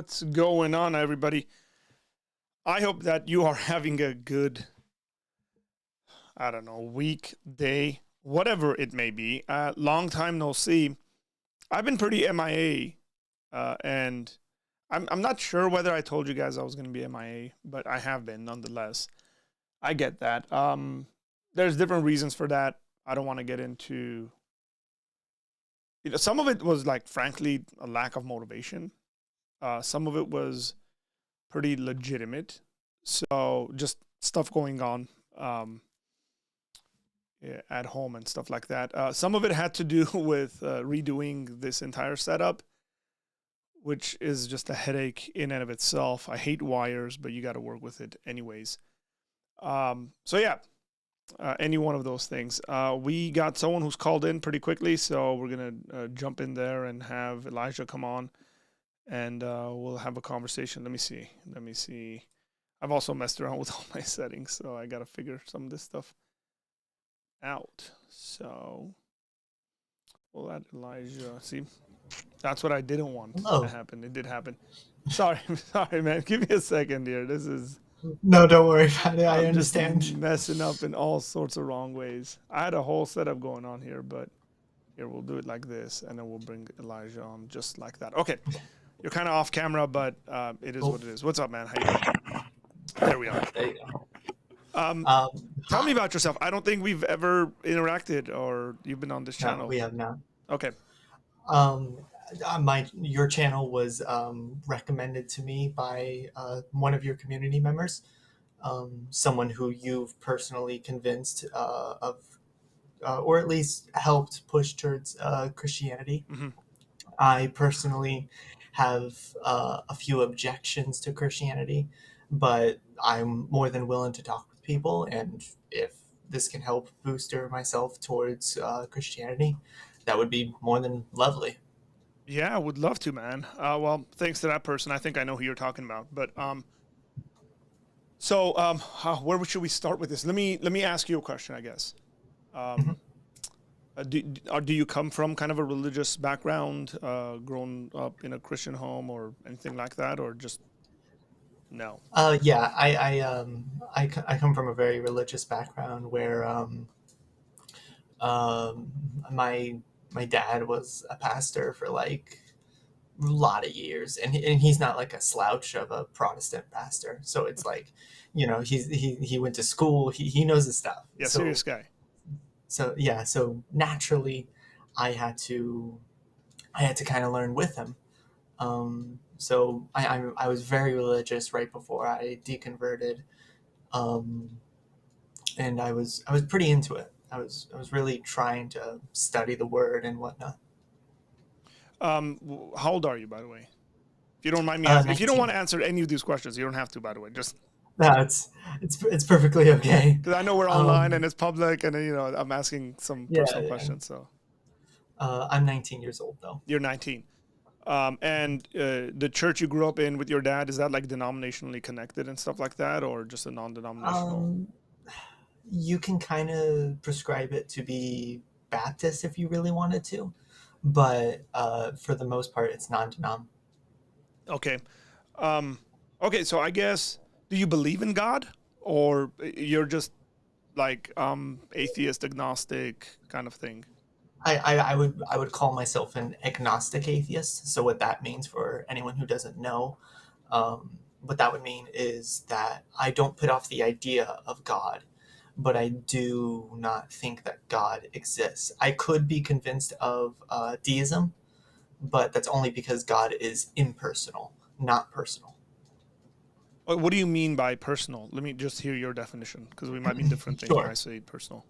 What's going on, everybody? I hope that you are having a good, I don't know, week, day, whatever it may be. Long time no see. I've been pretty MIA, and I'm not sure whether I told you guys I was going to be MIA, but I have been nonetheless. I get that. There's different reasons for that. I don't want to get into. Some of it was like, frankly, a lack of motivation. Some of it was pretty legitimate. So just stuff going on at home and stuff like that. Some of it had to do with redoing this entire setup, which is just a headache in and of itself. I hate wires, but you got to work with it anyways. Any one of those things. We got someone who's called in pretty quickly, so we're going to jump in there and have Elijah come on, and we'll have a conversation. Let me see. I've also messed around with all my settings, so I got to figure some of this stuff out. So we'll add Elijah. See, that's what I didn't want to happen. It did happen. Sorry, man. Give me a second here. This is... No, don't worry about it. I understand. Just messing up in all sorts of wrong ways. I had a whole setup going on here, but here, we'll do it like this, and then we'll bring Elijah on just like that. Okay. You're kind of off camera, but it is what it is. What's up, man? How you doing? There we are. There you go. Tell me about yourself. I don't think we've ever interacted, or you've been on this channel. No, we have not. Okay. Your channel was recommended to me by one of your community members, someone who you've personally convinced or at least helped push towards Christianity. Mm-hmm. I personally have a few objections to Christianity, but I'm more than willing to talk with people, and if this can help booster myself towards Christianity, that would be more than lovely. Yeah, I would love to, man. Well, thanks to that person. I think I know who you're talking about. But where should we start with this? Let me ask you a question, I guess. Do you come from kind of a religious background, grown up in a Christian home or anything like that, or just no? Yeah, I come from a very religious background where my dad was a pastor for like a lot of years, and he's not like a slouch of a Protestant pastor. So it's like, he went to school, he knows his stuff. Yeah, serious guy. So naturally, I had to kind of learn with him. So I was very religious right before I deconverted, and I was pretty into it. I was really trying to study the word and whatnot. How old are you, by the way? If you don't mind me asking, if you don't want to answer any of these questions, you don't have to, by the way. Just no, it's perfectly okay. Because I know we're online and it's public, and I'm asking some personal questions. So I'm 19 years old, though. You're 19. And the church you grew up in with your dad, is that like denominationally connected and stuff like that, or just a non-denominational? You can kind of prescribe it to be Baptist if you really wanted to, but for the most part, it's non-denom. Okay. Okay, so I guess, do you believe in God, or you're just like atheist, agnostic kind of thing? I would call myself an agnostic atheist. So what that means, for anyone who doesn't know, what that would mean is that I don't put off the idea of God, but I do not think that God exists. I could be convinced of deism, but that's only because God is impersonal, not personal. What do you mean by personal? Let me just hear your definition, because we might mean different things when I say personal.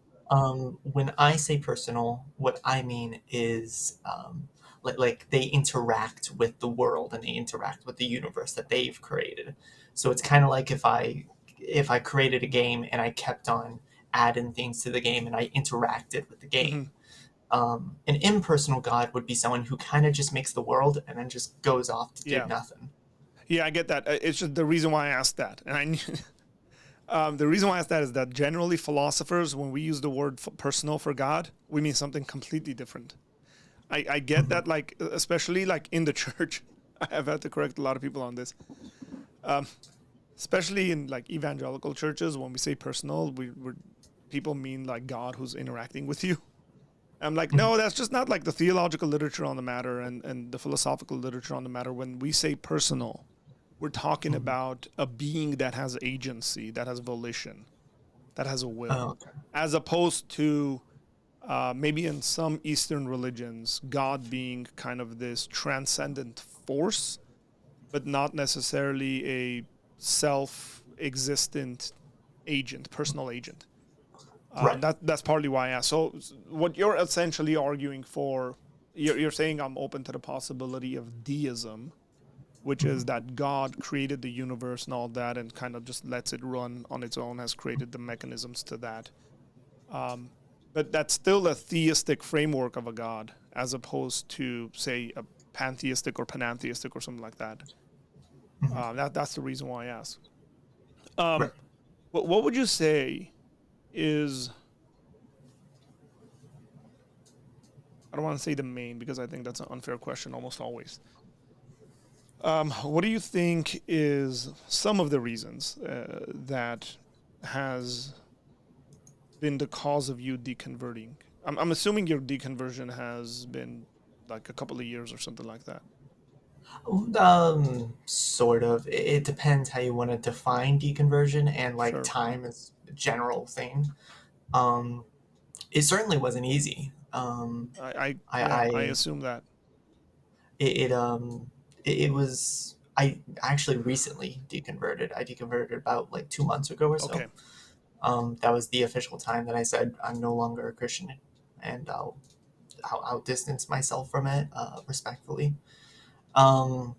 When I say personal, what I mean is like they interact with the world and they interact with the universe that they've created. So it's kind of like if I created a game and I kept on adding things to the game and I interacted with the game. Mm-hmm. An impersonal God would be someone who kind of just makes the world and then just goes off to do nothing. Yeah, I get that. It's just the reason why I asked that. And the reason why I asked that is that generally philosophers, when we use the word personal for God, we mean something completely different. I get that, like, especially like in the church. I've had to correct a lot of people on this. Um, Especially in like evangelical churches, when we say personal, people mean like God who's interacting with you. I'm like, Mhm. no, that's just not like the theological literature on the matter and the philosophical literature on the matter. When we say personal, we're talking Mhm. about a being that has agency, that has volition, that has a Oh, will, okay. as opposed to maybe in some Eastern religions, God being kind of this transcendent force, but not necessarily a self-existent agent, personal agent. Right. That's partly why I asked. So, what you're essentially arguing for, you're saying I'm open to the possibility of deism, which is Mhm. that God created the universe and all that, and kind of just lets it run on its own, has created the mechanisms to that. Um, but that's still a theistic framework of a God, as opposed to, say, a pantheistic or panentheistic or something like that. Mhm. That's the reason why I asked. Right. Um, what would you say is, I don't want to say the main because I think that's an unfair question almost always. What do you think is some of the reasons that has been the cause of you deconverting? I'm assuming your deconversion has been like a couple of years or something like that. Sort of. It depends how you want to define deconversion, and like Sure. time is a general thing. Um, it certainly wasn't easy. I I assume that. it, it um it was I actually recently deconverted. I deconverted about like 2 months ago or so. Okay. That was the official time that I said I'm no longer a Christian, and I'll distance myself from it respectfully. Um,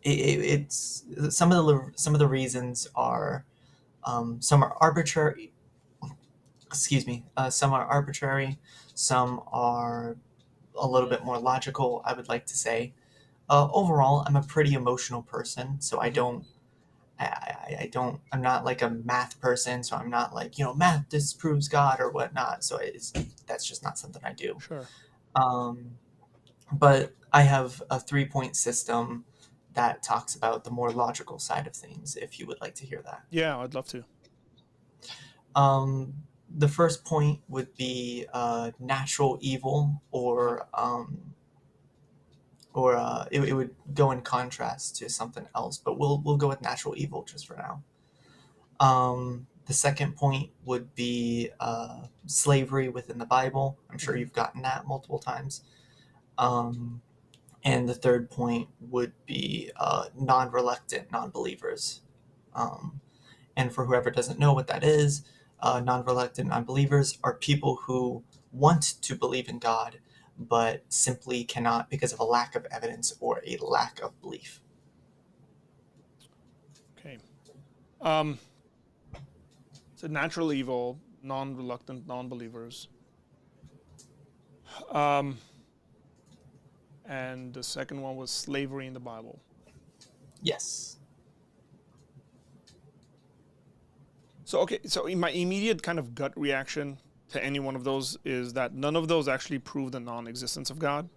it's some of the reasons are some are arbitrary. Excuse me. Some are arbitrary. Some are a little bit more logical. I would like to say. Overall, I'm a pretty emotional person, so I Hmm. don't. I don't. I'm not like a math person, so I'm not like math disproves God or whatnot. So that's just not something I do. Sure. Um, but I have a 3 point system that talks about the more logical side of things. If you would like to hear that. Yeah, I'd love to. Um, the first point would be natural evil, Uh-huh. it would go in contrast to something else, but we'll go with natural evil just for now. The second point would be slavery within the Bible. I'm sure Hmm. you've gotten that multiple times. Um, and the third point would be non-reluctant non-believers. Um, and for whoever doesn't know what that is, non-reluctant non-believers are people who want to believe in God, but simply cannot because of a lack of evidence or a lack of belief. Okay. So natural evil, non-reluctant, non-believers. Um, and the second one was slavery in the Bible. Yes. So okay, so my immediate kind of gut reaction to any one of those is that none of those actually prove the non-existence of God.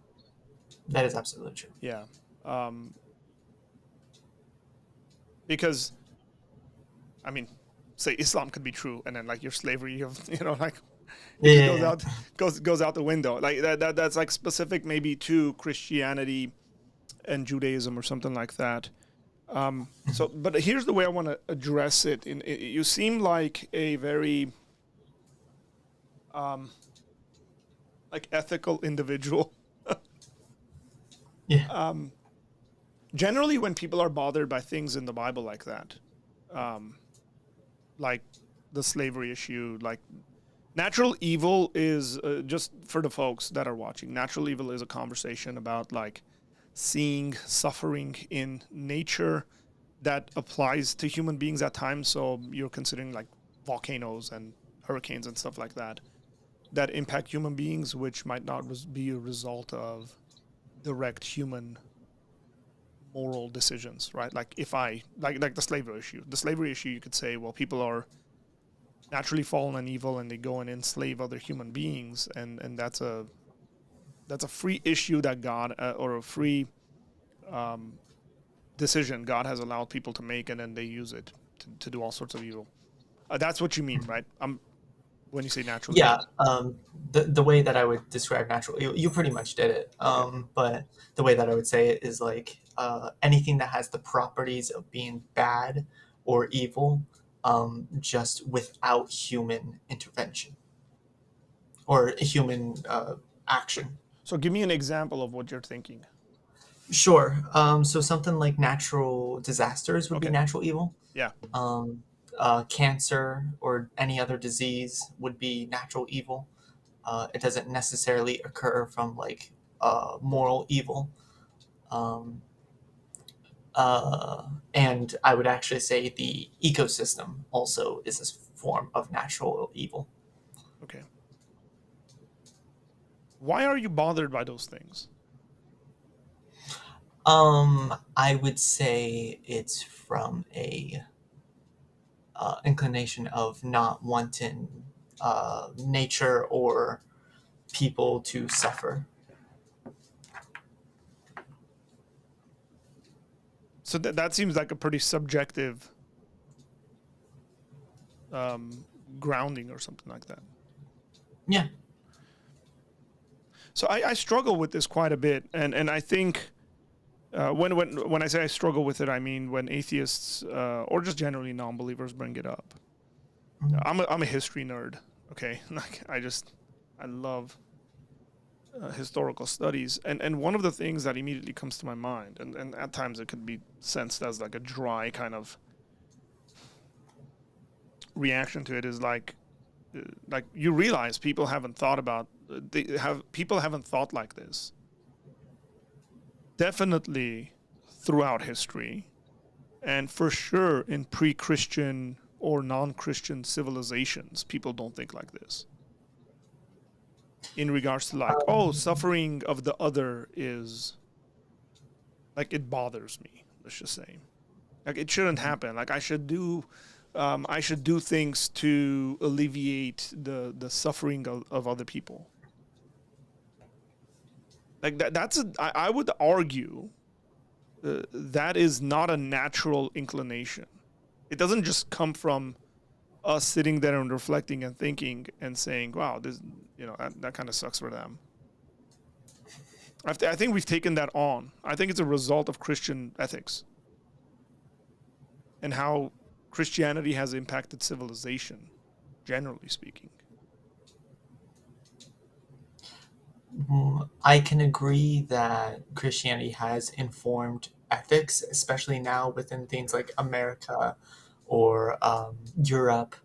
That is absolutely true. Yeah, um, because I mean, say Islam could be true, and then like your slavery, you have, like it Yeah, just yeah, goes yeah. out goes out the window. Like that's like specific maybe to Christianity and Judaism or something like that. So, but here's the way I want to address it. You seem like a very um, like ethical individual. Yeah. um, Generally, when people are bothered by things in the Bible like that, um, like the slavery issue, like natural evil is just for the folks that are watching. Natural evil is a conversation about like seeing suffering in nature that applies to human beings at times. So you're considering like volcanoes and hurricanes and stuff like that that impact human beings, which might not be a result of direct human moral decisions, right? Like if I like the slavery issue, you could say, well, people are naturally fallen and evil, and they go and enslave other human beings, and that's a free issue that God or a free decision God has allowed people to make, and then they use it to do all sorts of evil. That's what you mean, right? When you say natural Yeah, evil. the way that I would describe natural, you pretty much did it. Okay. But the way that I would say it is like anything that has the properties of being bad or evil, just without human intervention or human action. So give me an example of what you're thinking. Sure. So something like natural disasters would be Okay. natural evil. Yeah. Cancer or any other disease would be natural evil. It doesn't necessarily occur from like moral evil. Um, and I would actually say the ecosystem also is a form of natural evil. Okay. Why are you bothered by those things? I would say it's from a inclination of not wanting nature or people to suffer. So that seems like a pretty subjective grounding or something like that. Yeah. So I struggle with this quite a bit, and I think when I say I struggle with it, I mean when atheists or just generally non-believers bring it up. I'm a history nerd. Okay, like I love historical studies, and one of the things that immediately comes to my mind, and at times it could be sensed as like a dry kind of reaction to it, is like you realize people haven't thought about people haven't thought like this. Definitely throughout history, and for sure in pre-Christian or non-Christian civilizations, people don't think like this. In regards to like, oh, suffering of the other is like, it bothers me. Let's just say, like, it shouldn't happen. Like, I should do things to alleviate the suffering of other people. Like I would argue that is not a natural inclination. It doesn't just come from us sitting there and reflecting and thinking and saying, wow, this, that kind of sucks for them. I think we've taken that on. I think it's a result of Christian ethics and how Christianity has impacted civilization, generally speaking. I can agree that Christianity has informed ethics, especially now within things like America or Europe.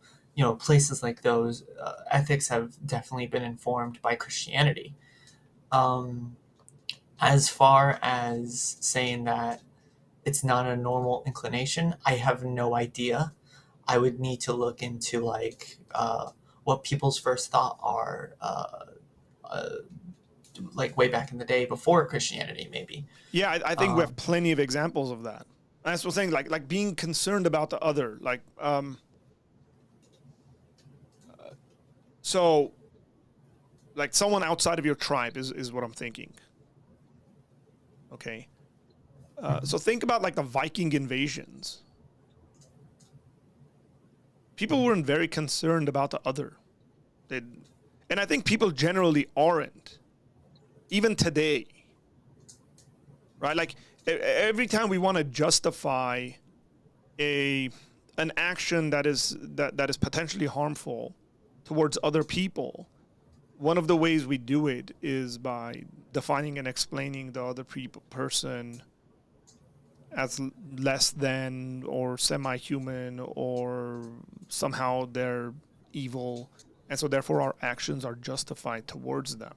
Places like those, ethics have definitely been informed by Christianity. Um, as far as saying that it's not a normal inclination, I have no idea. I would need to look into like what people's first thought are. Like way back in the day before Christianity, maybe. Yeah, I think we have plenty of examples of that. That's what I'm saying, like being concerned about the other, like so like someone outside of your tribe is what I'm thinking. Okay. So think about like the Viking invasions. People weren't very concerned about the other. And I think people generally aren't. Even today, right? Like every time we want to justify an action that is potentially harmful towards other people, one of the ways we do it is by defining and explaining the other person as less than or semi-human, or somehow they're evil, and so therefore our actions are justified towards them.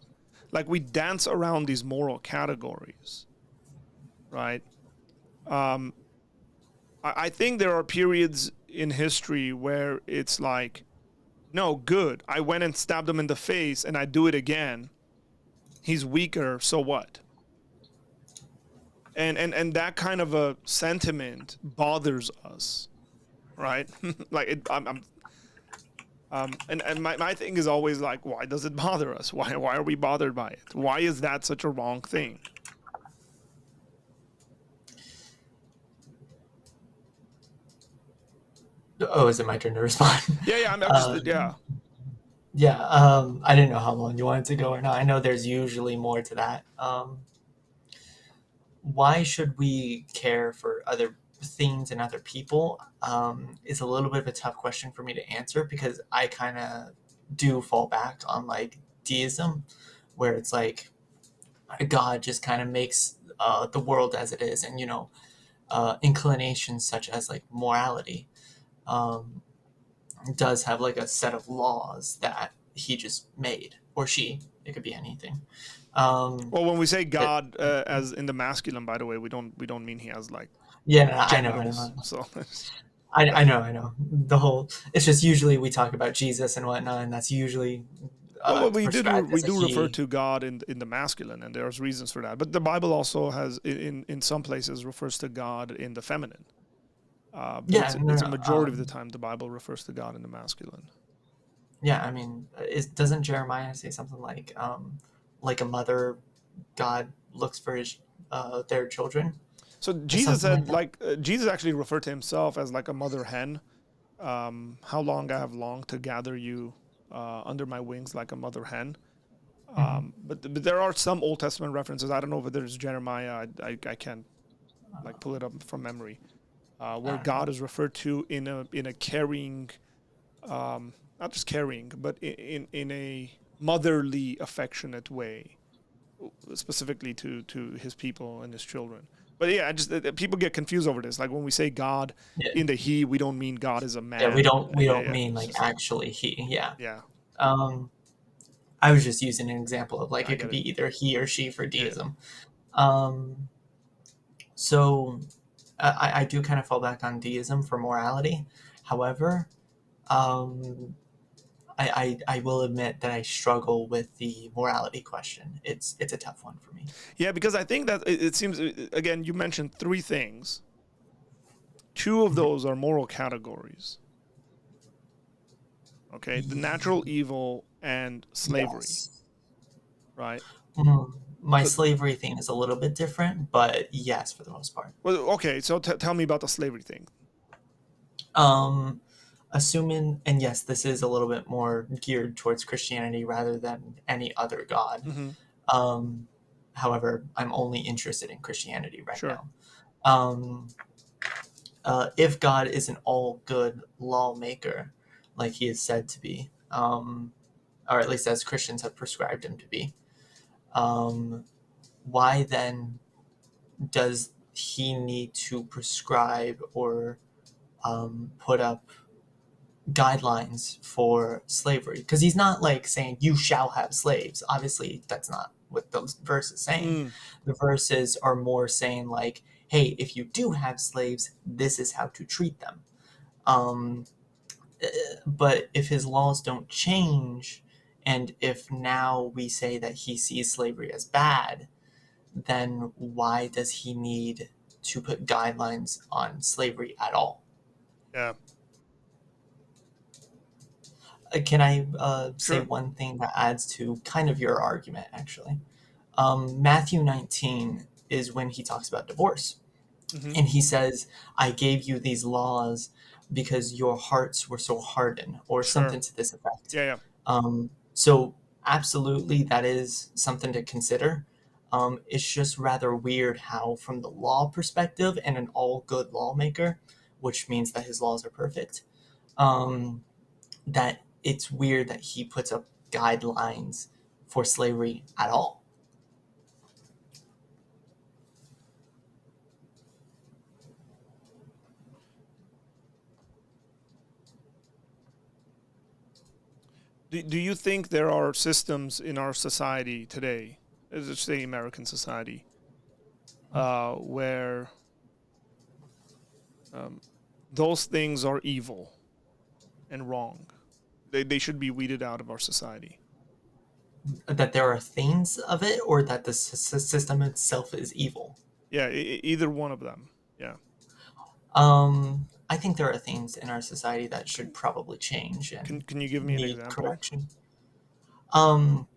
Like, we dance around these moral categories, right? I think there are periods in history where it's like, no, good, I went and stabbed him in the face and I do it again. He's weaker, so what? And that kind of a sentiment bothers us, right? Like, and my thing is always like, why does it bother us? Why are we bothered by it? Why is that such a wrong thing? Oh, is it my turn to respond? Yeah, yeah. I'm just uh, yeah. yeah, I didn't know how long you wanted to go or not. I know there's usually more to that. Why should we care for other things and other people is a little bit of a tough question for me to answer because I kind of do fall back on like deism, where it's like God just kind of makes the world as it is, and inclinations such as like morality um, does have like a set of laws that he just made, or she. It could be anything. Um, Well, when we say that God as in the masculine, by the way, we don't mean he has like Yeah, no, I genitals. know. So I know. The whole it's just usually we talk about Jesus and whatnot, and that's usually well, we did prescribed we as a do refer he. to God in the masculine, and there's reasons for that. But the Bible also has in some places refers to God in the feminine. But Yeah, it's no, a no. majority of the time the Bible refers to God in the masculine. Yeah, I mean, doesn't Jeremiah say something like a mother, God looks for his their children So or Jesus something like said that? like Jesus actually referred to himself as like a mother hen. How long I have longed to gather you under my wings like a mother hen. Hmm. But there are some Old Testament references. I don't know if there's Jeremiah. I can't like pull it up from memory. Where I don't know. God is referred to in a caring, not just caring, but in a motherly, affectionate way, specifically to his people and his children. But yeah, I just people get confused over this. Like when we say God Yeah, in the He, we don't mean God is a yeah. We man. don't we Yeah, don't yeah. mean It's like just actually he. Yeah. yeah, Um, I was just using an example of like I it get could it. be either he or she for Yeah, deism. Um, so I do kind of fall back on deism for morality. However, um, I will admit that I struggle with the morality question. It's a tough one for me. yeah. Because I think that it seems again you mentioned three things. Two of Mhm. those are moral categories. Okay, the natural evil and slavery. Yes. Right. My So slavery thing is a little bit different, but yes, for the most part. well, okay. So tell me about the slavery thing. Um, assuming, and yes, this is a little bit more geared towards Christianity rather than any other god. Mm-hmm. Um, however, I'm only interested in Christianity right Sure. now. Um, if God is an all good lawmaker, like he is said to be, or at least as Christians have prescribed him to be, um, why then does he need to prescribe or put up guidelines for slavery? Because he's not like saying you shall have slaves. Obviously, that's not what the verse is saying. Mm, The verses are more saying like, hey, if you do have slaves, this is how to treat them. Um, but if his laws don't change, and if now we say that he sees slavery as bad, then why does he need to put guidelines on slavery at all? yeah. Can I say Sure. one thing that adds to kind of your argument, actually? Matthew 19 is when he talks about divorce. Mm-hmm. And he says, I gave you these laws because your hearts were so hardened, or Sure. something to this effect. Yeah. Yeah. So, absolutely, that is something to consider. It's just rather weird how, from the law perspective and an all good lawmaker, which means that his laws are perfect, um, that it's weird that he puts up guidelines for slavery at all. Do you think there are systems in our society today, let's say American society, where um, those things are evil and wrong? They should be weeded out of our society. That there are things of it, or that the system itself is evil. Yeah, either one of them. Yeah. I think there are things in our society that should probably change Can and Can you give me an need example? correction. Um,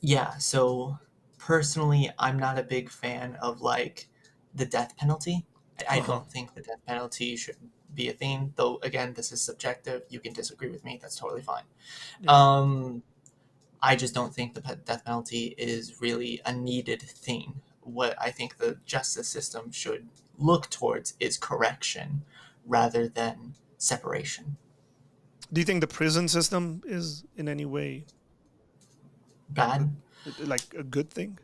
yeah, so personally, I'm not a big fan of like the death penalty. I Uh huh. don't think the death penalty should be a theme. Though again, this is subjective. You can disagree with me. That's totally fine. Yeah. Um, I just don't think the death penalty is really a needed thing. What I think the justice system should look towards is correction rather than separation. Do you think the prison system is in any way Bad. like a good thing?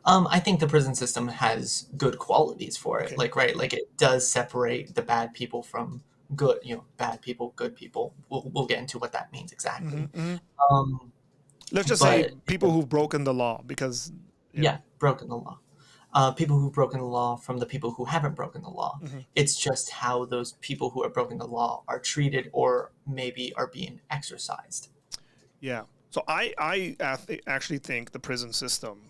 I think the prison system has good qualities for it. Okay. Like, right, like it does separate the bad people from good, bad people, good people. We'll get into what that means exactly. Hmm. Um, Let's just say but people who've broken the law, because yeah, broken the law. People who've broken the law from the people who haven't broken the law. mhm. It's just how those people who have broken the law are treated or maybe are being exercised. Yeah. So actually think the prison system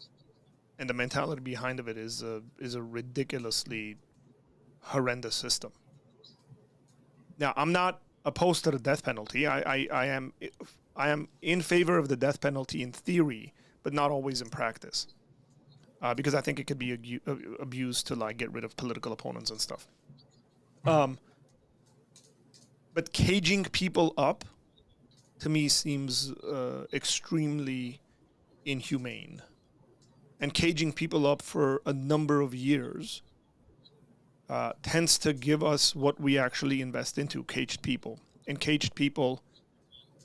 and the mentality behind of it is a ridiculously horrendous system. Now, I'm not opposed to the death penalty. I am in favor of the death penalty in theory, but not always in practice, because I think it could be abused to like get rid of political opponents and stuff. Um, but caging people up to me seems extremely inhumane, and caging people up for a number of years tends to give us what we actually invest into caged people. And caged people,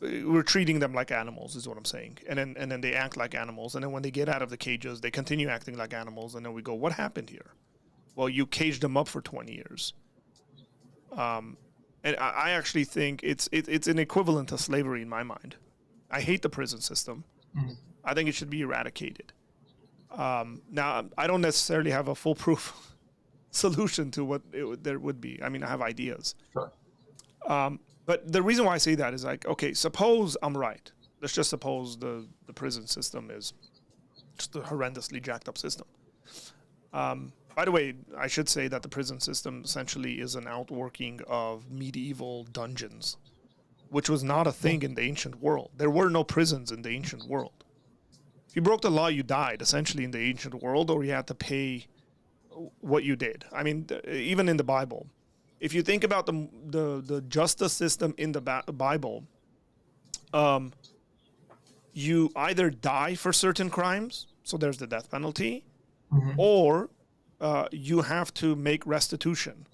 we're treating them like animals, is what I'm saying. And then they act like animals. And then when they get out of the cages, they continue acting like animals. And then we go, what happened here? Well, you caged them up for 20 years. And I actually think it's an equivalent to slavery in my mind. I hate the prison system. Mhm. I think it should be eradicated. Now, I don't necessarily have a foolproof solution to what there would be. I mean, I have ideas. Sure. But the reason why I say that is like, okay, suppose I'm right. Let's just suppose the prison system is just a horrendously jacked up system. By the way, I should say that the prison system essentially is an outworking of medieval dungeons, which was not a thing in the ancient world. There were no prisons in the ancient world. If you broke the law, you died essentially in the ancient world, or you had to pay what you did. I mean, even in the Bible, if you think about the justice system in the Bible, you either die for certain crimes, so there's the death penalty, Hmm. or you have to make restitution,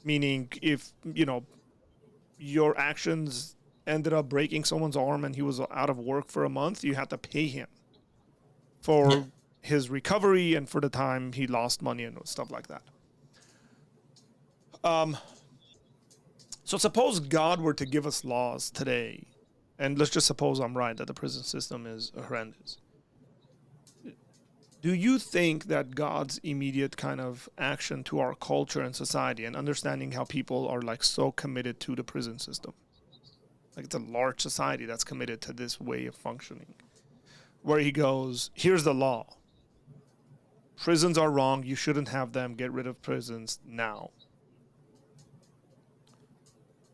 meaning if your actions ended up breaking someone's arm and he was out of work for a month, you had to pay him Yeah. for his recovery and for the time he lost money and stuff like that. So suppose God were to give us laws today, and let's just suppose I'm right that the prison system is horrendous. Do you think that God's immediate kind of action to our culture and society and understanding how people are like so committed to the prison system, like it's a large society that's committed to this way of functioning, where he goes, here's the law. Prisons are wrong. You shouldn't have them. Get rid of prisons now.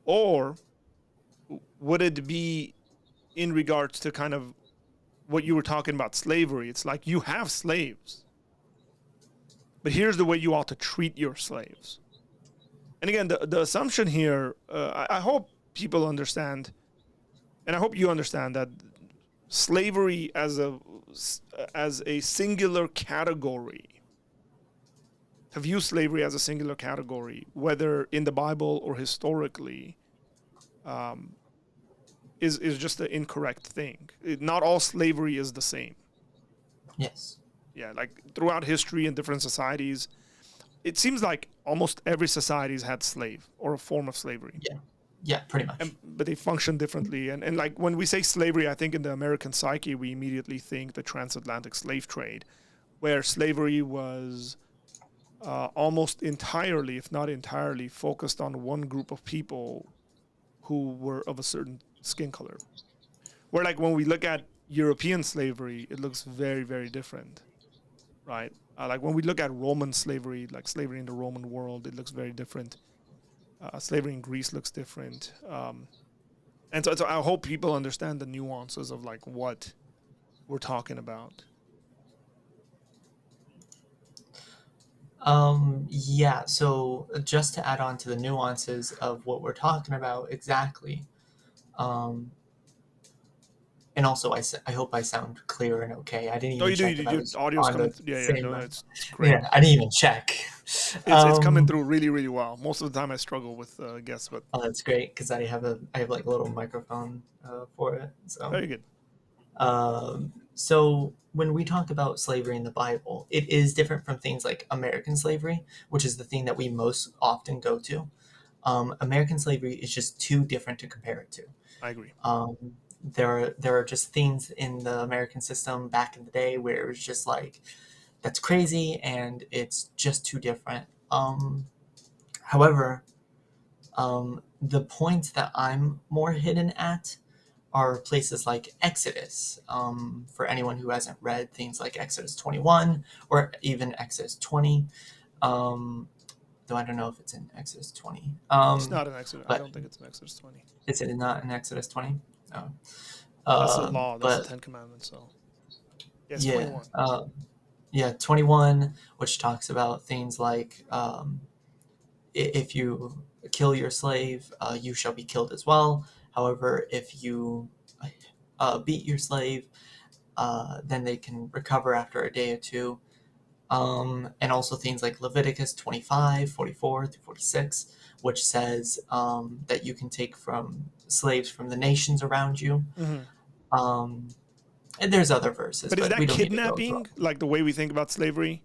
Or would it be in regards to kind of what you were talking about, slavery? It's like you have slaves, but here's the way you ought to treat your slaves. And again, the assumption here, I hope people understand, and I hope you understand that slavery as a singular category, to view slavery as a singular category, whether in the Bible or historically, is just an incorrect thing. Not all slavery is the same. Yes. Yeah, like throughout history in different societies, it seems like almost every society's had slave or a form of slavery. Yeah. Yeah, pretty much. But they function differently. And like when we say slavery, I think in the American psyche, we immediately think the transatlantic slave trade, where slavery was almost entirely, if not entirely, focused on one group of people who were of a certain skin color. Where like when we look at European slavery, it looks very, very different, right? Like when we look at Roman slavery, like slavery in the Roman world, it looks very different. Slavery in Greece looks different. And so I hope people understand the nuances of like what we're talking about. Yeah, so just to add on to the nuances of what we're talking about exactly, um, and also I hope I sound clear and okay. I didn't No, even you do. check if I Your was audio's on coming the through. Yeah, yeah. same. No, it's great. Yeah, I didn't even check. It's coming Um, through really, really well. Most of the time, I struggle with guests, but oh, that's great because I have like a little microphone for it. So very good. so when we talk about slavery in the Bible, it is different from things like American slavery, which is the thing that we most often go to. American slavery is just too different to compare it to. I agree. There are just things in the American system back in the day where it was just like that's crazy and it's just too different. However, the point that I'm more hidden at are places like Exodus. For anyone who hasn't read things like Exodus 21 or even Exodus 20, um, though I don't know if it's in Exodus 20. It's not an Exodus. I But don't think it's an Exodus 20. is it not in Exodus 20? No. That's the law. That's the But Ten Commandments. So yeah, it's yeah, 21. yeah, 21, which talks about things like if you kill your slave, you shall be killed as well. However, if you beat your slave, then they can recover after a day or two. And also things like Leviticus 25, 44 through 46, which says that you can take from slaves from the nations around you. Hmm. Um, and there's other verses, But is but we that don't need to go into kidnapping, like the way we think about slavery?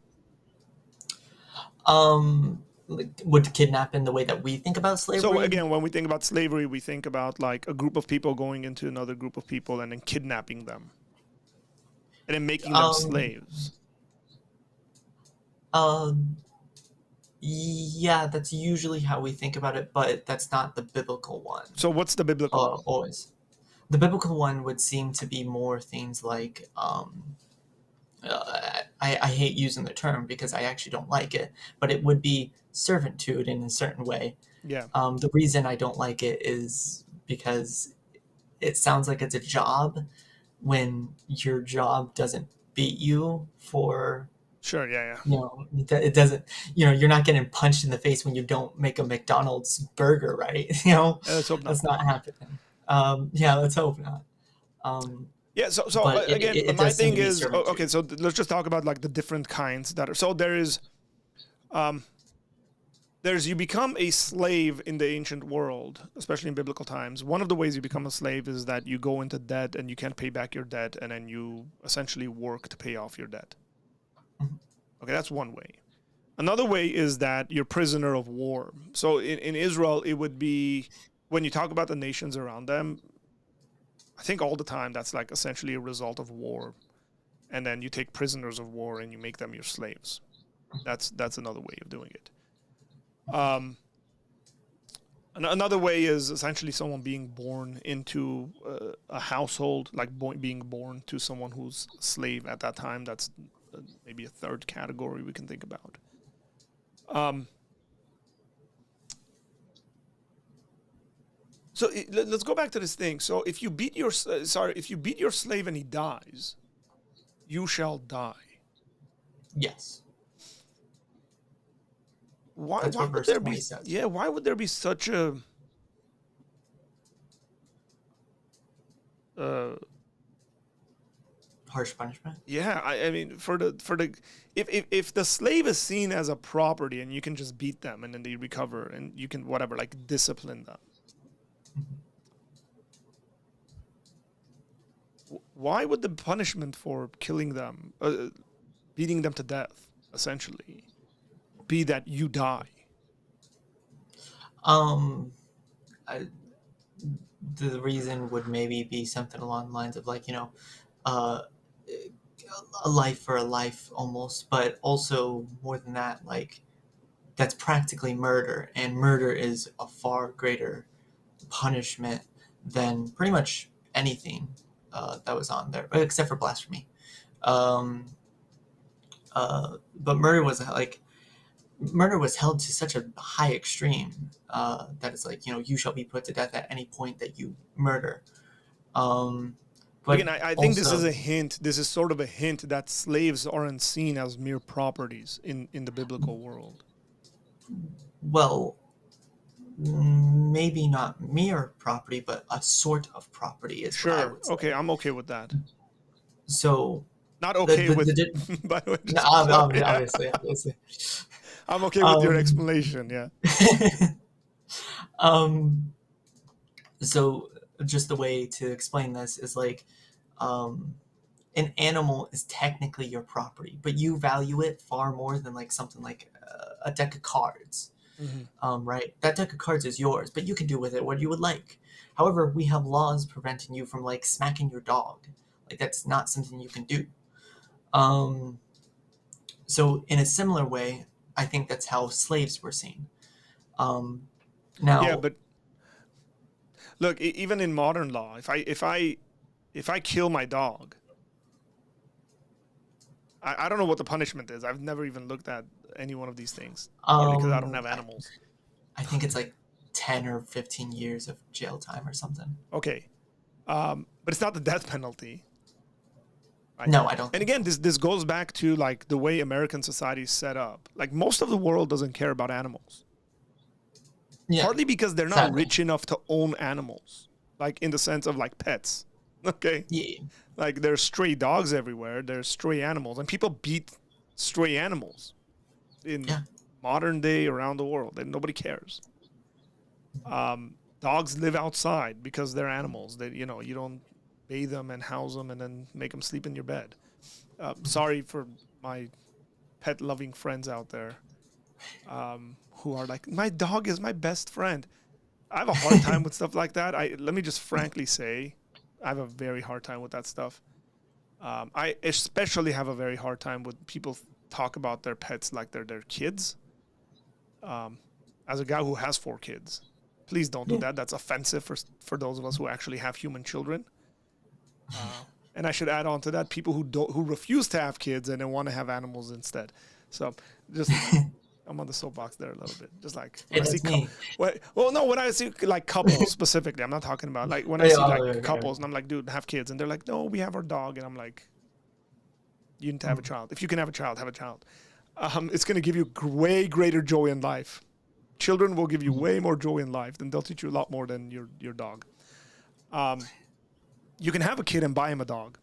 like, would kidnap in the way that we think about So slavery? again, when we think about slavery, we think about like a group of people going into another group of people and then kidnapping them and then making them Um, slaves. um, yeah, that's usually how we think about it, but that's not the biblical one. So what's the biblical one? Always. The biblical one would seem to be more things like I hate using the term because I actually don't like it, but it would be servitude in a certain way. Yeah, The reason I don't like it is because it sounds like it's a job when your job doesn't beat you for, sure. Yeah, yeah. it doesn't, you're not getting punched in the face when you don't make a McDonald's burger, right? Let's hope not. That's not happening. Yeah, let's hope not. Um, Yeah. So but again, it my does seem thing to be is okay. servitude. So let's just talk about like the different kinds that are. So um, there's you become a slave in the ancient world, especially in biblical times. One of the ways you become a slave is that you go into debt and you can't pay back your debt, and then you essentially work to pay off your debt. Mhm. Okay, that's one way. Another way is that you're prisoner of war. So in Israel, it would be when you talk about the nations around them, I think all the time that's like essentially a result of war. And then you take prisoners of war and you make them your slaves. That's another way of doing it. Um, Another way is essentially someone being born into a household, like being born to someone who's a slave at that time. That's maybe a third category we can think about. Um, so let's go back to this thing. So if you beat your if you beat your slave and he dies, you shall die. Yes, Why? that's Why what would verse there be? 20 says. Yeah. Why would there be such a uh, Harsh punishment. yeah, I mean, for the if the slave is seen as a property and you can just beat them and then they recover and you can whatever like discipline them, why would the punishment for killing them, beating them to death, essentially, be that you die? Um, I, the reason would maybe be something along the lines of like uh, a life for a life almost, but also more than that, like that's practically murder, and murder is a far greater punishment than pretty much anything that was on there, except for blasphemy. Um, but murder was held to such a high extreme that it's like you shall be put to death at any point that you murder. Um, But Again, I think this is also, a hint. This is sort of a hint that slaves aren't seen as mere properties in the biblical world. well, maybe not mere property, but a sort of property is what I Sure. would say. Okay, I'm okay with that. So Not the okay the with, di- by the way, no, just sorry. obviously. I'm okay with your Um, explanation. Yeah. um, so just the way to explain this is like, um, an animal is technically your property, but you value it far more than like something like a deck of cards. Hmm. Right? That deck of cards is yours, but you can do with it what you would like. However, we have laws preventing you from like smacking your dog. Like that's not something you can do. Um, so in a similar way, I think that's how slaves were seen. Um, Yeah, now, but look, even in modern law, if I kill my dog, I don't know what the punishment is. I've never even looked at any one of these things, partly because I don't um, have I, animals. I think it's like 10 or 15 years of jail time or something. Okay, but it's not the death penalty, right? No, I don't And think again, so. this goes back to like the way American society is set up. Like most of the world doesn't care about animals, Yeah, partly because they're not sadly. rich enough to own animals, like in the sense of like pets. Okay, Yeah, like there's stray dogs everywhere. There's stray animals, and people beat stray animals in yeah. modern day around the world, and nobody cares. Dogs live outside because they're animals. That you don't bathe them and house them and then make them sleep in your bed. Sorry for my pet loving friends out there who are like, my dog is my best friend. I have a hard time with stuff like that. I Let me just frankly say, I have a very hard time with that stuff. I especially have a very hard time with people talk about their pets like they're their kids. Um, as a guy who has 4 kids, please don't do Yeah. that. That's offensive for those of us who actually have human children. And I should add on to that people who refuse to have kids and then want to have animals instead. So just I'm on the soapbox there a little bit. Just like when Hey, I see that's me. well, no, when I see like couples specifically, I'm not talking about like when I Yeah, see like okay, okay. couples and I'm like, dude, have kids, and they're like, no, we have our dog, and I'm like, you need to have a Mm. child. If you can have a child, have a child. It's going to give you way greater joy in life. Children will give you way more joy in life, than they'll teach you a lot more than your dog. Um, you can have a kid and buy him a dog.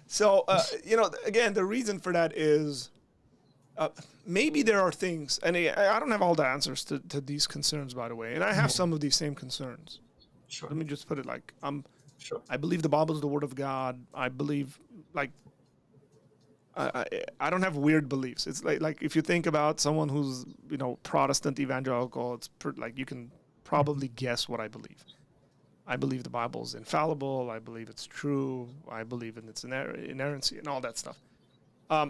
So again, the reason for that is uh, maybe there are things, and I don't have all the answers to these concerns, by the way, and I have Yeah, some of these same concerns. sure, Let me just put it like sure. I believe the Bible is the Word of God. I believe like I don't have weird beliefs. It's like if you think about someone who's Protestant evangelical, like you can probably guess what I believe. I believe the Bible is infallible. I believe it's true. I believe in its inerrancy and all that stuff.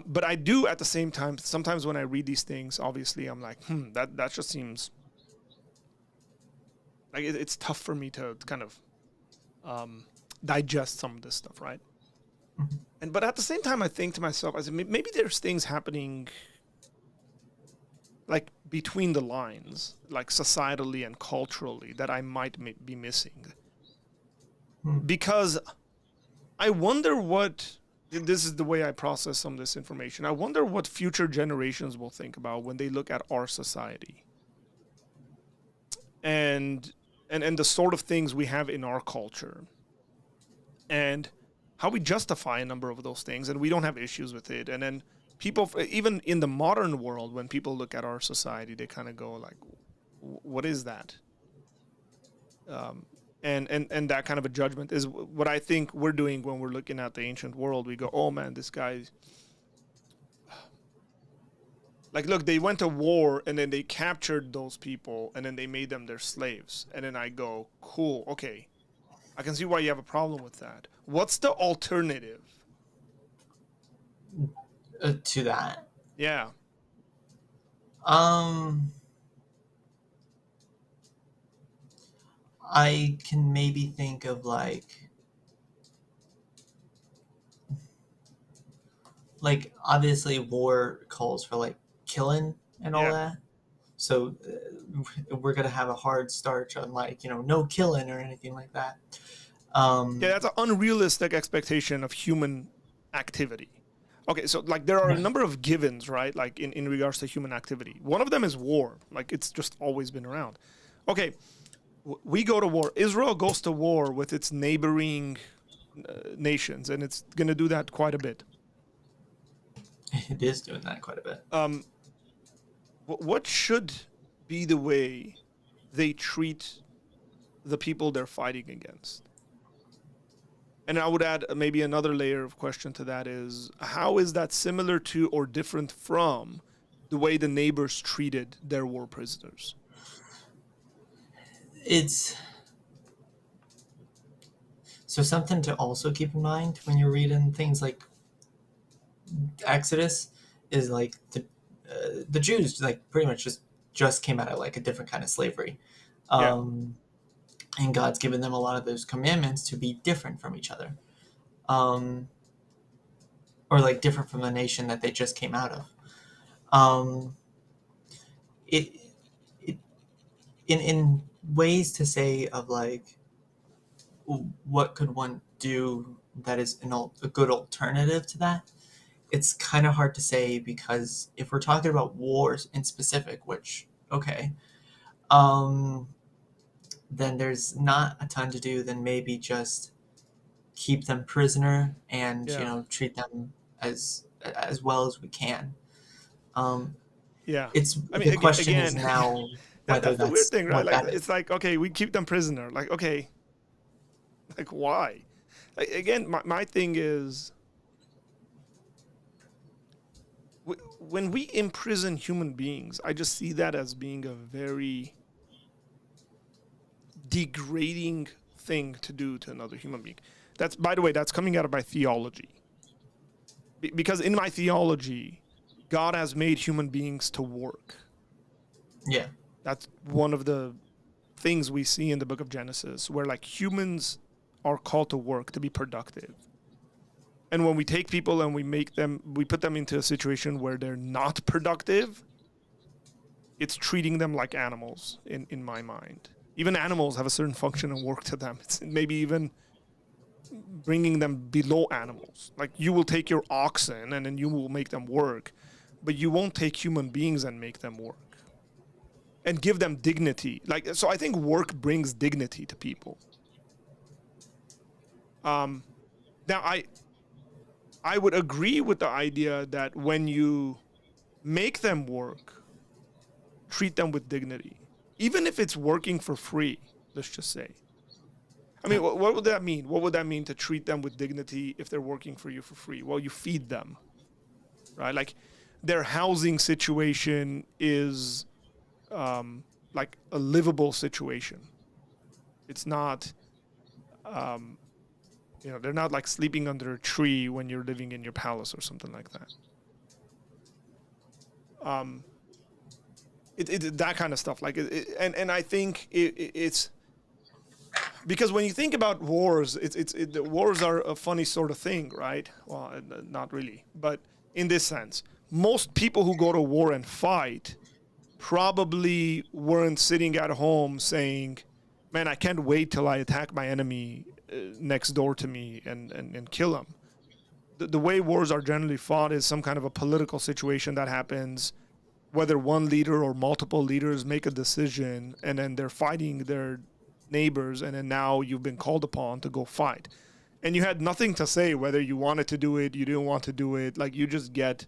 But I do at the same time. Sometimes when I read these things, obviously I'm like, that just seems like it's tough for me to kind of um, digest some of this stuff, right? Mhm. But at the same time, I think to myself, I said maybe there's things happening like between the lines, like societally and culturally, that I might be missing. Mm. Because I wonder what this is the way I process some of this information. I wonder what future generations will think about when they look at our society and and the sort of things we have in our culture and how we justify a number of those things, and we don't have issues with it. And then people, even in the modern world, when people look at our society, they kind of go like, "What is that?" Um, and that kind of a judgment is what I think we're doing when we're looking at the ancient world. We go, "Oh man, this guy." Like, look, they went to war and then they captured those people and then they made them their slaves. And then I go, cool, okay, I can see why you have a problem with that. What's the alternative? To that, Yeah. um, I can maybe think of like obviously war calls for like killing and all Yeah. that. So we're gonna have a hard starch on like no killing or anything like that. Yeah, Um, that's an unrealistic expectation of human activity. Okay, so like there are a yeah, number of givens, right? Like in regards to human activity. One of them is war. Like it's just always been around. Okay, we go to war. Israel goes to war with its neighboring nations, and it's going to do that quite a bit. it is doing that quite a bit. Um, what should be the way they treat the people they're fighting against? And I would add maybe another layer of question to that is how is that similar to or different from the way the neighbors treated their war prisoners? It's so something to also keep in mind when you're reading things like Exodus is like the Jews like pretty much just came out of like a different kind of slavery, Yeah, um, and God's given them a lot of those commandments to be different from each other, um, or like different from the nation that they just came out of. Um, it, it in ways to say of like what could one do that is a good alternative to that. It's kind of hard to say because if we're talking about wars in specific, which okay, um, then there's not a ton to do than maybe just keep them prisoner and yeah, treat them as well as we can. Um, yeah. it's I mean, the question is again, now whether that's the weird that's thing, right? what Like, that is. it's like, okay, we keep them prisoner. Like, okay, like, why? Like, again, my thing is when we imprison human beings, I just see that as being a very degrading thing to do to another human being. That's, by the way, that's coming out of my theology. Because in my theology, God has made human beings to work. Yeah, That's one of the things we see in the book of Genesis, where like humans are called to work, to be productive. And when we take people and we put them into a situation where they're not productive, it's treating them like animals in my mind. Even animals have a certain function and work to them. It's maybe even bringing them below animals. Like you will take your oxen and then you will make them work, but you won't take human beings and make them work and give them dignity. Like so, I think work brings dignity to people. Um, now, I would agree with the idea that when you make them work, treat them with dignity, even if it's working for free. Let's just say. I yeah, mean, what would that mean? What would that mean to treat them with dignity if they're working for you for free? Well, you feed them, right? Like their housing situation is like a livable situation. It's not, um, they're not like sleeping under a tree when you're living in your palace or something like that. Um, that kind of stuff. Like, and I think it's because when you think about wars, the wars are a funny sort of thing, right? Well, not really, but in this sense, most people who go to war and fight probably weren't sitting at home saying, "Man, I can't wait till I attack my enemy next door to me and kill him." The way wars are generally fought is some kind of a political situation that happens, whether one leader or multiple leaders make a decision and then they're fighting their neighbors, and then now you've been called upon to go fight. And you had nothing to say whether you wanted to do it, you didn't want to do it. Like you just get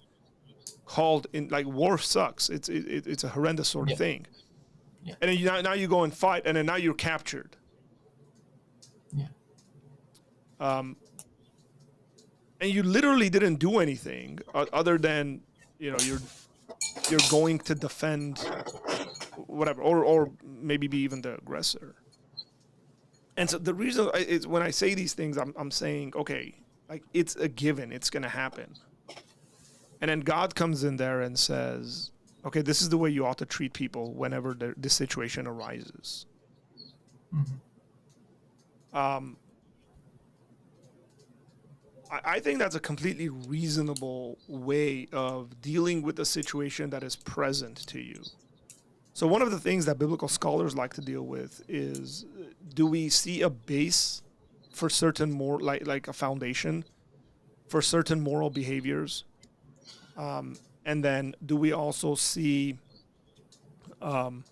called in. Like war sucks. It's a horrendous sort of yeah, thing. yeah, And then now you go and fight, and then now you're captured. yeah, Um, and you literally didn't do anything other than you're going to defend whatever, or maybe be even the aggressor. And so the reason is when I say these things, I'm saying, okay, like it's a given, it's going to happen. And then God comes in there and says, okay, this is the way you ought to treat people whenever this situation arises. hmm, Um, I think that's a completely reasonable way of dealing with a situation that is present to you. So one of the things that biblical scholars like to deal with is, do we see a base for certain more like a foundation for certain moral behaviors? And then do we also see um,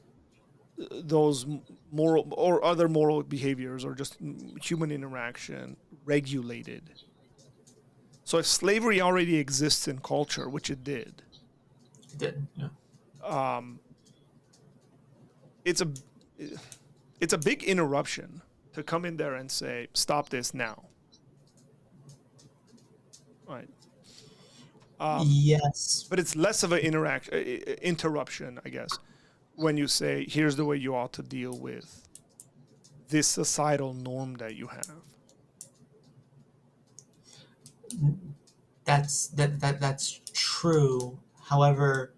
those moral or other moral behaviors or just human interaction regulated? So if slavery already exists in culture, which it did, It did. Yeah. um, it's a it's a big interruption to come in there and say stop this now, right? Yes. But it's less of an interaction interruption, I guess, when you say here's the way you ought to deal with this societal norm that you have. That's true. However,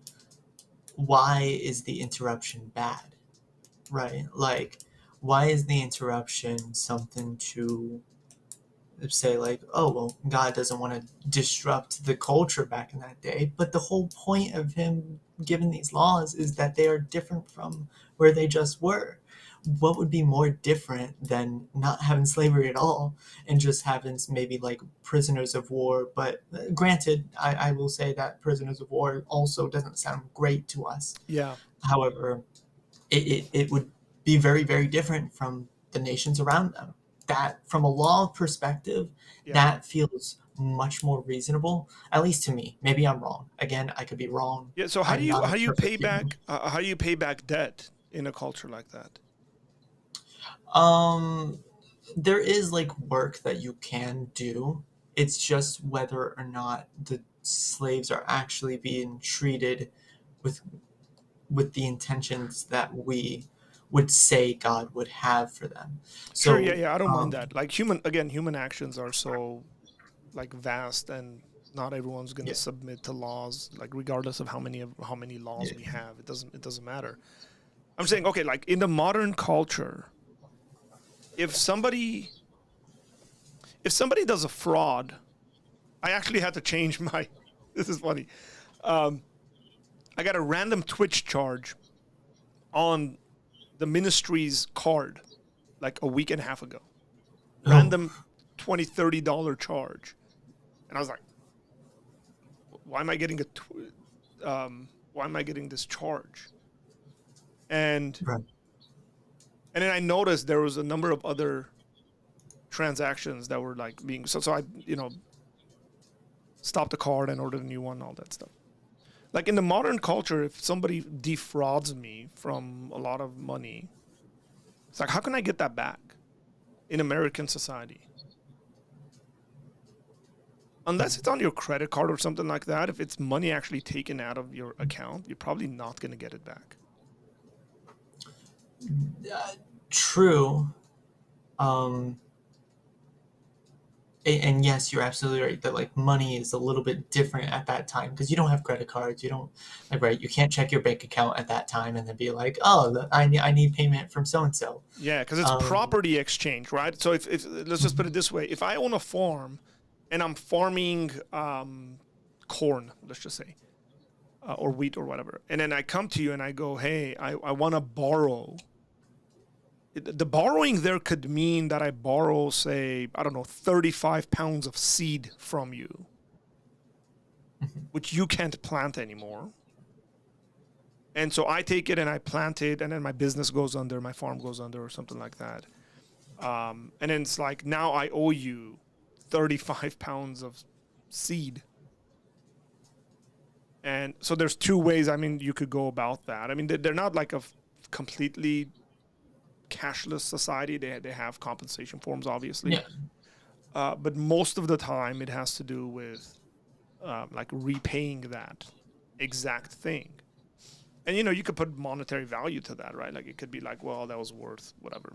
why is the interruption bad? Right? Like, why is the interruption something to say like, oh well, God doesn't want to disrupt the culture back in that day, but the whole point of him giving these laws is that they are different from where they just were. What would be more different than not having slavery at all and just having maybe like prisoners of war? But granted, I will say that prisoners of war also doesn't sound great to us. Yeah, However, it would be very, very different from the nations around them. That, from a law perspective, yeah, that feels much more reasonable, at least to me. Maybe I'm wrong. Again, I could be wrong. yeah. So I'm not a how do you pay perfect human. back how do you pay back debt in a culture like that? Um, there is like work that you can do. It's just whether or not the slaves are actually being treated with the intentions that we would say God would have for them. Sure, yeah, So, yeah. I don't mind that. Like human actions are so like vast, and not everyone's gonna yeah, submit to laws. Like regardless of how many laws yeah. we have, it doesn't matter. I'm saying okay, like in the modern culture, if somebody if somebody does a fraud, I actually had to change my. This is funny. Um, I got a random Twitch charge on the ministry's card like a week and a half ago. Oh, Random $20-$30 charge. And I was like, why am I getting why am I getting this charge? And right. and then I noticed there was a number of other transactions that were like being so I stopped the card and ordered a new one and all that stuff. Like in the modern culture, if somebody defrauds me from a lot of money, it's like how can I get that back in American society? Unless it's on your credit card or something like that, if it's money actually taken out of your account, you're probably not going to get it back. True. Um, and yes, you're absolutely right that like money is a little bit different at that time because you don't have credit cards. You don't like right. You can't check your bank account at that time and then be like, oh, I need payment from so and so. Yeah, because it's Um, property exchange, right? So if let's just put it this way: if I own a farm and I'm farming corn, let's just say, or wheat or whatever, and then I come to you and I go, hey, I want to borrow. The borrowing there could mean that I borrow, say, I don't know, 35 pounds of seed from you, which you can't plant anymore. And so I take it and I plant it, and then my business goes under, my farm goes under, or something like that. And then it's like, now I owe you 35 pounds of seed. And so there's two ways, I mean, you could go about that. I mean, they're not like a completely cashless society. They have compensation forms, obviously. yeah, But most of the time, it has to do with like repaying that exact thing. And you could put monetary value to that, right? Like it could be like, well, that was worth whatever,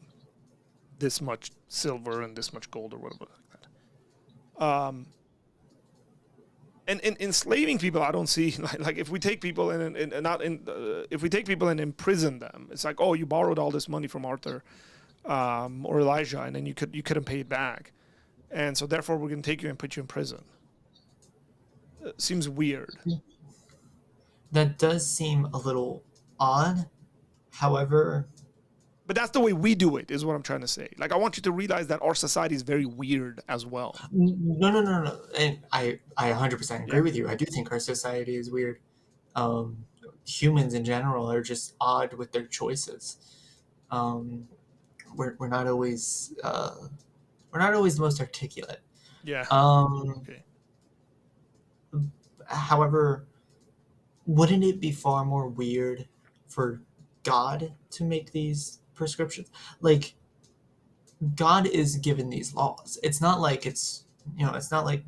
this much silver and this much gold or whatever like that. And in enslaving people, I don't see like if we take people and not in if we take people and imprison them, it's like, oh, you borrowed all this money from Arthur or Elijah, and then you couldn't pay it back, and so therefore we're gonna take you and put you in prison. Seems weird. that does seem a little odd. However, But that's the way we do it, is what I'm trying to say. Like, I want you to realize that our society is very weird as well. No. And I 100% agree Yeah. with you. I do think our society is weird. Um, Humans in general are just odd with their choices. Um, we're not always the most articulate. Yeah. Um, Okay. However, wouldn't it be far more weird for God to make these prescriptions? Like, God is given these laws. It's not like it's not like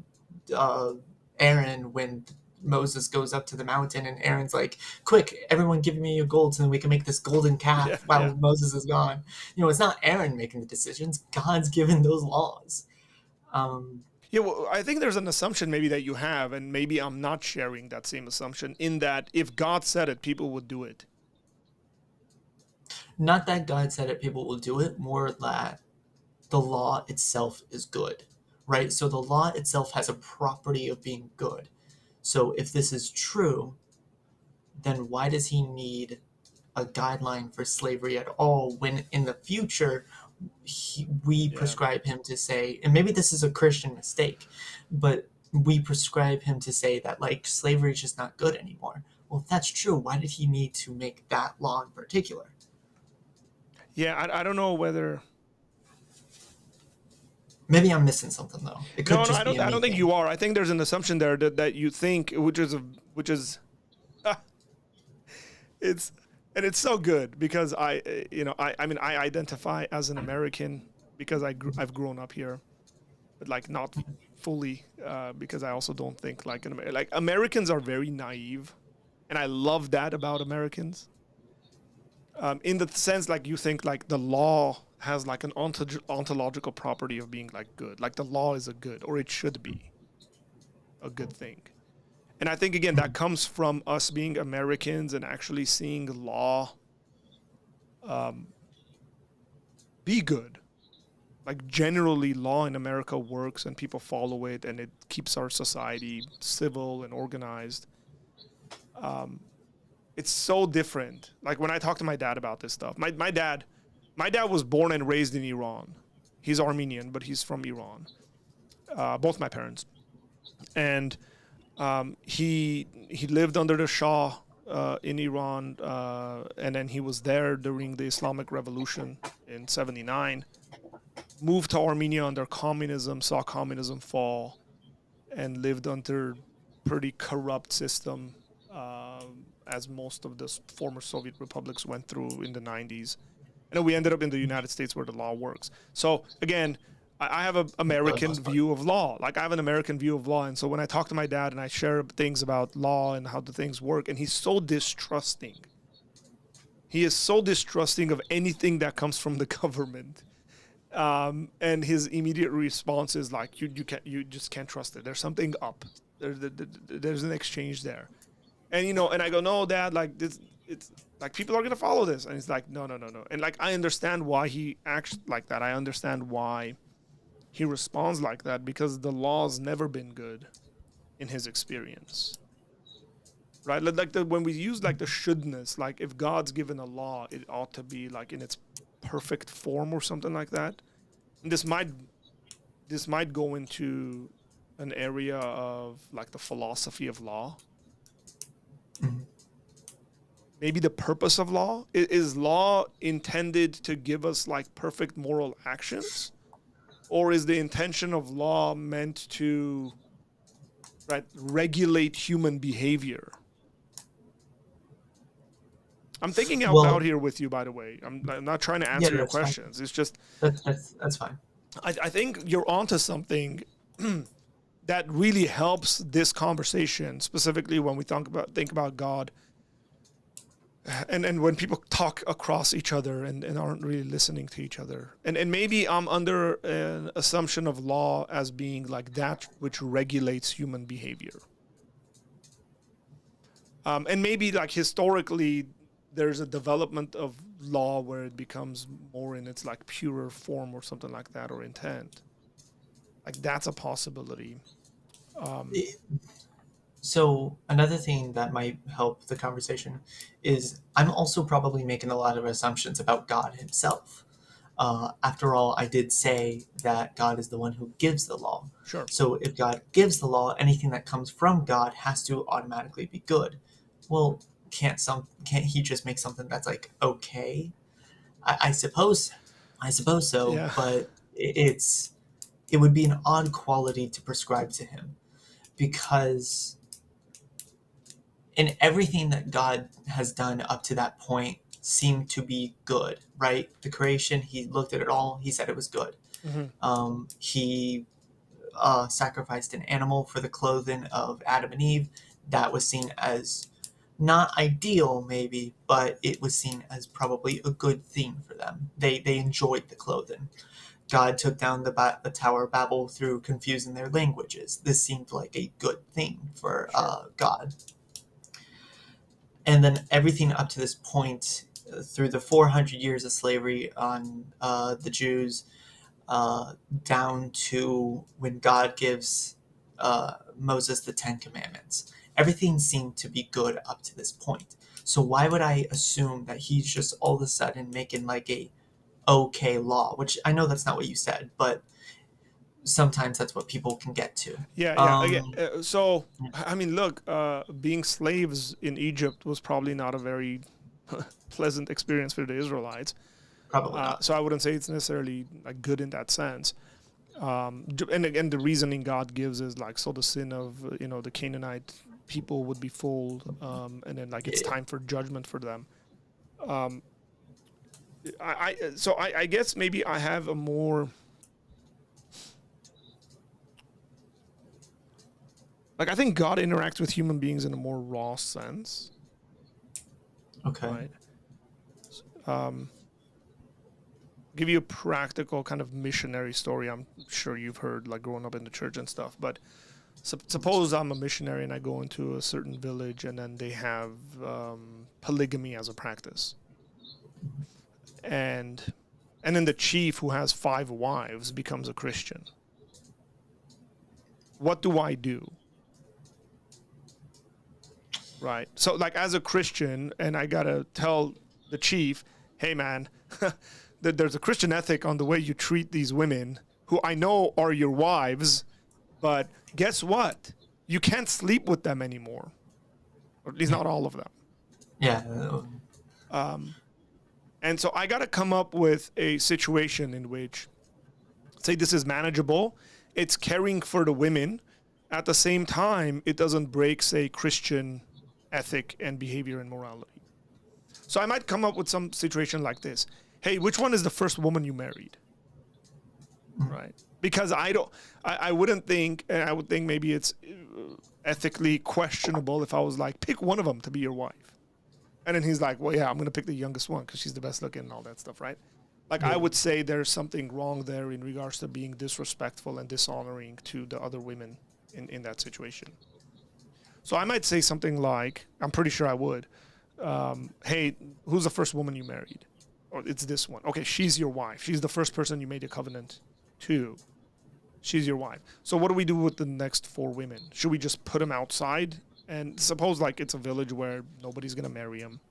uh, Aaron when Moses goes up to the mountain and Aaron's like, "Quick, everyone, give me your gold so that we can make this golden Yeah. calf Yeah. while Moses is gone." It's not Aaron making the decisions. God's given those laws. Um, Yeah, well, I think there's an assumption maybe that you have, and maybe I'm not sharing that same assumption, in that if God said it, people would do it. Not that God said it, people will do it. More that the law itself is good, right? So the law itself has a property of being good. So if this is true, then why does he need a guideline for slavery at all when in the future we Yeah. prescribe him to say, and maybe this is a Christian mistake, but we prescribe him to say that like slavery is just not good anymore. Well, if that's true, why did he need to make that law in particular? Yeah, I don't know whether. Maybe I'm missing something though. It could No, no, just I be don't. a I me don't think thing. you are. I think there's an assumption there that you think, which is, ah, it's and it's so good because I mean, I identify as an American because I've grown up here, but like not fully, because I also don't think like like Americans are very naive, and I love that about Americans. In the sense, like, you think like the law has like an ontological property of being like good, like the law is a good, or it should be a good thing. And I think again that comes from us being Americans and actually seeing law um, be good. Like, generally, law in America works and people follow it, and it keeps our society civil and organized. Um, it's so different. Like, when I talk to my dad about this stuff, my dad was born and raised in Iran. He's Armenian, but he's from Iran. Both my parents, and he lived under the Shah in Iran, and then he was there during the Islamic Revolution in '79. Moved to Armenia under communism, saw communism fall, and lived under pretty corrupt system, as most of the former Soviet republics went through in the '90s. And then we ended up in the United States where the law works. So again, I have an For the American most part. view of law. Like, I have an American view of law, and so when I talk to my dad and I share things about law and how the things work, and he's so distrusting. He is so distrusting of anything that comes from the government. And his immediate response is like, you just can't trust it. There's something up. There's an exchange there. And I go, no, Dad, like, this, it's like, people are gonna follow this, and he's like, no, no, no, no. And like, I understand why he acts like that. I understand why he responds like that, because the law's never been good in his experience, right? Like, when we use like the shouldness, like, if God's given a law, it ought to be like in its perfect form or something like that. And this might go into an area of like the philosophy of law. Mhm. Maybe the purpose of law is law intended to give us like perfect moral actions, or is the intention of law meant to, right, regulate human behavior? I'm thinking out loud Well, here with you, by the way. I'm not trying to yeah, answer your that's fine. questions. It's just, That's fine. I think you're onto something that really helps this conversation, specifically when we think about God, and when people talk across each other and aren't really listening to each other. And maybe I'm under an assumption of law as being like that which regulates human behavior. And maybe like historically, there's a development of law where it becomes more in its like purer form or something like that, or intent. Like, that's a possibility. Um, It- So another thing that might help the conversation is I'm also probably making a lot of assumptions about God himself. After all, I did say that God is the one who gives the law. Sure. So if God gives the law, anything that comes from God has to automatically be good. Well, can't he just make something that's like okay? I suppose, I suppose so, Yeah. but it would be an odd quality to prescribe to him because in everything that God has done up to that point seemed to be good, right? The creation, he looked at it all, he said it was good. Hmm. He sacrificed an animal for the clothing of Adam and Eve. That was seen as not ideal, maybe, but it was seen as probably a good thing for them. They enjoyed the clothing. God took down the Tower of Babel through confusing their languages. This seemed like a good thing for Sure. God. And then everything up to this point, through the 400 years of slavery on the Jews, down to when God gives Moses the Ten Commandments. Everything seemed to be good up to this point. So why would I assume that he's just all of a sudden making like a okay law? Which I know that's not what you said, but sometimes that's what people can get to. Yeah, yeah. Again, Um, so I mean, look, being slaves in Egypt was probably not a very pleasant experience for the Israelites. Probably not. So I wouldn't say it's necessarily like good in that sense. And again, the reasoning God gives is like, so the sin of the Canaanite people would be full, and then like it's Yeah. time for judgment for them. Um, I guess maybe I have a more like I think God interacts with human beings in a more raw sense, Okay. right? Um, give you a practical kind of missionary story. I'm sure you've heard like growing up in the church and stuff, but suppose I'm a missionary and I go into a certain village and then they have polygamy as a practice, and then the chief who has 5 wives becomes a Christian. What do I do? Right. So like as a Christian, and I gotta tell the chief, hey man, that there's a Christian ethic on the way you treat these women who I know are your wives, but guess what? You can't sleep with them anymore. Or at least not all of them. Yeah. Um, and so I gotta come up with a situation in which say this is manageable. It's caring for the women. At the same time, it doesn't break, say, Christian ethic and behavior and morality. So I might come up with some situation like this. Hey, which one is the first woman you married? Right. Because I wouldn't think, and I would think maybe it's ethically questionable if I was like, pick one of them to be your wife. And then he's like, well, yeah, I'm going to pick the youngest one because she's the best looking and all that stuff, right? Like, I would say there's something wrong there in regards to being disrespectful and dishonoring to the other women in that situation. So I might say something like, I'm pretty sure I would, hey, who's the first woman you married? Or it's this one. Okay, she's your wife. She's the first person you made a covenant to. She's your wife. So what do we do with the next 4 women? Should we just put them outside? And suppose like it's a village where nobody's going to marry them.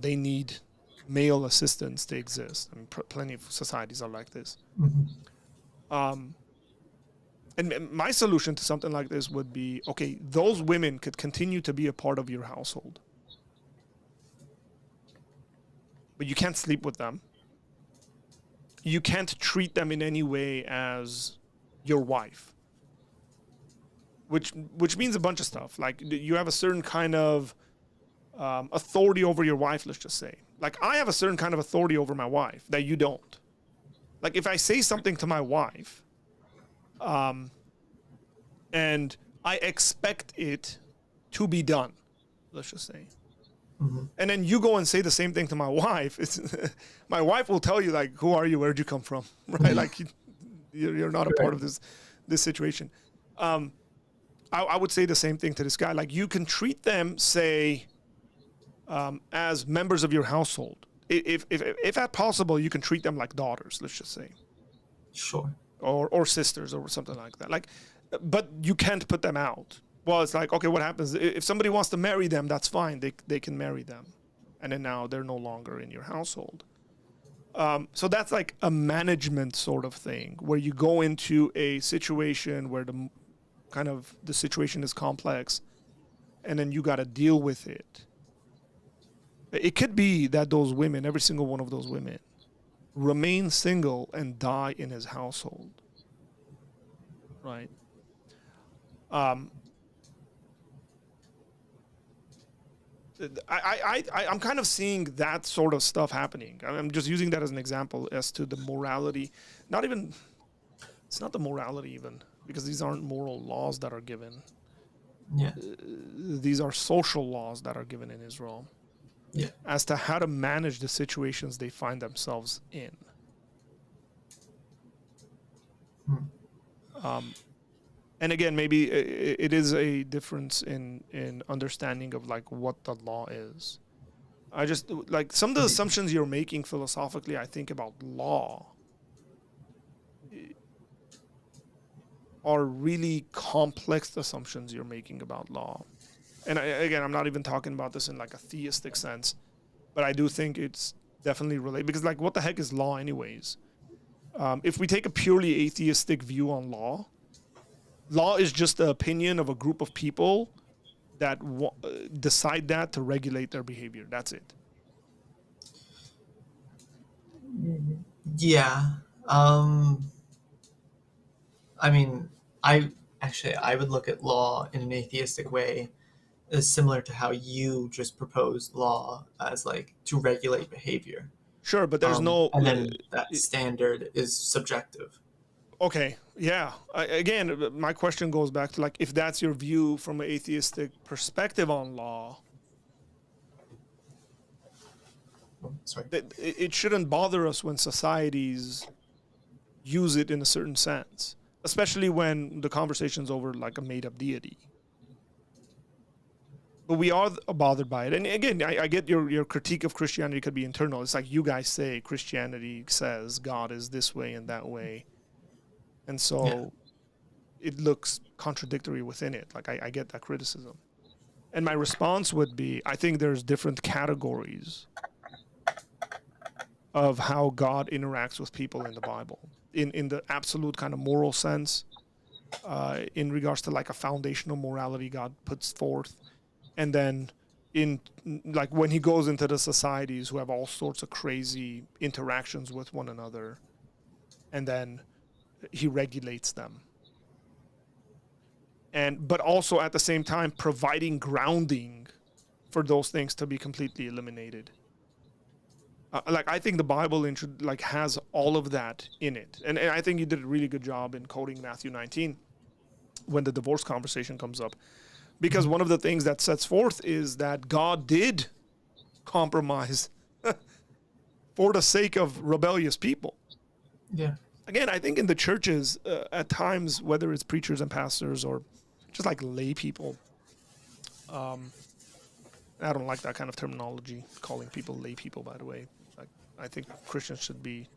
They need male assistants to exist. I mean, plenty of societies are like this. Um, and my solution to something like this would be, okay, those women could continue to be a part of your household, but you can't sleep with them. You can't treat them in any way as your wife, which means a bunch of stuff. Like you have a certain kind of authority over your wife, let's just say. Like I have a certain kind of authority over my wife that you don't. Like if I say something to my wife, and I expect it to be done, let's just say. And then you go and say the same thing to my wife. My wife will tell you like, "Who are you? Where'd you come from?" Right? Like you're not a part of this situation. I would say the same thing to this guy. Like you can treat them, say, as members of your household. If at possible, you can treat them like daughters. Let's just say, Sure. or sisters or something like that. Like but you can't put them out. Well, it's like, okay, what happens if somebody wants to marry them? That's fine. They can marry them, and then now they're no longer in your household. So that's like a management sort of thing where you go into a situation where the situation is complex, and then you got to deal with it. It could be that those women, every single one of those women, remain single and die in his household, right? Um, I'm kind of seeing that sort of stuff happening. I'm just using that as an example as to the morality. Not even, it's not the morality even, because these aren't moral laws that are given. Yeah. These are social laws that are given in Israel. Yeah. As to how to manage the situations they find themselves in. And again, maybe it is a difference in understanding of like what the law is. I just like some of the assumptions you're making philosophically, I think about law are really complex assumptions you're making about law. And again, I'm not even talking about this in like a theistic sense, but I do think it's definitely related because like what the heck is law anyways? If we take a purely atheistic view on law, law is just the opinion of a group of people that decide that to regulate their behavior. That's it. Yeah. I mean, I would look at law in an atheistic way as similar to how you just proposed law as like to regulate behavior. Sure, but there's no. And then that standard is subjective. Okay, yeah. Again, my question goes back to like if that's your view from an atheistic perspective on law, Sorry. it shouldn't bother us when societies use it in a certain sense, especially when the conversation's over like a made-up deity. But we are bothered by it. And again, I get your critique of Christianity could be internal. It's like you guys say Christianity says God is this way and that way. And so it looks contradictory within it. Like I get that criticism. And my response would be, I think there's different categories of how God interacts with people in the Bible. In the absolute kind of moral sense, in regards to like a foundational morality God puts forth. And then in like when he goes into the societies who have all sorts of crazy interactions with one another, and then he regulates them. But also at the same time providing grounding for those things to be completely eliminated. Like I think the Bible like has all of that in it, and I think you did a really good job in quoting Matthew 19 when the divorce conversation comes up. Because one of the things that sets forth is that God did compromise for the sake of rebellious people. Yeah. Again, I think in the churches, at times, whether it's preachers and pastors or just like lay people, I don't like that kind of terminology, calling people lay people, by the way. Like, I think Christians should be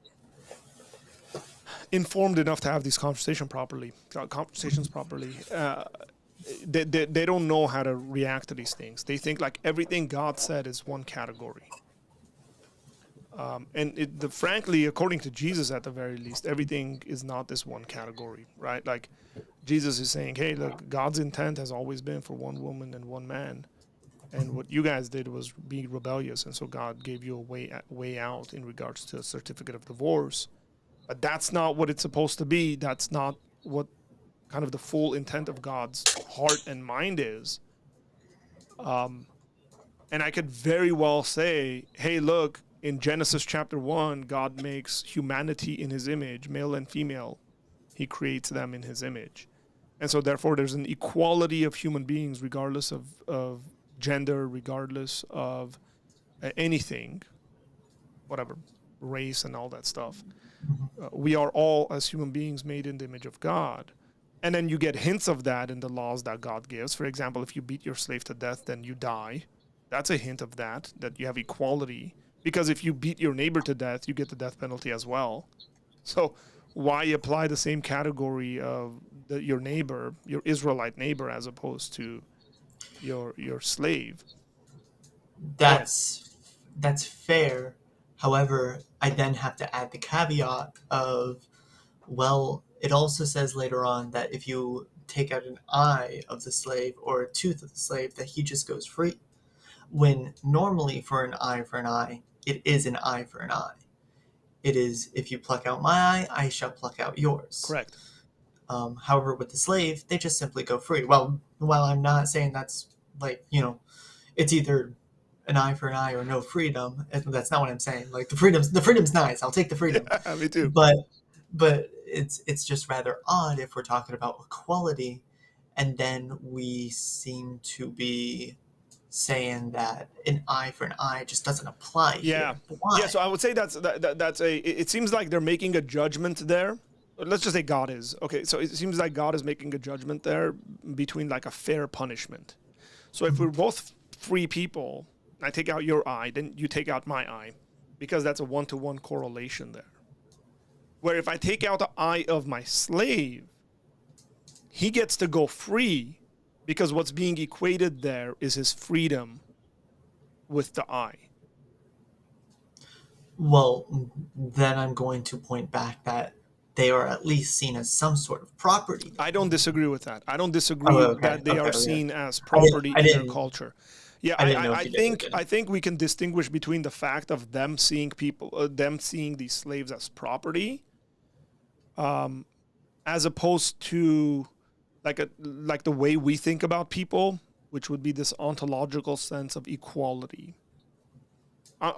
informed enough to have these conversations properly. They don't know how to react to these things. They think like everything God said is one category. Frankly, according to Jesus, at the very least, everything is not this one category, right? Like Jesus is saying, hey, look, God's intent has always been for one woman and one man. And what you guys did was be rebellious. And so God gave you a way out in regards to a certificate of divorce. But that's not what it's supposed to be. That's not what kind of the full intent of God's heart and mind is. And I could very well say, hey, look, in Genesis chapter 1, God makes humanity in his image, male and female. He creates them in his image. And so therefore there's an equality of human beings regardless of gender, regardless of anything, whatever, race and all that stuff. We are all, as human beings, made in the image of God. And then you get hints of that in the laws that God gives. For example, if you beat your slave to death, then you die. That's a hint of that you have equality. Because if you beat your neighbor to death, you get the death penalty as well. So why apply the same category of your neighbor, your Israelite neighbor, as opposed to your slave? Go ahead. That's fair. However, I then have to add the caveat of, well, it also says later on that if you take out an eye of the slave or a tooth of the slave, that he just goes free. When normally for an eye, it is an eye for an eye. It is, if you pluck out my eye, I shall pluck out yours. Correct. However, with the slave, they just simply go free. Well, while I'm not saying that's like, it's either an eye for an eye or no freedom. That's not what I'm saying. Like the freedom's nice. I'll take the freedom, Yeah, me too. but it's just rather odd if we're talking about equality, and then we seem to be saying that an eye for an eye just doesn't apply Yeah. here. Why? Yeah, so I would say that's it seems like they're making a judgment there. Let's just say God is. Okay, so it seems like God is making a judgment there between like a fair punishment. So if we're both free people, I take out your eye, then you take out my eye, because that's a one-to-one correlation there. Where if I take out the eye of my slave, he gets to go free, because what's being equated there is his freedom with the eye. Well, then I'm going to point back that they are at least seen as some sort of property. I don't disagree with that. I don't disagree Oh, okay. that they Okay, are yeah. seen as property I in their didn't. culture. Yeah, I didn't know if I you did or think didn't. we can distinguish between the fact of them seeing them seeing these slaves as property, as opposed to like the way we think about people, which would be this ontological sense of equality.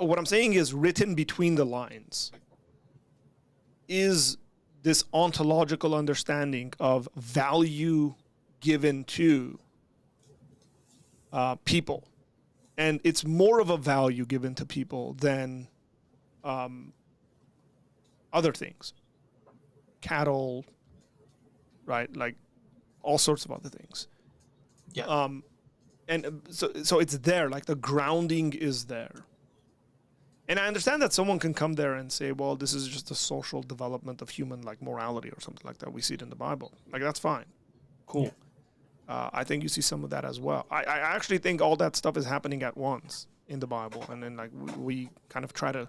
What I'm saying is, written between the lines is this ontological understanding of value given to people. And it's more of a value given to people than other things. Cattle, right? Like all sorts of other things. Yeah. And so it's there, like the grounding is there. And I understand that someone can come there and say, well, this is just a social development of human like morality or something like that. We see it in the Bible. Like, that's fine. Cool. Yeah. I think you see some of that as well. I actually think all that stuff is happening at once in the Bible. And then like we kind of try to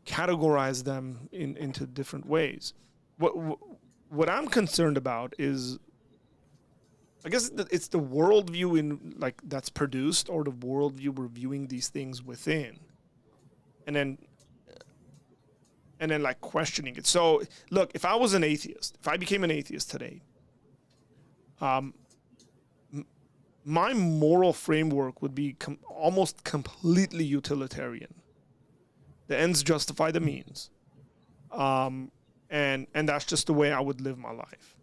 categorize them into different ways. What I'm concerned about is, I guess it's the worldview in like that's produced, or the worldview we're viewing these things within. And then like questioning it. So look, if I was an atheist, if I became an atheist today, my moral framework would be almost completely utilitarian. The ends justify the means, and that's just the way I would live my life.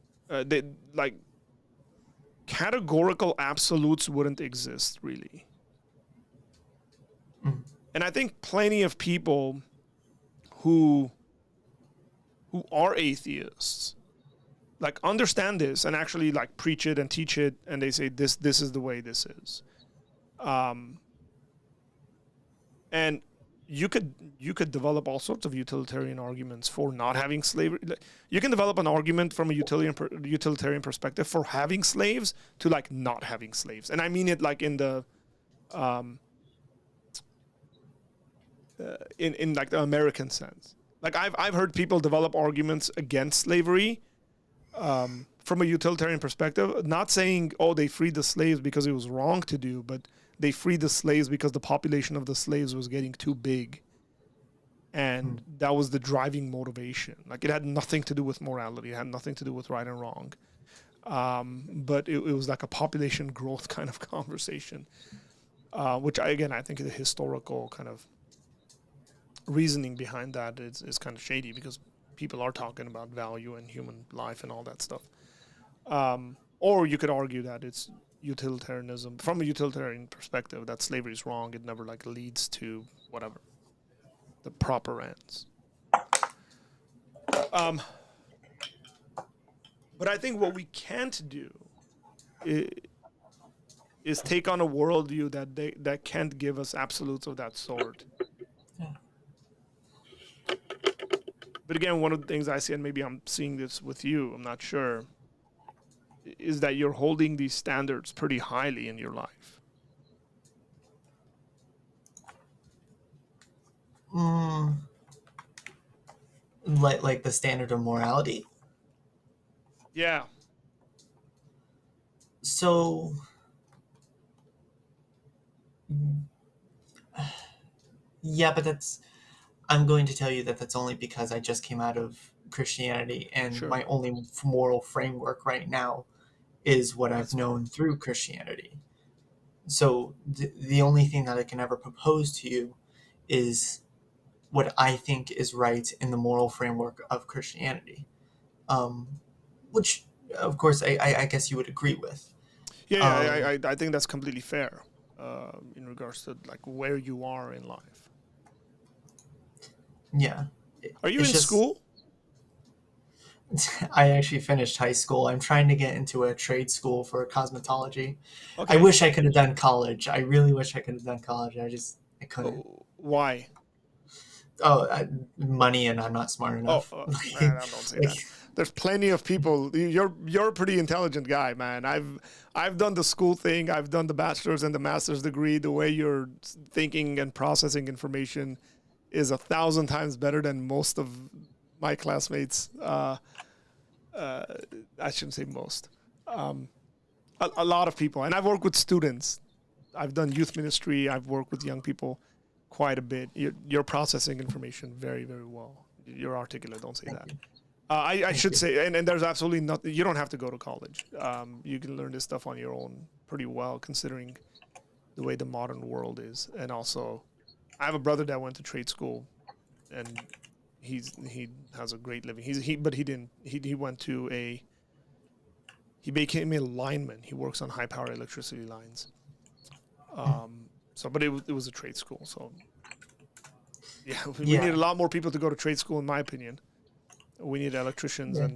Like categorical absolutes wouldn't exist really. And I think plenty of people who are atheists like understand this and actually like preach it and teach it, and they say this is the way this is. And you could develop all sorts of utilitarian arguments for not having slavery. You can develop an argument from a utilitarian perspective for having slaves to like not having slaves, and I mean it like in the in like the American sense. Like I've heard people develop arguments against slavery from a utilitarian perspective, not saying, oh, they freed the slaves because it was wrong to do, but they freed the slaves because the population of the slaves was getting too big. And that was the driving motivation. Like it had nothing to do with morality. It had nothing to do with right and wrong. But it was like a population growth kind of conversation, which I think the historical kind of reasoning behind that is kind of shady, because people are talking about value and human life and all that stuff. Or you could argue that it's utilitarianism from a utilitarian perspective, that slavery is wrong. It never like leads to whatever the proper ends. But I think what we can't do is take on a worldview that can't give us absolutes of that sort. But again, one of the things I see, and maybe I'm seeing this with you, I'm not sure, is that you're holding these standards pretty highly in your life. Mm, like the standard of morality. Yeah, So yeah, but that's I'm going to tell you that that's only because I just came out of Christianity, and sure. my only moral framework right now is what I've That's fair. known through Christianity. So the only thing that I can ever propose to you is what I think is right in the moral framework of Christianity, um, which, of course, I guess you would agree with. Yeah, yeah, Um, I think that's completely fair in regards to like where you are in life. yeah, Are you it's in just school? I actually finished high school. I'm trying to get into a trade school for cosmetology. I Okay. wish I could have done college. I really wish I could have done college. I couldn't. Why? Oh, money, and I'm not smart Oh, enough. man, don't say like, that. There's plenty of people. You're a pretty intelligent guy, man. I've done the school thing. I've done the bachelor's and the master's degree. The way you're thinking and processing information is 1,000 times better than most of my classmates. Uh, I shouldn't say most. Um, a lot of people, and I've worked with students. I've done youth ministry. I've worked with young people quite a bit. You're processing information very, very well. You're articulate. Don't say thank that. you, I thank should you. say, and there's absolutely nothing. You don't have to go to college. You can learn this stuff on your own pretty well, considering the way the modern world is. And also, I have a brother that went to trade school, and he has a great living. But he didn't. He went to a he became a lineman. He works on high power electricity lines. But it was a trade school. So yeah, we need Yeah, a lot more people to go to trade school, in my opinion. We need electricians yeah,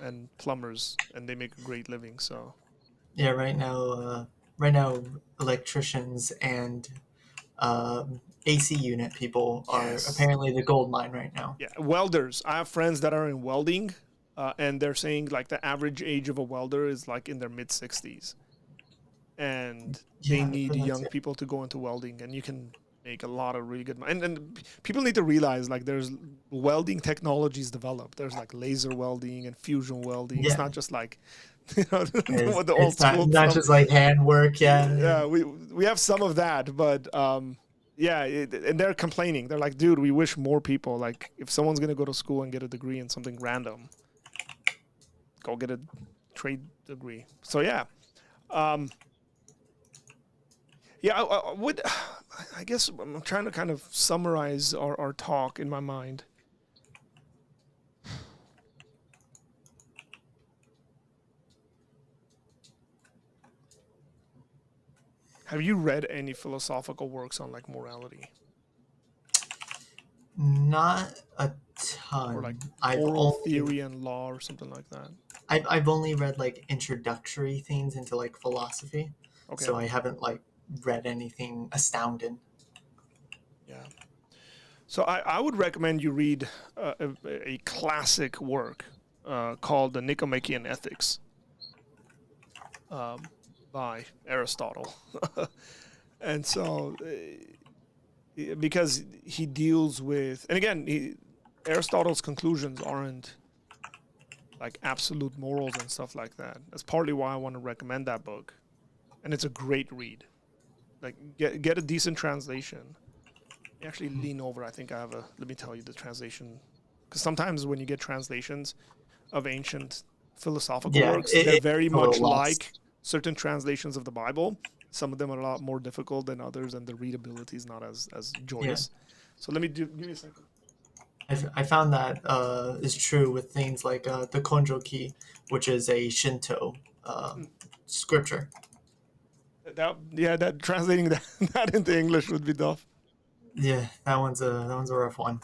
and plumbers, and they make a great living. So yeah. Right now, electricians and AC unit people are yes, apparently the gold mine right now. yeah, welders. I have friends that are in welding, and they're saying like the average age of a welder is like in their mid 60s, and they Yeah, need but that's young it. people to go into welding, and you can make a lot of really good money. And people need to realize like there's welding technologies developed. There's like laser welding and fusion welding. It's Yeah, not just like you know the old it's school not stuff. just like handwork. Yeah, Yeah, we have some of that, but yeah, and they're complaining. They're like, dude, we wish more people like if someone's gonna go to school and get a degree in something random, go get a trade degree. So yeah, um, yeah, I would. I guess I'm trying to kind of summarize our talk in my mind. Have you read any philosophical works on like morality not a or like ton. moral theory and law or something like that? I've only read like introductory things into like philosophy, Okay, so I haven't like read anything astounding. yeah. So I would recommend you read a classic work called The Nicomachean Ethics um, by Aristotle. And so, because he deals with, and again, Aristotle's conclusions aren't like absolute morals and stuff like that. That's partly why I want to recommend that book. And it's a great read. Like, get a decent translation. Actually lean over. I think I have a. Let me tell you the translation, because sometimes when you get translations of ancient philosophical Yeah, works, they're very it's a little much like lost. certain translations of the Bible. Some of them are a lot more difficult than others, and the readability is not as Yeah, joyous. So let me give me a second. I found that is true with things like the Konjoki, which is a Shinto Mm. scripture. That translating that, that into English would be tough. Yeah, that one's a rough one.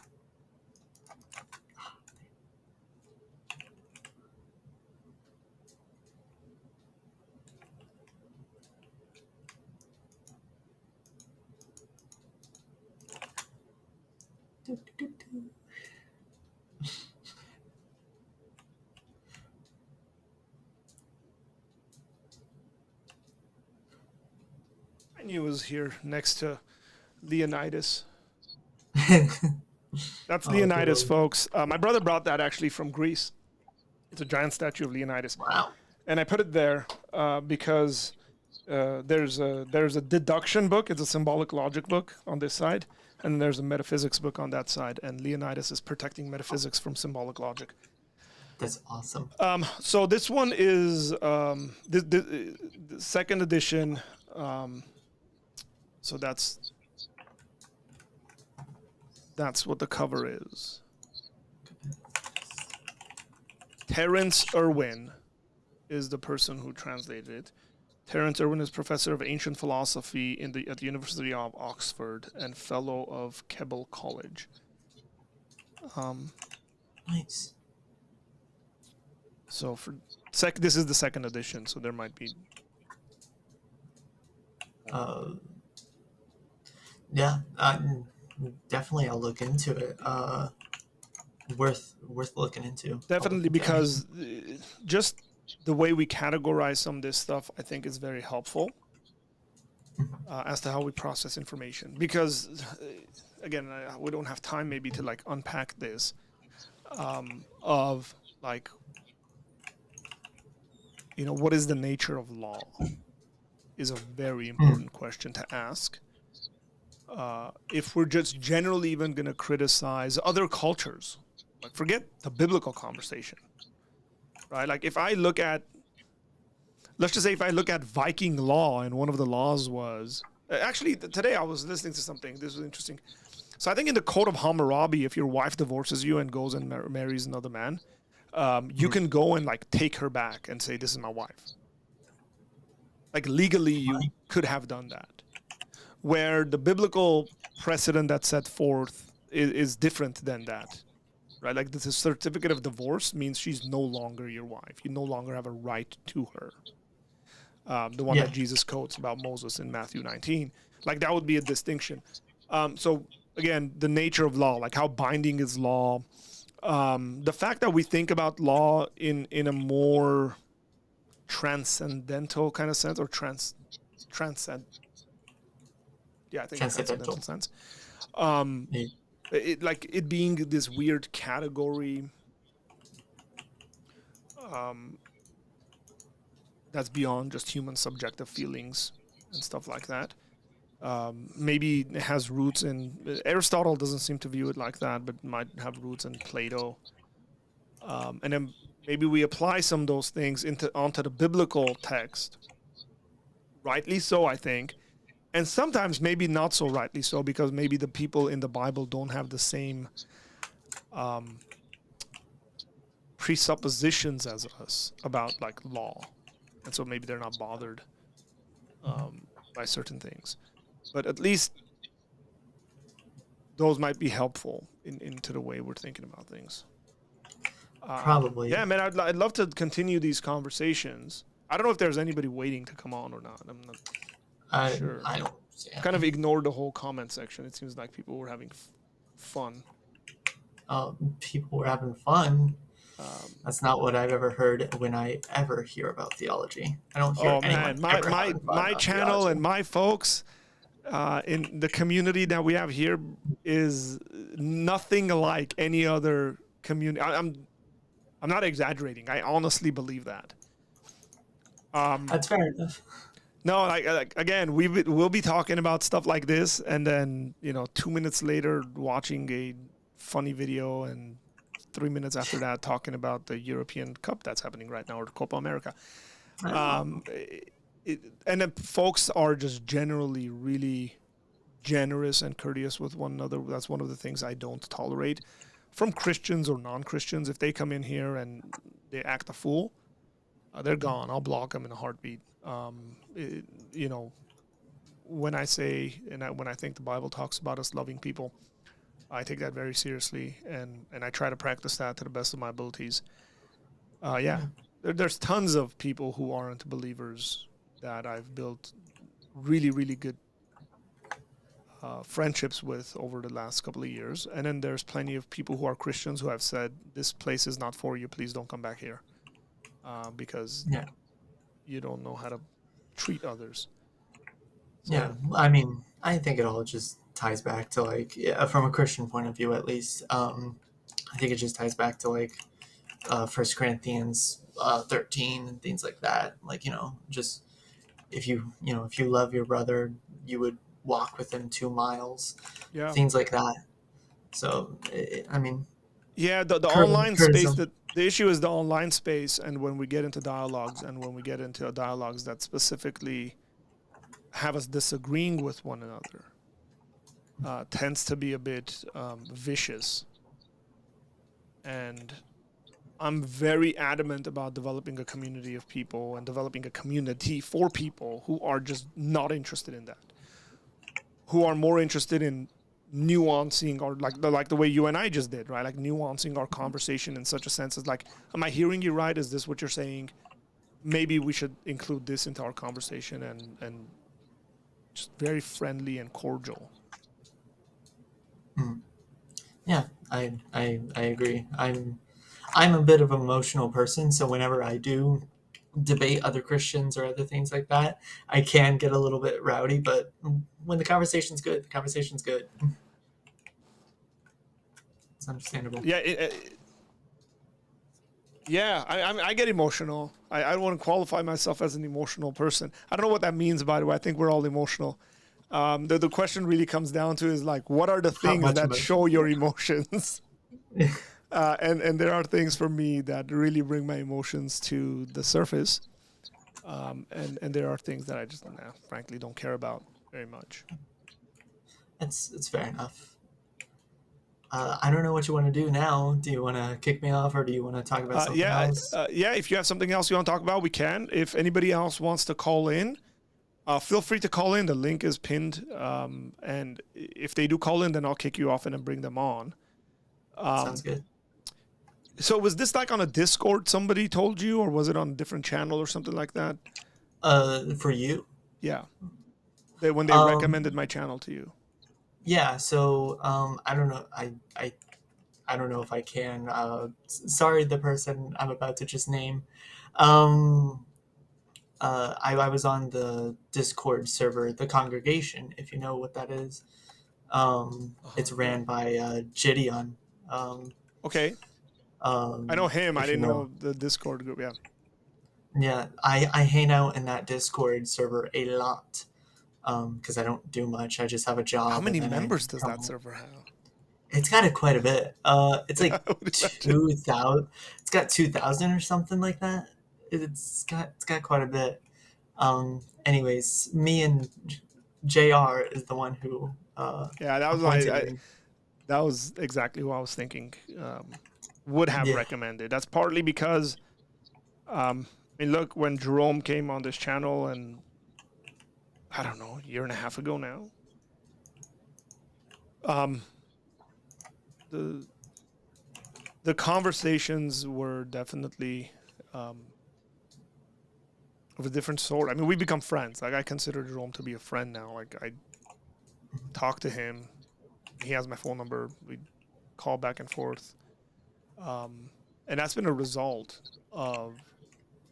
I knew it was here next to Leonidas. That's Oh, Leonidas, really? folks. My brother brought that actually from Greece. It's a giant statue of Leonidas, Wow. and I put it there because there's a deduction book. It's a symbolic logic book on this side, and there's a metaphysics book on that side. And Leonidas is protecting metaphysics from symbolic logic. That's awesome. So this one is the second edition. So that's what the cover is. Terence Irwin is the person who translated it. Terence Irwin is professor of ancient philosophy at the University of Oxford and fellow of Keble College. Nice. So this is the second edition, so there might be. Yeah, definitely. I'll look into it. Worth looking into. Definitely, because just the way we categorize some of this stuff, I think, is very helpful as to how we process information. Because, again, we don't have time maybe to like unpack this of like, what is the nature of law is a very important question to ask. If we're just generally even going to criticize other cultures, like forget the biblical conversation, right? Like if I look at, let's just say if I look at Viking law, and one of the laws was, actually today I was listening to something, this was interesting. So I think in the Code of Hammurabi, if your wife divorces you and goes and marries another man, you can go and like take her back and say, this is my wife. Like legally you could have done that. Where the biblical precedent that's set forth is different than that, right? Like the certificate of divorce means she's no longer your wife. You no longer have a right to her. The one that Jesus quotes about Moses in Matthew 19. Like that would be a distinction. So again, the nature of law, like how binding is law. The fact that we think about law in a more transcendental kind of sense, or transcend. Yeah, I think transcendental sense. It being this weird category that's beyond just human subjective feelings and stuff like that. Maybe it has roots in Aristotle. Doesn't seem to view it like that, but might have roots in Plato. And then maybe we apply some of those things onto the biblical text. Rightly so, I think. And sometimes maybe not so rightly so, because maybe the people in the Bible don't have the same presuppositions as us about like law. And so maybe they're not bothered by certain things. But at least those might be helpful into the way we're thinking about things. Probably. Yeah, man, I'd love to continue these conversations. I don't know if there's anybody waiting to come on or not. I'm not sure. I don't. Yeah. Kind of ignored the whole comment section. It seems like people were having fun. People were having fun. That's not what I've ever heard when I ever hear about theology. I don't hear anyone ever having fun my about channel theology. And my folks in the community that we have here is nothing like any other community. I'm not exaggerating. I honestly believe that. That's fair enough. No, like again, we'll be talking about stuff like this, and then 2 minutes later watching a funny video, and 3 minutes after that talking about the European Cup that's happening right now, or the Copa America. And then folks are just generally really generous and courteous with one another. That's one of the things I don't tolerate from Christians or non-Christians. If they come in here and they act a fool, they're gone. I'll block them in a heartbeat. When I say when I think the Bible talks about us loving people, I take that very seriously, and I try to practice that to the best of my abilities. There's tons of people who aren't believers that I've built really, really good friendships with over the last couple of years. And then there's plenty of people who are Christians who have said, this place is not for you. Please don't come back here because you don't know how to treat others. Yeah, So I mean, I think it all just ties back to like, yeah, from a Christian point of view, at least. I think it just ties back to like First Corinthians 13 and things like that. Like, just if if you love your brother, you would walk with him 2 miles, yeah, things like that. So, I mean, yeah. The online space, criticism. the issue is the online space, and when we get into dialogues, and when we get into dialogues that specifically have us disagreeing with one another, tends to be a bit vicious. And I'm very adamant about developing a community of people and developing a community for people who are just not interested in that, who are more interested in nuancing, or like the way you and I just did, right? Like nuancing our conversation in such a sense as like, am I hearing you right? Is this what you're saying? Maybe we should include this into our conversation, and just very friendly and cordial. Mm. Yeah, I agree. I'm a bit of an emotional person, so whenever I do debate other Christians or other things like that, I can get a little bit rowdy. But when the conversation's good, the conversation's good. It's understandable. Yeah, yeah. I get emotional. I don't want to qualify myself as an emotional person. I don't know what that means, by the way. I think we're all emotional. The question really comes down to is like, what are the How things much that show emotion? your emotions? Yeah. And there are things for me that really bring my emotions to the surface. And there are things that I just, frankly, don't care about very much. It's fair enough. I don't know what you want to do now. Do you want to kick me off, or do you want to talk about something else? Yeah. If you have something else you want to talk about, we can. If anybody else wants to call in, feel free to call in. The link is pinned. And if they do call in, then I'll kick you off and then bring them on. Sounds Um, good. so was this like on a Discord somebody told you, or was it on a different channel or something like that? For you. Yeah. When they Um, recommended my channel to you. yeah. So I don't know. I don't know if I can. Sorry, the person I'm about to just name. Um, I was on the Discord server, the congregation, if you know what that is. It's No. ran by Gideon. Um, Okay. I know him. I if you didn't know. know the Discord group. Yeah. Yeah, I hang out in that Discord server a lot because I don't do much. I just have a How job and many then I members does come that home. server have? It's got it quite a bit. It's Yeah, I like would imagine. 2,000. It's got 2,000 or something like that. It's got quite a bit. Anyways, me and Jr. is the one who Yeah, that was appointed me. that was exactly what I was thinking. Would have Yeah, recommended. That's partly because, I mean, look, when Jerome came on this channel, and I don't know, a year and a half ago now, um, the the conversations were definitely um, of a different sort. I mean, we become friends. Like I consider Jerome to be a friend now. Like I talk to him. He has my phone number. We call back and forth. Um, and that's been a result of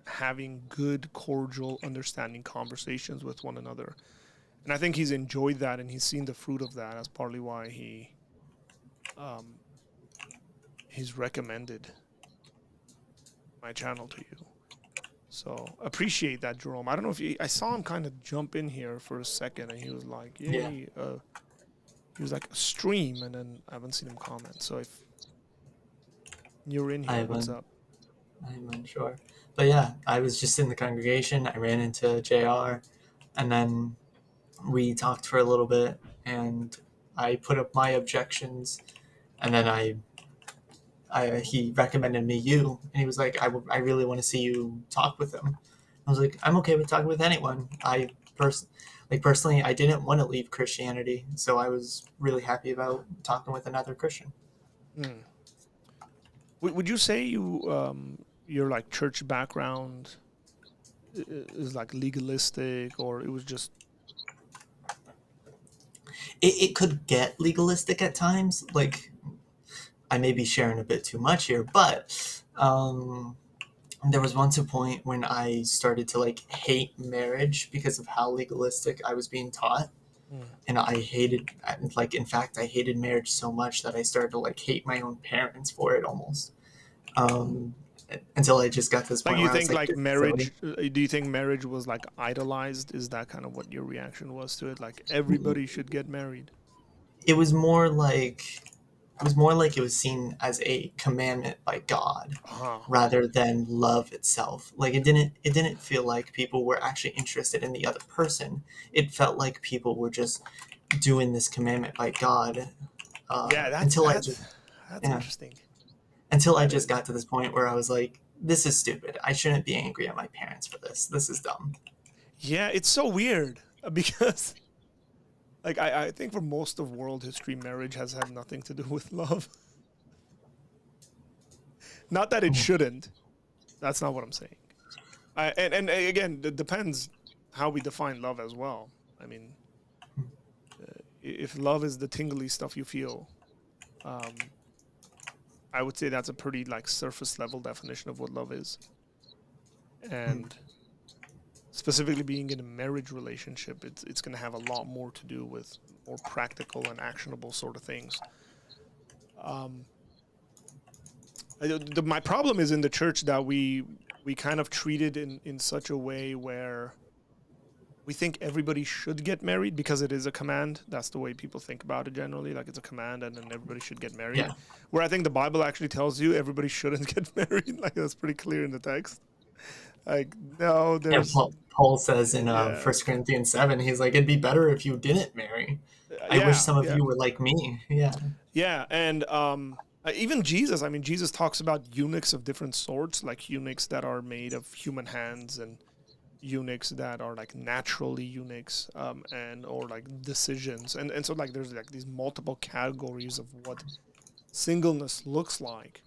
having good, cordial, understanding conversations with one another. And I think he's enjoyed that, and he's seen the fruit of that. That's partly why um, he's recommended my channel to you. So appreciate that, Jerome. I don't know if I saw him kind of jump in here for a second, and he was like, yeah. "Yay!" He was like, "Stream," and then I haven't seen him comment. So if you're in here, what's I'm up? I'm unsure, but yeah, I was just in the congregation. I ran into Jr. and then we talked for a little bit, and I put up my objections, and then he recommended me you, and he was like, I really want to see you talk with him. I was like, I'm okay with talking with anyone. Personally, I didn't want to leave Christianity, so I was really happy about talking with another Christian. Hmm. Would you say your like church background is like legalistic, or it was just It could get legalistic at times. Like I may be sharing a bit too much here, but There was once a point when I started to like hate marriage because of how legalistic I was being taught. Mm. And I hated, like, in fact, I hated marriage so much that I started to like hate my own parents for it almost. Um, until I just got to this Like, point you where I was think like, like this is silly. marriage? Do you think marriage was like idolized? Is that kind of what your reaction was to it? Like everybody should get married. It was more like it was seen as a commandment by God Uh-huh. rather than love itself. Like it didn't feel like people were actually interested in the other person. It felt like people were just doing this commandment by God. Yeah, that's Until I that's just that's yeah, interesting. until I That just is. got to this point where I was like, this is stupid. I shouldn't be angry at my parents for this. This is dumb. Yeah, it's so weird because like I think for most of world history, marriage has had nothing to do with love. Not that it shouldn't. That's not what I'm saying. And again, it depends how we define love as well. I mean, if love is the tingly stuff you feel, um, I would say that's a pretty like surface level definition of what love is. And specifically being in a marriage relationship, it's going to have a lot more to do with more practical and actionable sort of things. Um, my problem is in the church that we kind of treat it in such a way where we think everybody should get married because it is a command. That's the way people think about it generally. Like it's a command and then everybody should get married. Yeah. Where I think the Bible actually tells you everybody shouldn't get married. Like that's pretty clear in the text. Like, no, Yeah, there's, Paul says in yeah, 1 Corinthians 7, he's like, it'd be better if you didn't marry. I wish yeah, some of yeah, you were like me. Yeah. yeah. And even Jesus, I mean, Jesus talks about eunuchs of different sorts, like eunuchs that are made of human hands and eunuchs that are like naturally eunuchs, and or like decisions. And so like there's like these multiple categories of what singleness looks like.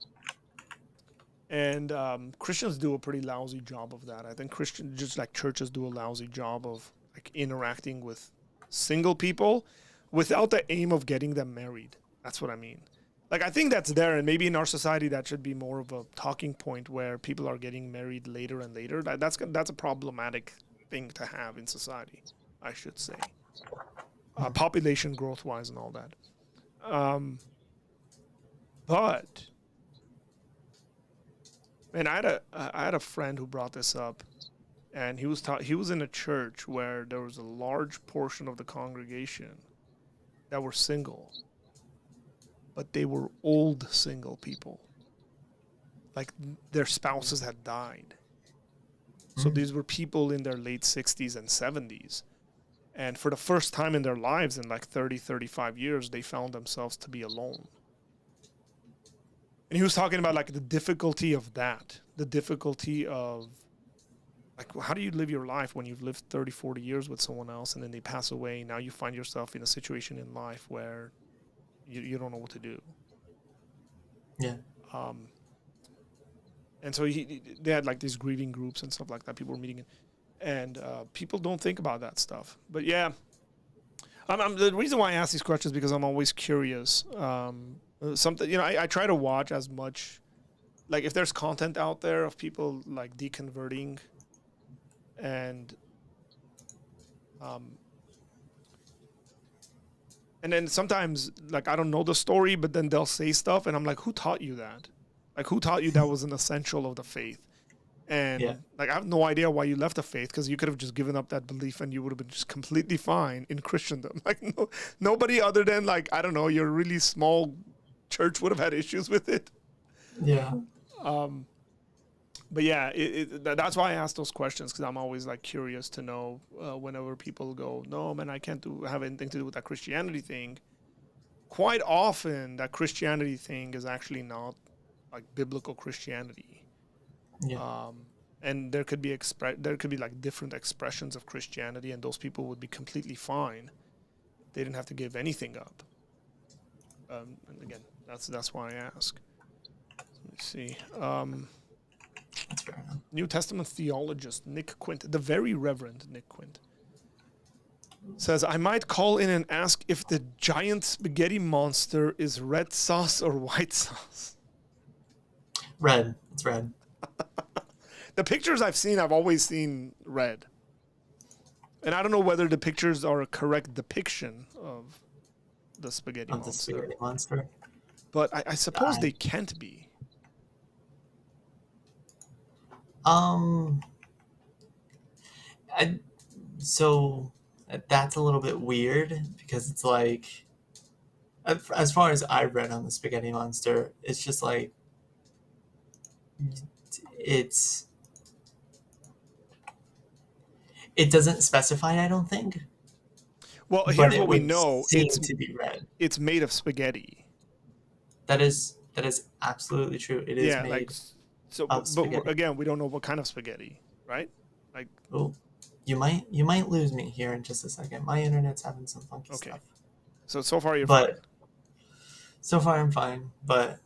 And Christians do a pretty lousy job of that. I think Christians, just like churches, do a lousy job of like interacting with single people without the aim of getting them married. That's what I mean. Like I think that's there, and maybe in our society that should be more of a talking point where people are getting married later and later. That's a problematic thing to have in society, I should say, population growth wise and all that. Um, but man, I had a friend who brought this up, and he was in a church where there was a large portion of the congregation that were single, but they were old single people. Like their spouses had died. So Mm. these were people in their late 60s and 70s. And for the first time in their lives, in like 30, 35 years, they found themselves to be alone. And he was talking about like the difficulty of that, the difficulty of like, how do you live your life when you've lived 30, 40 years with someone else and then they pass away? Now you find yourself in a situation in life where you don't know what to do. Yeah. Um, and so they had like these grieving groups and stuff like that. People were meeting in, and people don't think about that stuff. But yeah, the reason why I ask these questions is because I'm always curious. Something, I try to watch as much, like if there's content out there of people like deconverting, and um, and then sometimes like I don't know the story, but then they'll say stuff, and I'm like, who taught you that? Like who taught you that was an essential of the faith? Yeah. And like I have no idea why you left the faith, because you could have just given up that belief and you would have been just completely fine in Christendom. Like nobody other than like I don't know, your really small church would have had issues with it. Yeah. Um, but yeah, that's why I ask those questions, because I'm always like curious to know whenever people go, no man, I can't have anything to do with that Christianity thing. Quite often, that Christianity thing is actually not like biblical Christianity. Yeah. And there could be there could be like different expressions of Christianity, and those people would be completely fine. They didn't have to give anything up. And again, that's why I ask. Let me see. That's fair enough. New Testament theologist Nick Quint, the very Reverend Nick Quint, says, I might call in and ask if the giant spaghetti monster is red sauce or white sauce. Red. It's red. The pictures I've seen, I've always seen red. And I don't know whether the pictures are a correct depiction of the spaghetti Of the monster. spaghetti monster. But I suppose they can't be. So that's a little bit weird because it's like, as far as I read on the spaghetti monster, it's just like it's it doesn't specify, I don't think. Well, But here's it what we would know. seem to be red. It's made of spaghetti. That is absolutely true. It is made like so. of spaghetti. But again, we don't know what kind of spaghetti, right? Like, Oh, you might lose me here in just a second. My internet's having some funky okay. stuff. So far you're fine. So far I'm fine. But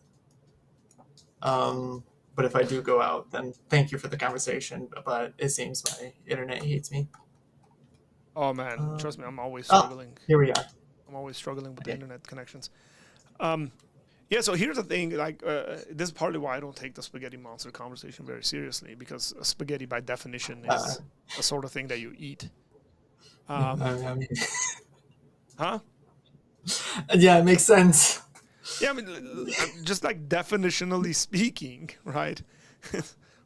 if I do go out, then thank you for the conversation. But it seems my internet hates me. Oh man, trust me, I'm always struggling. Here we are. I'm always struggling with the internet connections. Yeah, so here's the thing. Like, this is partly why I don't take the spaghetti monster conversation very seriously, because spaghetti, by definition, is a sort of thing that you eat. I mean, huh? Yeah, it makes sense. Yeah, I mean, just like definitionally speaking, right?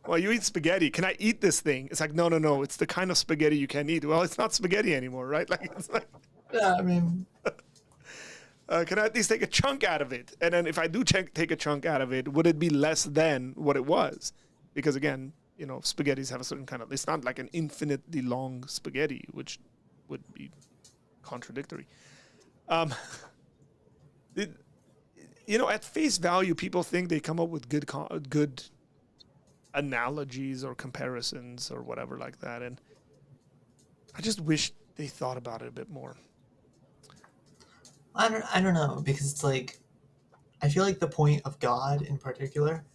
Well, you eat spaghetti. Can I eat this thing? It's like, no. It's the kind of spaghetti you can eat. Well, it's not spaghetti anymore, right? Like, it's like, yeah, I mean, can I at least take a chunk out of it? And then if I do take a chunk out of it, would it be less than what it was? Because again, spaghettis have a certain kind of, it's not like an infinitely long spaghetti, which would be contradictory. At face value, people think they come up with good analogies or comparisons or whatever like that. And I just wish they thought about it a bit more. I don't know, because it's like, I feel like the point of God in particular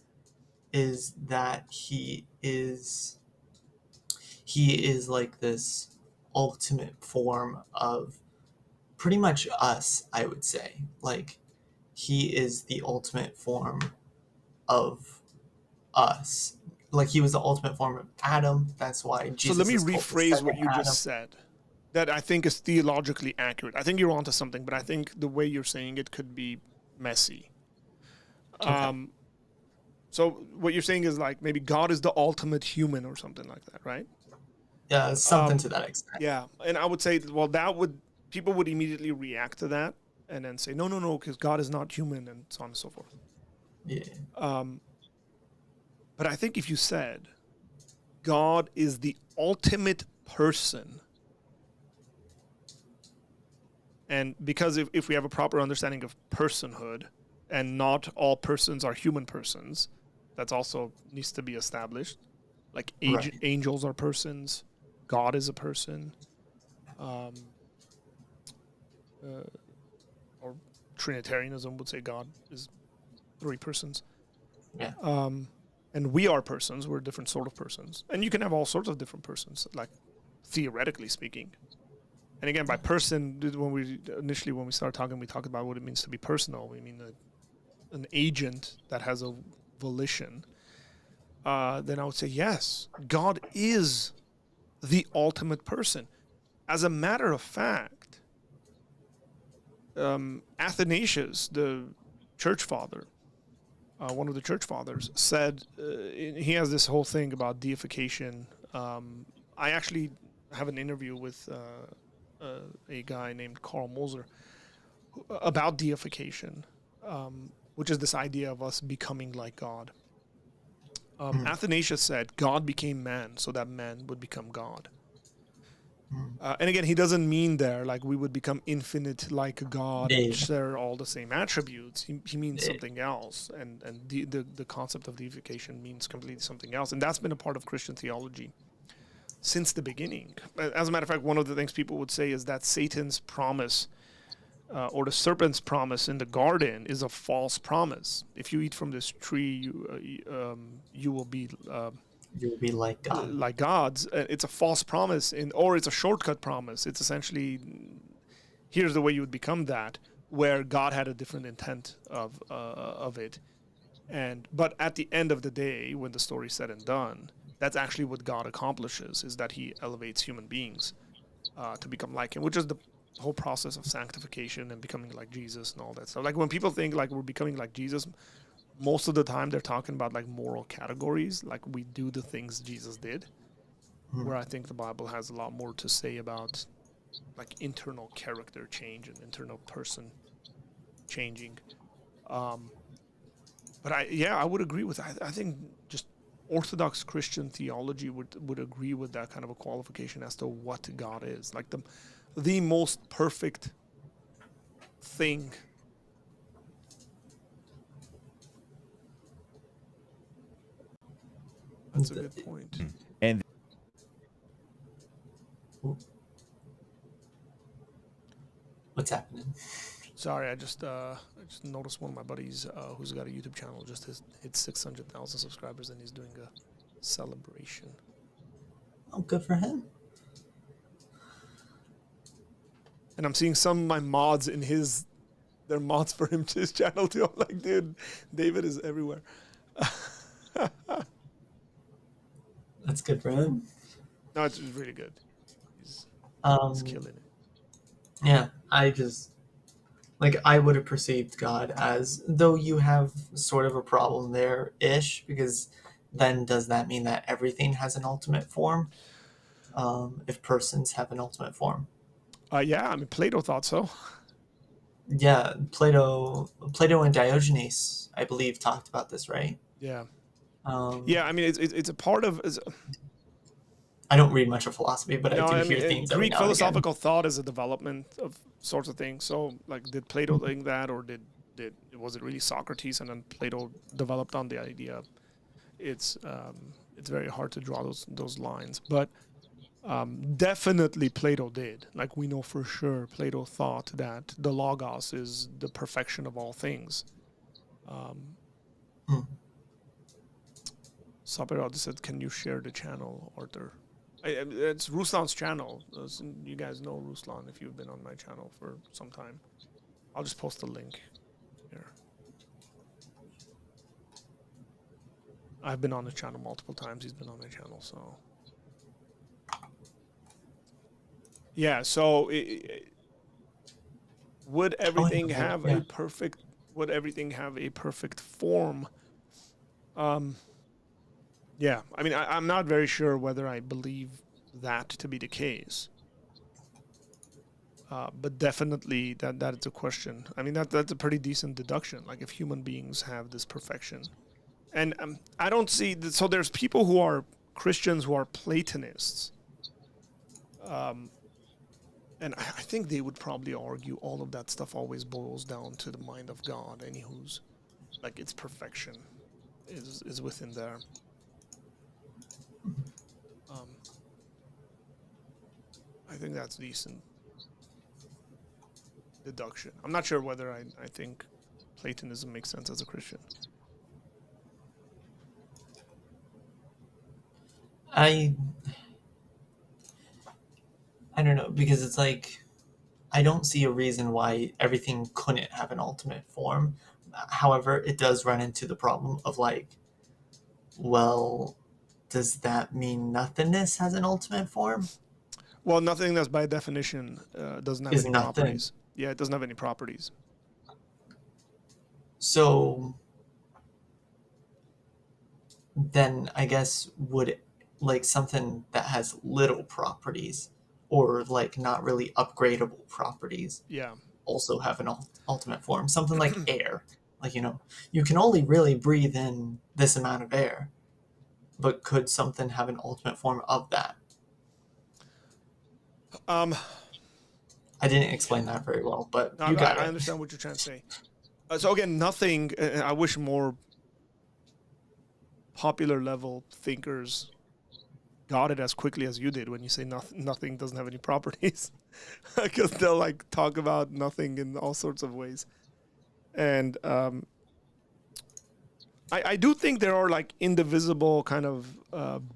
is that he is like this ultimate form of pretty much us, I would say. Like, he is the ultimate form of us. Like, he was the ultimate form of Adam. That's why Jesus. So let me rephrase what you just said. That I think is theologically accurate. I think you're onto something, but I think the way you're saying it could be messy. Okay. So what you're saying is like maybe God is the ultimate human or something like that, right? Yeah, something to that extent. Yeah, and I would say, well, people would immediately react to that and then say, no, because God is not human, and so on and so forth. Yeah. But I think if you said God is the ultimate person, and because if we have a proper understanding of personhood, and not all persons are human persons, that also needs to be established. Like angels are persons, God is a person, or Trinitarianism would say God is 3 persons. Yeah. And we are persons. We're a different sort of persons. And you can have all sorts of different persons, like theoretically speaking. And again, by person, when we started talking, we talked about what it means to be personal. We mean an agent that has a volition. Then I would say, yes, God is the ultimate person. As a matter of fact, Athanasius, the church father, one of the church fathers, said, he has this whole thing about deification. I actually have an interview with a guy named Carl Moser about deification, which is this idea of us becoming like God. Athanasius said God became man so that man would become God. And again, he doesn't mean there like we would become infinite like God and share all the same attributes. He means something else, and the concept of deification means completely something else, and that's been a part of Christian theology since the beginning. As a matter of fact, one of the things people would say is that Satan's promise or the serpent's promise in the garden is a false promise. If you eat from this tree, you will be like God. Like gods. It's a false promise, or it's a shortcut promise. It's essentially, here's the way you would become that, where God had a different intent of it. But at the end of the day, when the story's said and done, that's actually what God accomplishes, is that he elevates human beings to become like him, which is the whole process of sanctification and becoming like Jesus and all that stuff. Like when people think like we're becoming like Jesus, most of the time they're talking about like moral categories, like we do the things Jesus did, where I think the Bible has a lot more to say about like internal character change and internal person changing. But I would agree with that. I think just Orthodox Christian theology would agree with that kind of a qualification as to what God is. Like the most perfect thing. That's a good point. And What's happening? Sorry, I just noticed one of my buddies who's got a YouTube channel just hit 600,000 subscribers, and he's doing a celebration. Oh, good for him. And I'm seeing some of my mods in they're mods for his channel too. I'm like, dude, David is everywhere. That's good for him. No, it's really good. He's killing it. Yeah, I would have perceived God as though you have sort of a problem there-ish, because then does that mean that everything has an ultimate form? If persons have an ultimate form? Yeah, I mean, Plato thought so. Yeah, Plato and Diogenes, I believe, talked about this, right? Yeah. Yeah, I mean, it's a part of. I don't read much of philosophy, but No, I do I hear mean, things every Greek now and again. philosophical thought is a development of sorts of things. So, like, did Plato think that, or was it really Socrates, and then Plato developed on the idea? It's very hard to draw those lines, but definitely Plato did. Like, we know for sure Plato thought that the Logos is the perfection of all things. Sapirad said, "Can you share the channel, Arthur?" It's Ruslan's channel. You guys know Ruslan if you've been on my channel for some time. I'll just post a link here. I've been on the channel multiple times. He's been on my channel, so yeah. So would everything have a perfect? Would everything have a perfect form? Yeah, I mean, I'm not very sure whether I believe that to be the case. But definitely that is a question. I mean, that's a pretty decent deduction. Like, if human beings have this perfection. And I don't see... So there's people who are Christians who are Platonists. And I think they would probably argue all of that stuff always boils down to the mind of God. Anywho's, like, its perfection is within there. I think that's decent deduction. I'm not sure whether I think Platonism makes sense as a Christian. I don't know, because it's like, I don't see a reason why everything couldn't have an ultimate form. However, it does run into the problem of like, well, does that mean nothingness has an ultimate form? Well, nothingness by definition doesn't have any properties. Yeah, it doesn't have any properties. So then I guess would like something that has little properties or like not really upgradable properties also have an ultimate form? Something like air. Like, you can only really breathe in this amount of air, but could something have an ultimate form of that? I didn't explain that very well, but you got it. I understand what you're trying to say. So again, nothing. I wish more popular level thinkers got it as quickly as you did when you say nothing doesn't have any properties, because they'll like talk about nothing in all sorts of ways. And I do think there are like indivisible kind of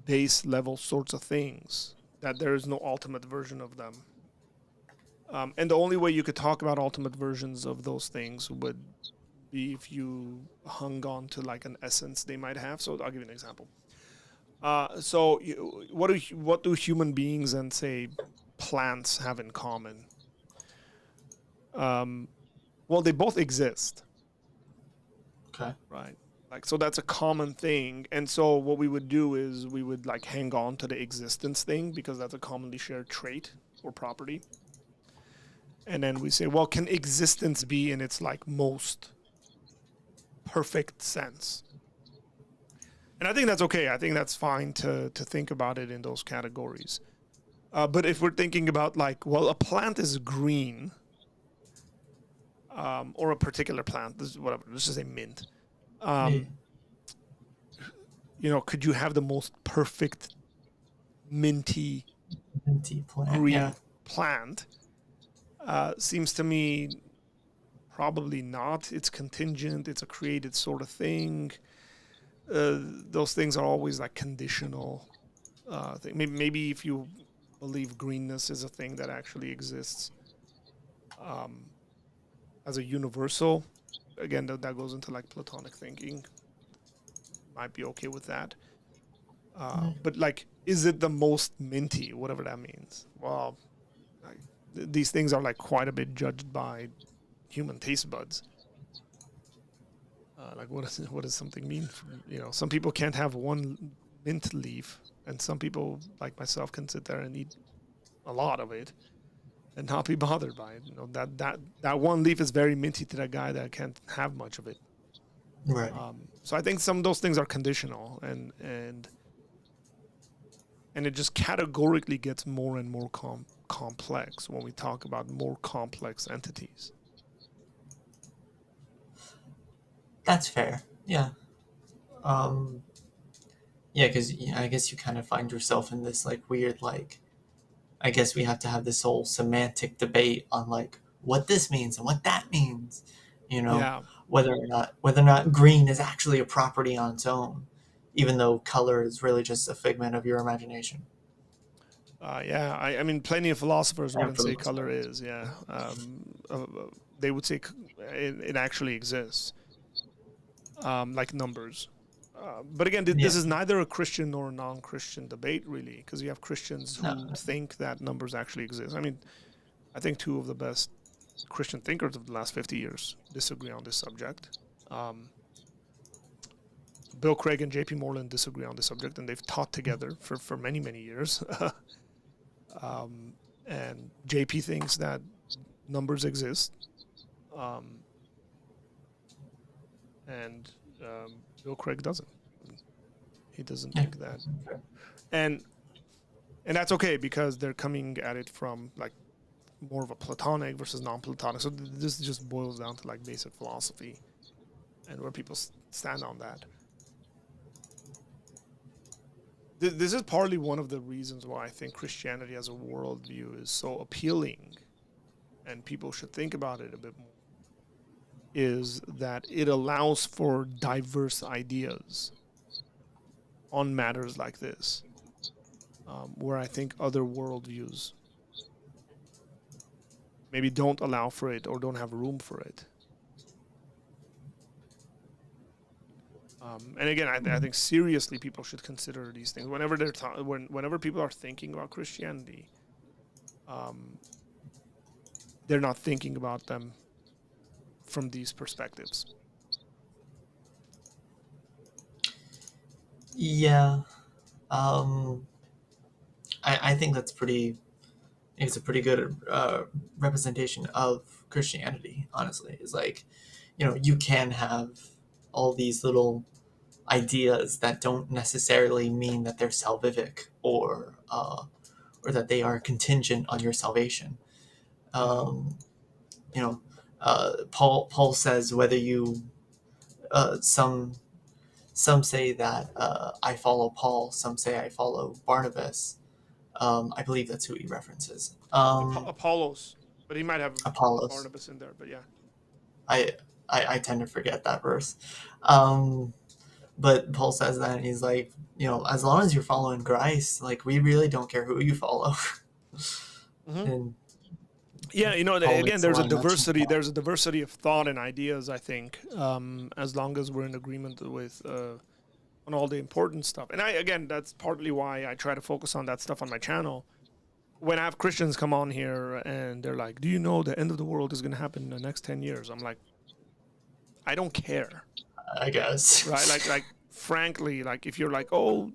base level sorts of things that there is no ultimate version of them. And the only way you could talk about ultimate versions of those things would be if you hung on to like an essence they might have. So I'll give you an example. What do human beings and say plants have in common? Um, well, they both exist, Okay. right? Like, so that's a common thing. And so what we would do is we would like hang on to the existence thing because that's a commonly shared trait or property. And then we say, well, can existence be in its like most perfect sense? And I think that's okay. I think that's fine to think about it in those categories. But if we're thinking about like, well, a plant is green, or a particular plant, this is whatever, let's just say mint. Yeah. Um, could you have the most perfect minty Minty plant. Yeah. green plant? Seems to me probably not. It's contingent. It's a created sort of thing. Those things are always like conditional. Maybe if you believe greenness is a thing that actually exists um, as a universal, again, that goes into like Platonic thinking. Might be okay with that. But like, is it the most minty? Whatever that means. Well, like, these things are like quite a bit judged by human taste buds. Like, what does something mean? Some people can't have one mint leaf, and some people, like myself, can sit there and eat a lot of it and not be bothered by it. That one leaf is very minty to that guy that can't have much of it. Right. So I think some of those things are conditional, and it just categorically gets more and more complex when we talk about more complex entities. That's fair. Yeah. Um, yeah, because I guess you kind of find yourself in this like weird like. I guess we have to have this whole semantic debate on like what this means and what that means. You know, Yeah. whether or not green is actually a property on its own, even though color is really just a figment of your imagination. Yeah. I mean, plenty of philosophers Yeah, wouldn't for the say most color part. is. Yeah. They would say it actually exists, like numbers. But again, this Yeah. is neither a Christian nor a non-Christian debate, really, because you have Christians No. who think that numbers actually exist. I mean, I think two of the best Christian thinkers of the last 50 years disagree on this subject. Um, Bill Craig and J.P. Moreland disagree on this subject, and they've taught together for many, many years. um, and JP thinks that numbers exist, um, and Bill Craig doesn't. He doesn't Yeah. think that, and that's okay because they're coming at it from like more of a Platonic versus non-Platonic. So this just boils down to like basic philosophy and where people stand on that. This is partly one of the reasons why I think Christianity as a worldview is so appealing, and people should think about it a bit more, is that it allows for diverse ideas on matters like this, where I think other worldviews maybe don't allow for it or don't have room for it. And again, I think seriously people should consider these things whenever whenever people are thinking about Christianity. They're not thinking about them from these perspectives. Yeah. Um, I think that's pretty. It's a pretty good representation of Christianity. Honestly, is like, you can have all these little ideas that don't necessarily mean that they're salvific or that they are contingent on your salvation. Yeah. Um, you know, Paul says whether you some say that I follow Paul, some say I follow Barnabas. I believe that's who he references. Apollos, but he might have Apollos. Barnabas in there. But yeah, I, I tend to forget that verse. Um, but Paul says that, and he's like, as long as you're following Christ, like we really don't care who you follow. mm-hmm. And Yeah. Paul Again, makes a there's a lot of mention of diversity. that. There's a diversity of thought and ideas. I think, as long as we're in agreement with on all the important stuff. And again, that's partly why I try to focus on that stuff on my channel. When I have Christians come on here and they're like, "Do you know the end of the world is going to happen in the next 10 years?" I'm like, I don't care. I guess. Right? Like frankly, like if you're like, "Oh,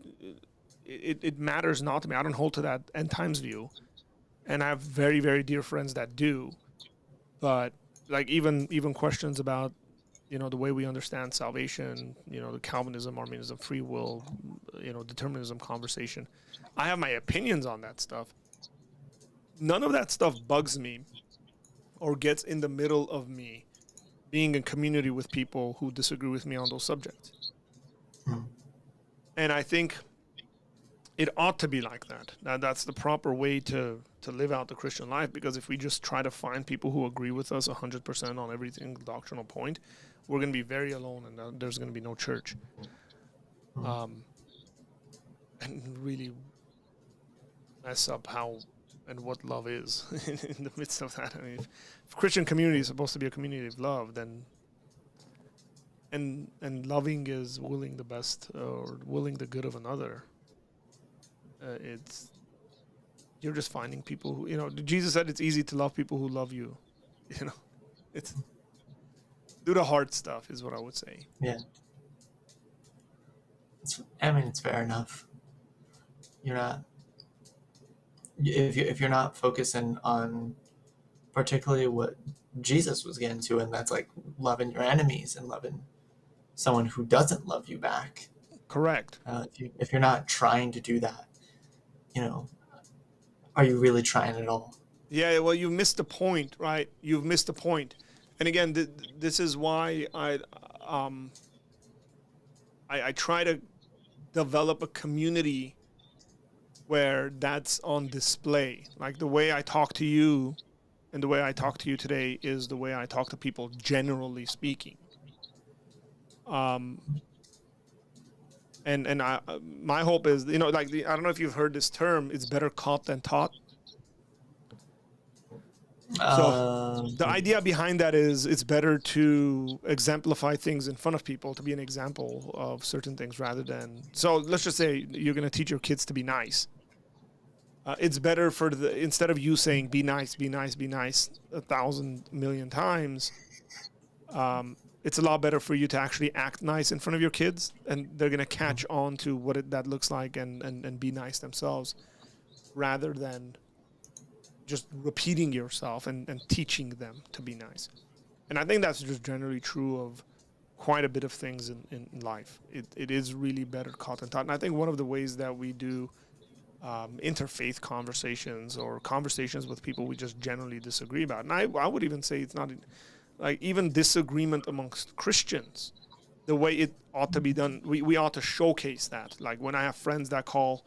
it matters not to me." I don't hold to that end times view. And I have very, very dear friends that do. But like even questions about, the way we understand salvation, the Calvinism, Arminianism, free will, determinism conversation. I have my opinions on that stuff. None of that stuff bugs me or gets in the middle of me being in community with people who disagree with me on those subjects. And I think it ought to be like that. Now, that's the proper way to live out the Christian life, because if we just try to find people who agree with us 100% on every single doctrinal point, we're going to be very alone, and there's going to be no church. And really mess up how and what love is in the midst of that. I mean, if Christian community is supposed to be a community of love, then and loving is willing the best or willing the good of another. You're just finding people who, Jesus said it's easy to love people who love you. It's do the hard stuff is what I would say. Yeah. It's fair enough. You're not, if you're not focusing on particularly what Jesus was getting to, and that's like loving your enemies and loving someone who doesn't love you back. Correct. If you're not trying to do that, are you really trying at all? Yeah, well, you missed the point, right? You've missed the point. And again, this is why I try to develop a community where that's on display. Like the way I talk to you and the way I talk to you today is the way I talk to people, generally speaking. And my hope is, I don't know if you've heard this term, it's better caught than taught. So the idea behind that is it's better to exemplify things in front of people, to be an example of certain things rather than, so let's just say you're going to teach your kids to be nice. It's better instead of you saying, be nice, be nice, be nice 1,000 million times, it's a lot better for you to actually act nice in front of your kids, and they're going to catch on to what that looks like and be nice themselves, rather than just repeating yourself and teaching them to be nice. And I think that's just generally true of quite a bit of things in life. It is really better caught than taught. And I think one of the ways that we do interfaith conversations or conversations with people we just generally disagree about, and I would even say it's not like even disagreement amongst Christians, the way it ought to be done, we ought to showcase that. Like when I have friends that call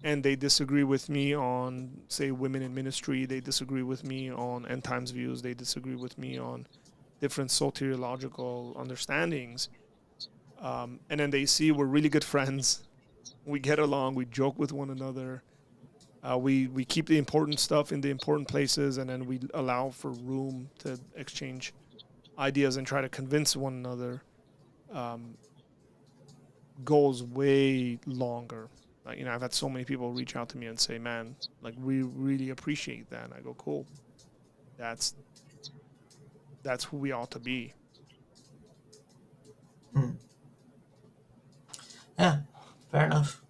and they disagree with me on, say, women in ministry, they disagree with me on end times views, they disagree with me on different soteriological understandings, and then they see we're really good friends, we get along, we joke with one another, we keep the important stuff in the important places, and then we allow for room to exchange ideas and try to convince one another, goes way longer. I've had so many people reach out to me and say, "Man, like we really appreciate that." And I go, "Cool. That's who we ought to be." Yeah, fair enough.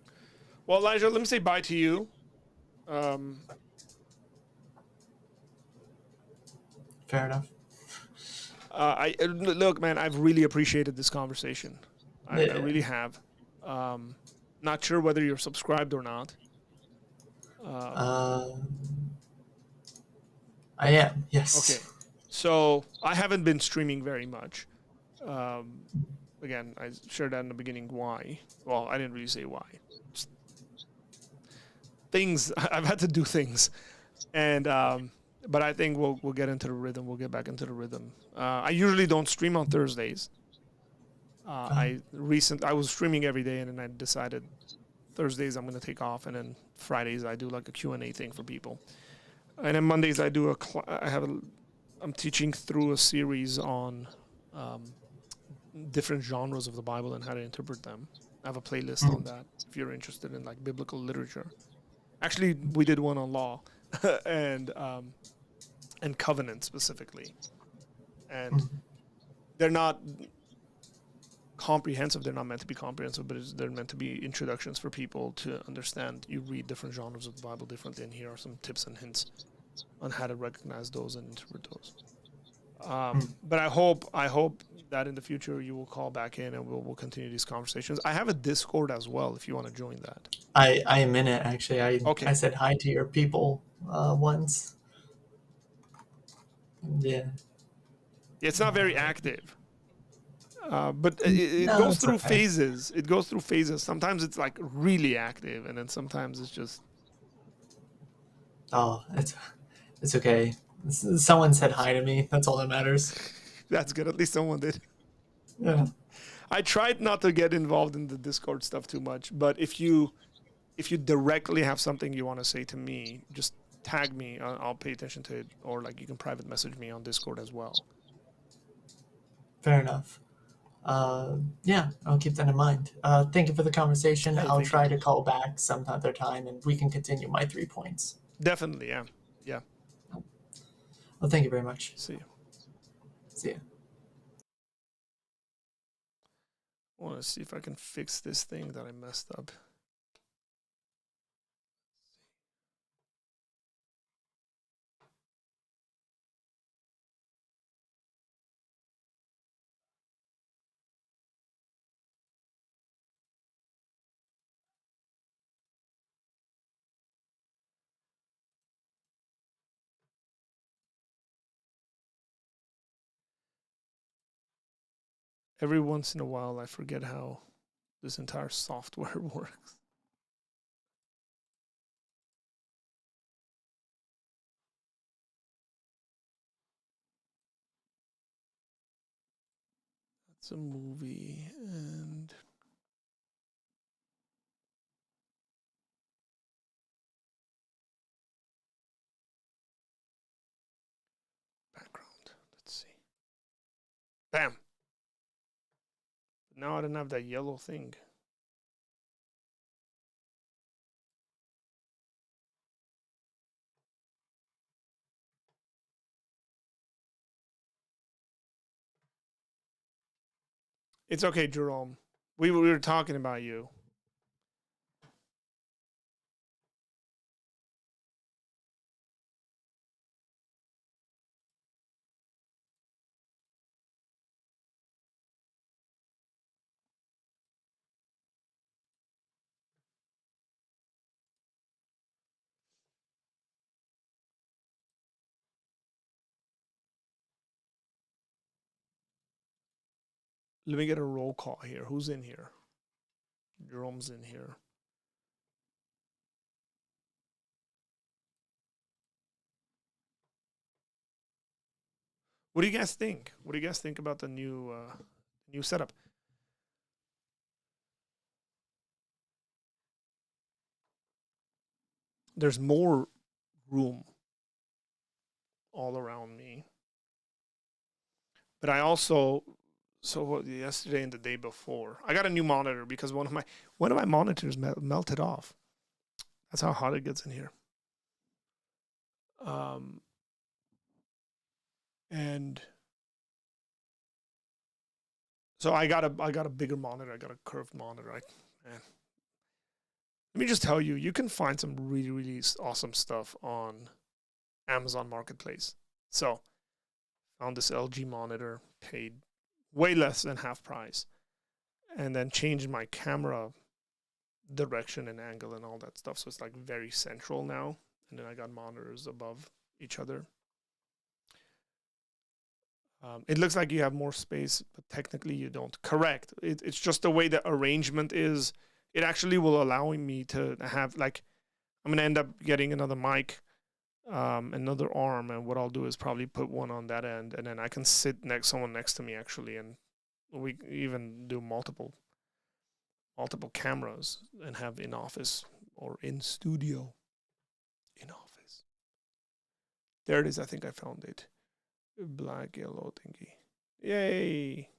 Well, Elijah, let me say bye to you. Fair enough. Look, man, I've really appreciated this conversation. I really have. Not sure whether you're subscribed or not. I am, yes. Okay. So I haven't been streaming very much. Again, I shared that in the beginning why. Well, I didn't really say why. Just things, I've had to do things. And but I think we'll get into the rhythm. We'll get back into the rhythm. I usually don't stream on Thursdays. I was streaming every day, and then I decided Thursdays I'm going to take off, and then Fridays I do like a Q&A thing for people, and then Mondays I do I'm teaching through a series on different genres of the Bible and how to interpret them. I have a playlist on Mm, that if you're interested in like biblical literature. Actually, we did one on law and covenant specifically, and mm. they're not comprehensive. They're not meant to be comprehensive, but they're meant to be introductions for people to understand. You read different genres of the Bible differently, and here are some tips and hints on how to recognize those and interpret those. Mm. But I hope that in the future you will call back in and we'll continue these conversations. I have a Discord as well if you want to join that. I am in it actually. I Okay. said hi to your people once. Yeah. It's not very active, but it No, goes it's through okay. phases. It goes through phases. Sometimes it's like really active, and then sometimes it's just Oh, it's okay. Someone said hi to me. That's all that matters. that's good. At least someone did. Yeah. I tried not to get involved in the Discord stuff too much, but if you directly have something you want to say to me, just tag me. I'll pay attention to it, or like you can private message me on Discord as well. Fair enough. Yeah, I'll keep that in mind. Thank you for the conversation. Hey, I'll thank you. try to call back some other time and we can continue my 3 points. Definitely, yeah, yeah. Well, thank you very much. See you. See ya. I want to see if I can fix this thing that I messed up. Every once in a while, I forget how this entire software works. That's a movie and background. Let's see. Bam. Now I don't have that yellow thing. It's okay, Jerome. We were talking about you. Let me get a roll call here. Who's in here? Jerome's in here. What do you guys think? What do you guys think about the new setup? There's more room all around me, but I also yesterday and the day before I got a new monitor because one of my monitors melted off. That's how hot it gets in here. Um, and so I got a bigger monitor. I got a curved monitor. Man, let me just tell you, you can find some really really awesome stuff on Amazon Marketplace. So found this LG monitor, paid way less than half price, and then changed my camera direction and angle and all that stuff. So it's like very central now. And then I got monitors above each other. It looks like you have more space, but technically you don't. Correct. It's just the way the arrangement is. It actually will allow me to have like I'm gonna end up getting another mic, another arm, and what I'll do is probably put one on that end, and then I can sit someone next to me actually, and we even do multiple cameras and have in office or in studio in office. There it is. I think I found it. Black yellow thingy. Yay.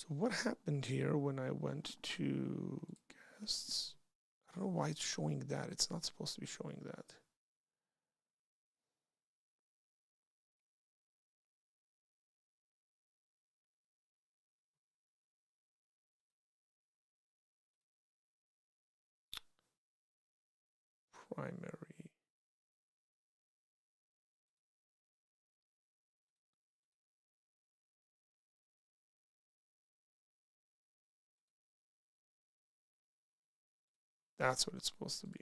So what happened here when I went to guests? I don't know why it's showing that. It's not supposed to be showing that. Primary. That's what it's supposed to be.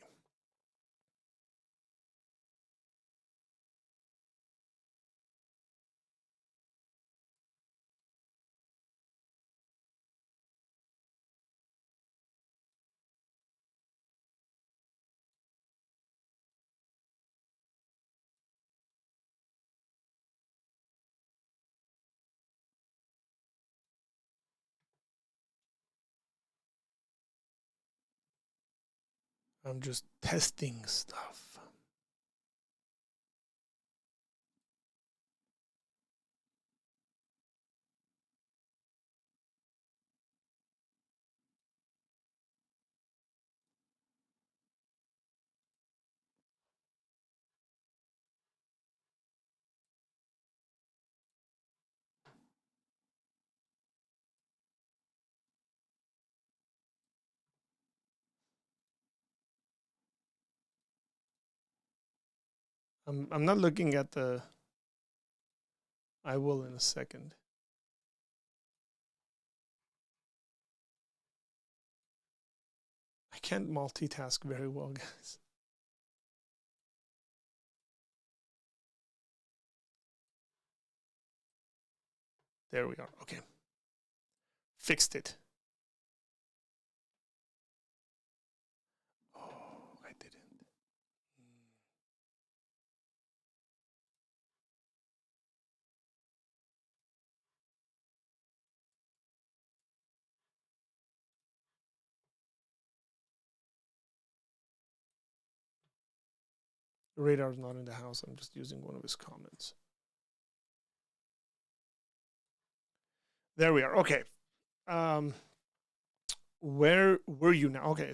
I'm just testing stuff. I'm not looking at the. I will in a second. I can't multitask very well, guys. There we are. Okay. Fixed it. Oh, I didn't. The radar's not in the house. I'm just using one of his comments. There we are. Okay. Where were you now? Okay.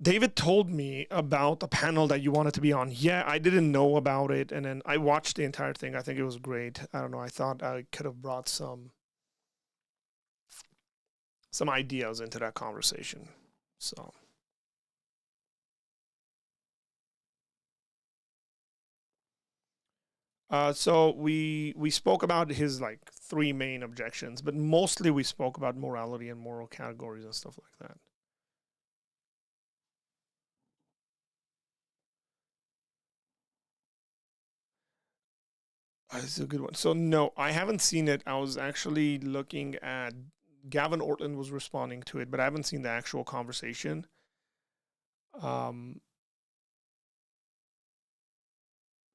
David told me about a panel that you wanted to be on. Yeah, I didn't know about it. And then I watched the entire thing. I think it was great. I don't know. I thought I could have brought some ideas into that conversation. So so we spoke about his like three main objections, but mostly we spoke about morality and moral categories and stuff like that. It's a good one. So no, I haven't seen it. I was actually looking at Gavin Ortland was responding to it, but I haven't seen the actual conversation. Um,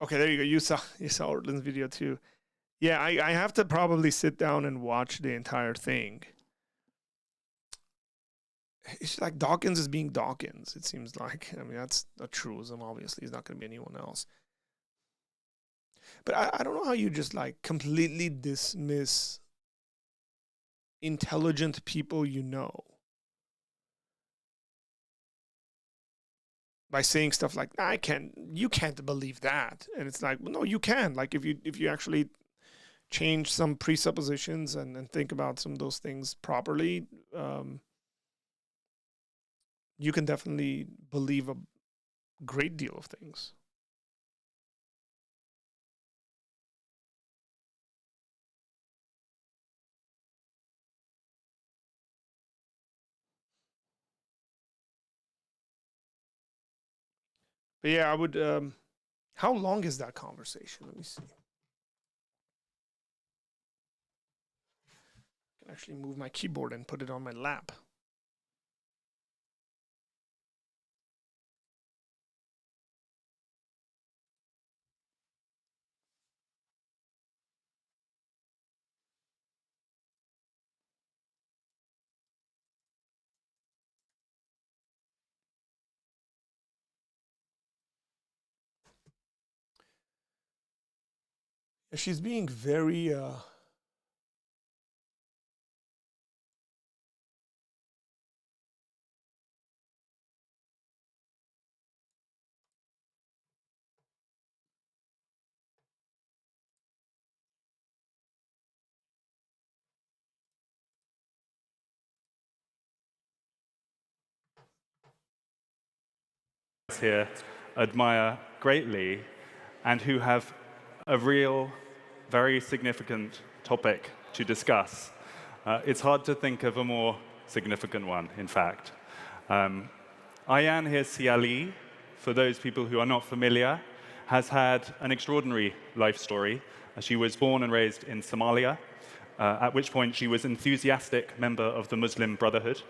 okay, there you go. You saw Ortland's video too. Yeah, I have to probably sit down and watch the entire thing. It's like Dawkins is being Dawkins. It seems like. I mean, that's a truism. Obviously, he's not going to be anyone else. But I don't know how you just like completely dismiss intelligent people you know by saying stuff like, "I can't, you can't believe that," and it's like, well, no, you can. Like if you actually change some presuppositions and think about some of those things properly, you can definitely believe a great deal of things. But yeah, I would. How long is that conversation? Let me see. I can actually move my keyboard and put it on my lap. She's being very here admire greatly and who have a real, very significant topic to discuss. It's hard to think of a more significant one, in fact. Ayaan Hirsi Ali, for those people who are not familiar, has had an extraordinary life story. She was born and raised in Somalia, at which point she was an enthusiastic member of the Muslim Brotherhood.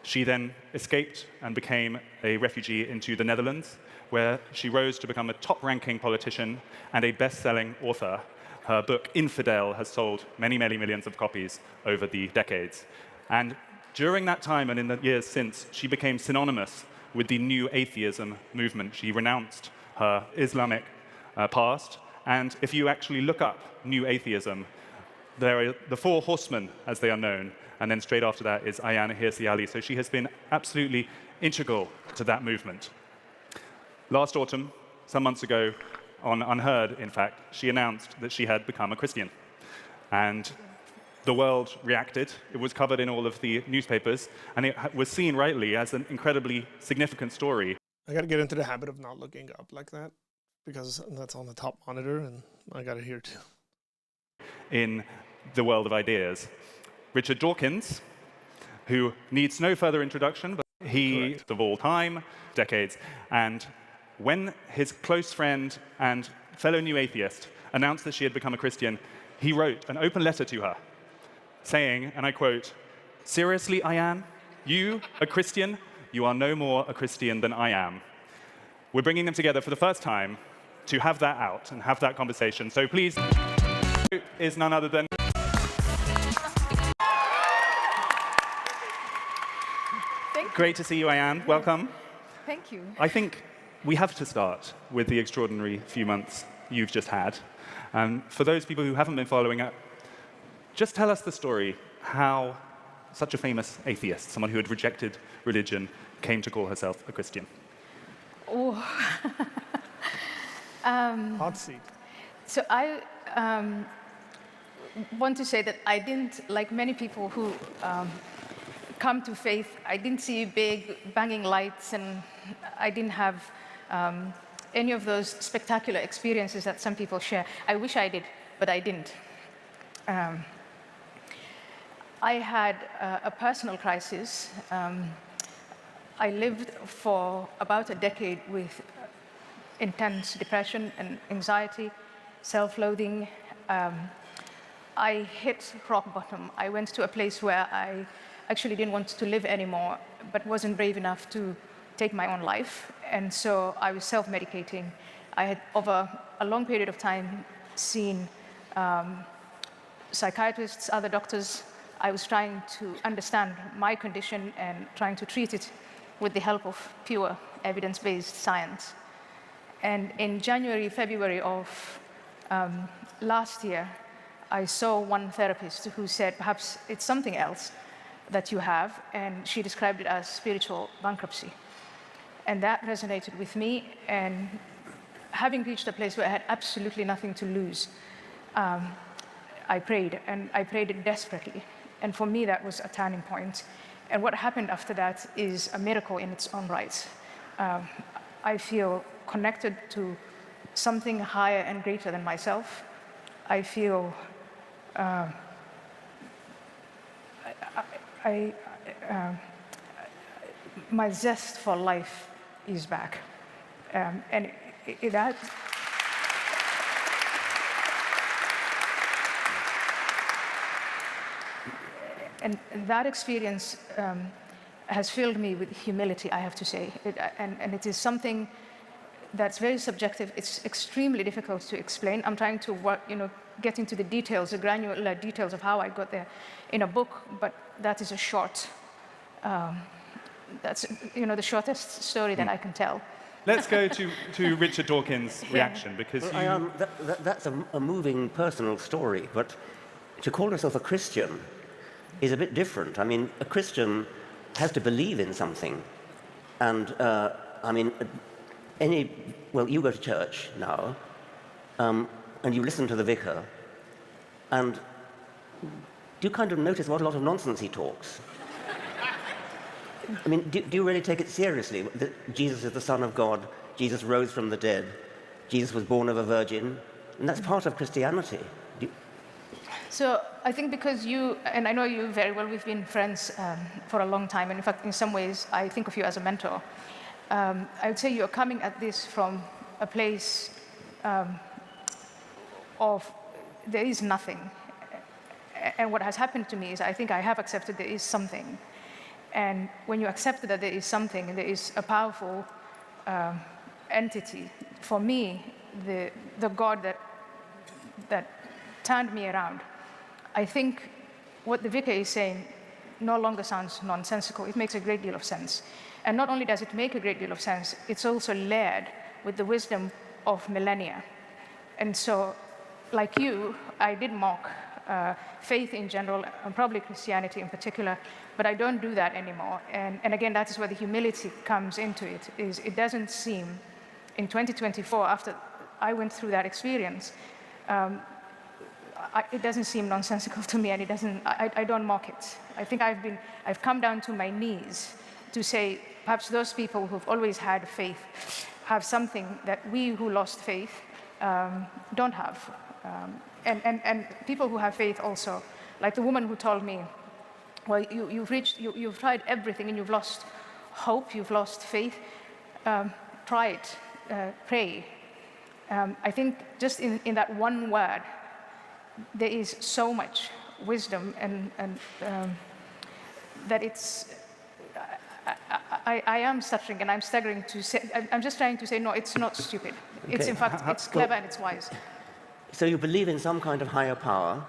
She then escaped and became a refugee into the Netherlands, where she rose to become a top-ranking politician and a best-selling author. Her book, Infidel, has sold many, many millions of copies over the decades. And during that time and in the years since, she became synonymous with the new atheism movement. She renounced her Islamic past. And if you actually look up new atheism, there are the four horsemen, as they are known, and then straight after that is Ayaan Hirsi Ali. So she has been absolutely integral to that movement. Last autumn, some months ago, on Unheard, in fact, she announced that she had become a Christian. And the world reacted. It was covered in all of the newspapers, and it was seen rightly as an incredibly significant story. I got to get into the habit of not looking up like that, because that's on the top monitor, and I got it here too. In the world of ideas. Richard Dawkins, who needs no further introduction, but he, of all time, decades, and when his close friend and fellow new atheist announced that she had become a Christian, he wrote an open letter to her, saying, and I quote, "Seriously, Ayaan, you, a Christian, you are no more a Christian than I am." We're bringing them together for the first time to have that out and have that conversation. So please, is none other than great to see you, Ayaan. Welcome. Thank you. I think we have to start with the extraordinary few months you've just had. For those people who haven't been following it, just tell us the story how such a famous atheist, someone who had rejected religion, came to call herself a Christian. Oh. Hot seat. So I want to say that I didn't, like many people who come to faith, I didn't see big banging lights, and I didn't have any of those spectacular experiences that some people share. I wish I did, but I didn't. I had a personal crisis. I lived for about a decade with intense depression and anxiety, self-loathing. I hit rock bottom. I went to a place where I actually didn't want to live anymore, but wasn't brave enough to take my own life. And so I was self-medicating. I had, over a long period of time, seen psychiatrists, other doctors. I was trying to understand my condition and trying to treat it with the help of pure evidence-based science. And in January, February of last year, I saw one therapist who said, perhaps it's something else that you have, and she described it as spiritual bankruptcy. And that resonated with me, and having reached a place where I had absolutely nothing to lose, I prayed, and I prayed desperately. And for me, that was a turning point. And what happened after that is a miracle in its own right. I feel connected to something higher and greater than myself. I feel my zest for life is back. And that and that experience has filled me with humility, I have to say. And it is something that's very subjective. It's extremely difficult to explain. I'm trying to work, get into the details, the granular details of how I got there in a book, but that is a short, that's the shortest story that I can tell. Let's go to Richard Dawkins' reaction, because that's a moving personal story, but to call yourself a Christian is a bit different. I mean, a Christian has to believe in something. And, you go to church now, and you listen to the vicar, and do you kind of notice what a lot of nonsense he talks? I mean, do you really take it seriously that Jesus is the Son of God, Jesus rose from the dead, Jesus was born of a virgin, and that's part of Christianity? So I think because you, and I know you very well, we've been friends for a long time, and in fact, in some ways, I think of you as a mentor. I would say you're coming at this from a place of there is nothing. And what has happened to me is I think I have accepted there is something. And when you accept that there is something, and there is a powerful entity, for me, the God that turned me around, I think what the vicar is saying no longer sounds nonsensical. It makes a great deal of sense. And not only does it make a great deal of sense, it's also layered with the wisdom of millennia. And so, like you, I did mock faith in general, and probably Christianity in particular, but I don't do that anymore. And again, that is where the humility comes into it, is it doesn't seem, in 2024, after I went through that experience, it doesn't seem nonsensical to me, and I don't mock it. I think I've come down to my knees to say, perhaps those people who've always had faith have something that we who lost faith don't have. And people who have faith also, like the woman who told me, well, you've tried everything and you've lost hope, you've lost faith. Try it, pray. I think just in that one word, there is so much wisdom, and that it's. I am stuttering and I'm staggering to say. I'm just trying to say no. It's not stupid. Okay. It's in fact it's clever and it's wise. So you believe in some kind of higher power,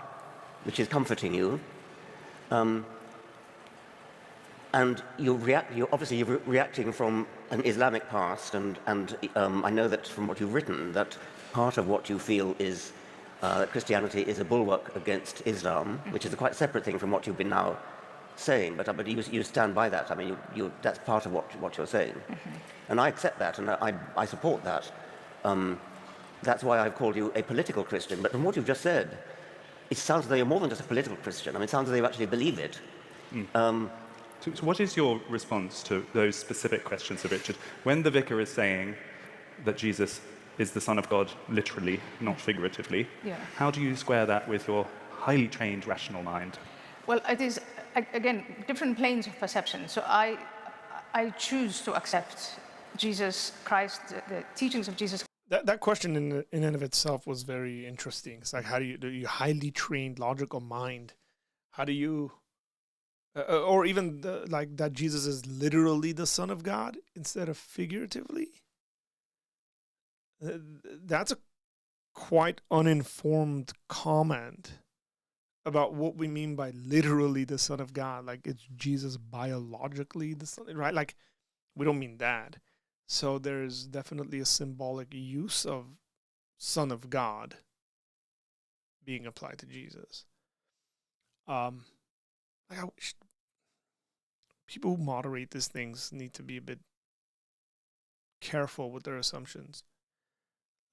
which is comforting you, and you're obviously reacting from an Islamic past, and I know that from what you've written that part of what you feel is that Christianity is a bulwark against Islam, which is a quite separate thing from what you've been now saying, but you stand by that. I mean, that's part of what you're saying, and I accept that, and I support that. That's why I've called you a political Christian. But from what you've just said, it sounds as though you're more than just a political Christian. I mean, it sounds as though you actually believe it. So what is your response to those specific questions, Sir Richard? When the vicar is saying that Jesus is the Son of God, literally, not figuratively, how do you square that with your highly trained rational mind? Well, it is, again, different planes of perception. So I choose to accept Jesus Christ, the teachings of Jesus Christ. That question in and of itself was very interesting. It's like, how do you highly trained logical mind? How do you, or even like that Jesus is literally the Son of God instead of figuratively? That's a quite uninformed comment about what we mean by literally the Son of God. Like, it's Jesus biologically the Son, right? Like, we don't mean that. So there's definitely a symbolic use of Son of God being applied to Jesus. I wish people who moderate these things need to be a bit careful with their assumptions.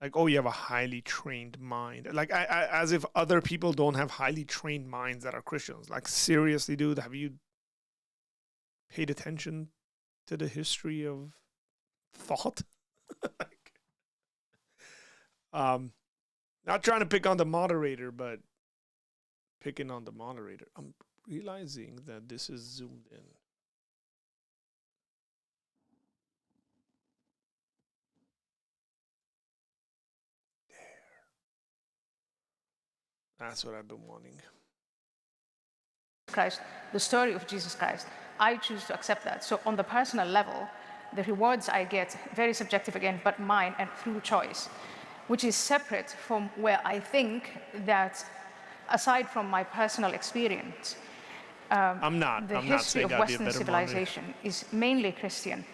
Like, oh, you have a highly trained mind. Like, as if other people don't have highly trained minds that are Christians. Like, seriously, dude, have you paid attention to the history of thought? Not trying to pick on the moderator, but picking on the moderator. I'm realizing that this is zoomed in. That's what I've been wanting. Christ, the story of Jesus Christ, I choose to accept that. So on the personal level, the rewards I get, very subjective again, but mine and through choice, which is separate from where I think that, aside from my personal experience, the history of Western civilization is mainly Christian,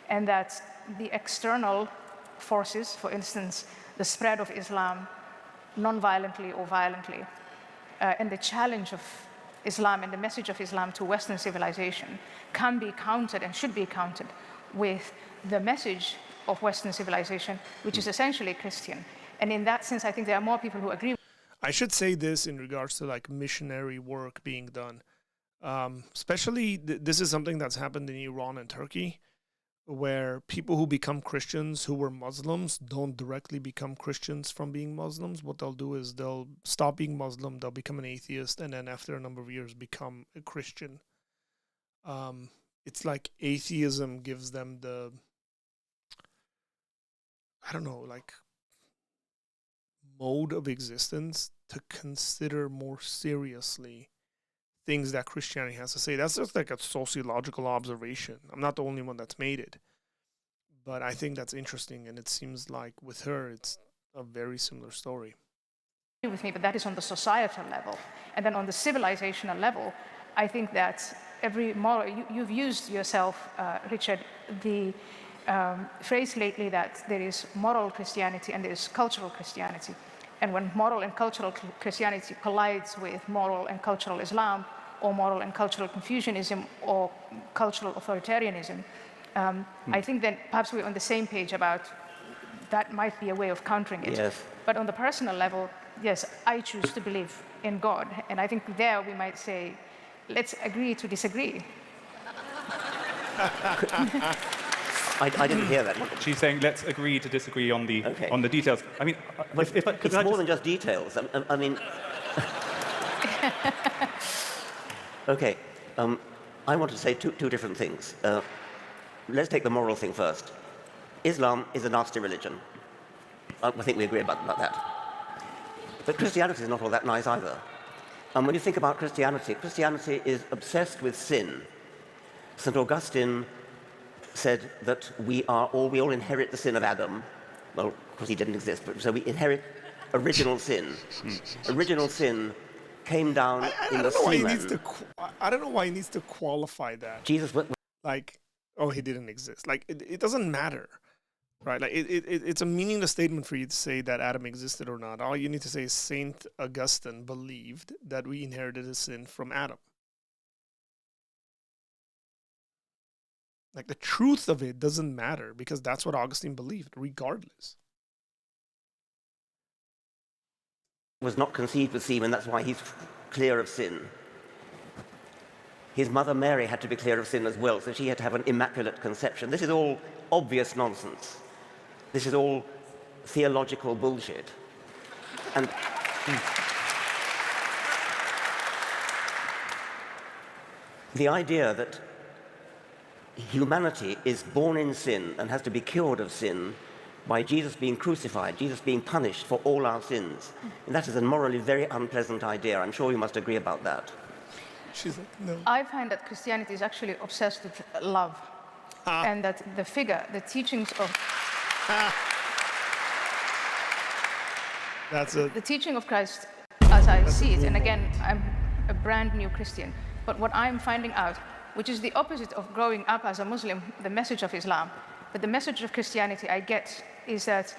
and that the external forces, for instance, the spread of Islam, non-violently or violently, and the challenge of Islam and the message of Islam to Western civilization can be countered and should be countered with the message of Western civilization, which is essentially Christian. And in that sense, I think there are more people who agree. I should say this in regards to like missionary work being done. Especially, this is something that's happened in Iran and Turkey, where people who become Christians who were Muslims don't directly become Christians from being Muslims. What they'll do is they'll stop being Muslim, they'll become an atheist, and then after a number of years become a Christian. It's like atheism gives them the, I don't know, like mode of existence to consider more seriously things that Christianity has to say. That's just like a sociological observation. I'm not the only one that's made it. But I think that's interesting, and it seems like with her, it's a very similar story. With me, but that is on the societal level. And then on the civilizational level, I think that every moral, you've used yourself, Richard, the phrase lately that there is moral Christianity and there is cultural Christianity. And when moral and cultural Christianity collides with moral and cultural Islam, or moral and cultural Confucianism, or cultural authoritarianism, I think that perhaps we're on the same page about that might be a way of countering it. Yes. But on the personal level, yes, I choose to believe in God. And I think there we might say, let's agree to disagree. I didn't hear that. She's saying, let's agree to disagree on the Okay. on the details. I mean, But if I, it's could I more just- than just details. I mean, okay. I want to say two different things. Let's take the moral thing first. Islam is a nasty religion. I think we agree about that. But Christianity is not all that nice either. And when you think about Christianity, Christianity is obsessed with sin. St. Augustine said that we all inherit the sin of Adam. Well, of course he didn't exist, but so we inherit original sin. Original sin came down in the semen. I don't know why he needs to qualify that. Jesus, Like, oh, he didn't exist. Like, it doesn't matter, right? Like, it's a meaningless statement for you to say that Adam existed or not. All you need to say is Saint Augustine believed that we inherited a sin from Adam. Like, the truth of it doesn't matter because that's what Augustine believed, regardless. was not conceived with semen, that's why he's clear of sin. His mother Mary had to be clear of sin as well, so she had to have an immaculate conception. This is all obvious nonsense. This is all theological bullshit. And the idea that humanity is born in sin and has to be cured of sin by Jesus being crucified, Jesus being punished for all our sins. And that is a morally very unpleasant idea. I'm sure you must agree about that. She's like, no. I find that Christianity is actually obsessed with love. And that the teachings of the teaching of Christ, as I see it, and again, I'm a brand new Christian, but what I'm finding out, which is the opposite of growing up as a Muslim, the message of Islam, but the message of Christianity I get is that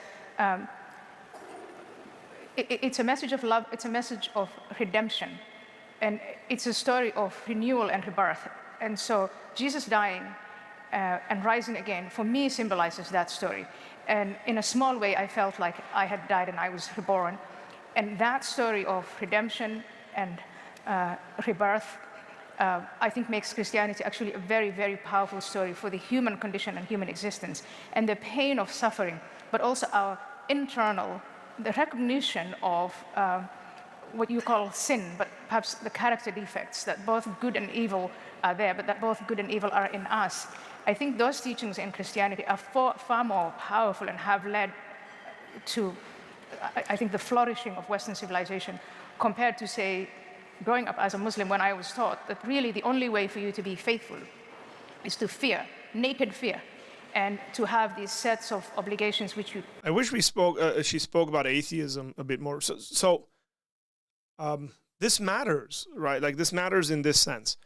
it's a message of love, it's a message of redemption, and it's a story of renewal and rebirth. And so Jesus dying and rising again, for me, symbolizes that story. And in a small way, I felt like I had died and I was reborn. And that story of redemption and rebirth, I think makes Christianity actually a very, very powerful story for the human condition and human existence, and the pain of suffering, but also our internal, the recognition of what you call sin, but perhaps the character defects, that both good and evil are there, but that both good and evil are in us. I think those teachings in Christianity are far more powerful and have led to, I think, the flourishing of Western civilization compared to, say, growing up as a Muslim, when I was taught that really the only way for you to be faithful is to fear, naked fear, and to have these sets of obligations which you... I wish she spoke about atheism a bit more. So this matters, right? Like, this matters in this sense.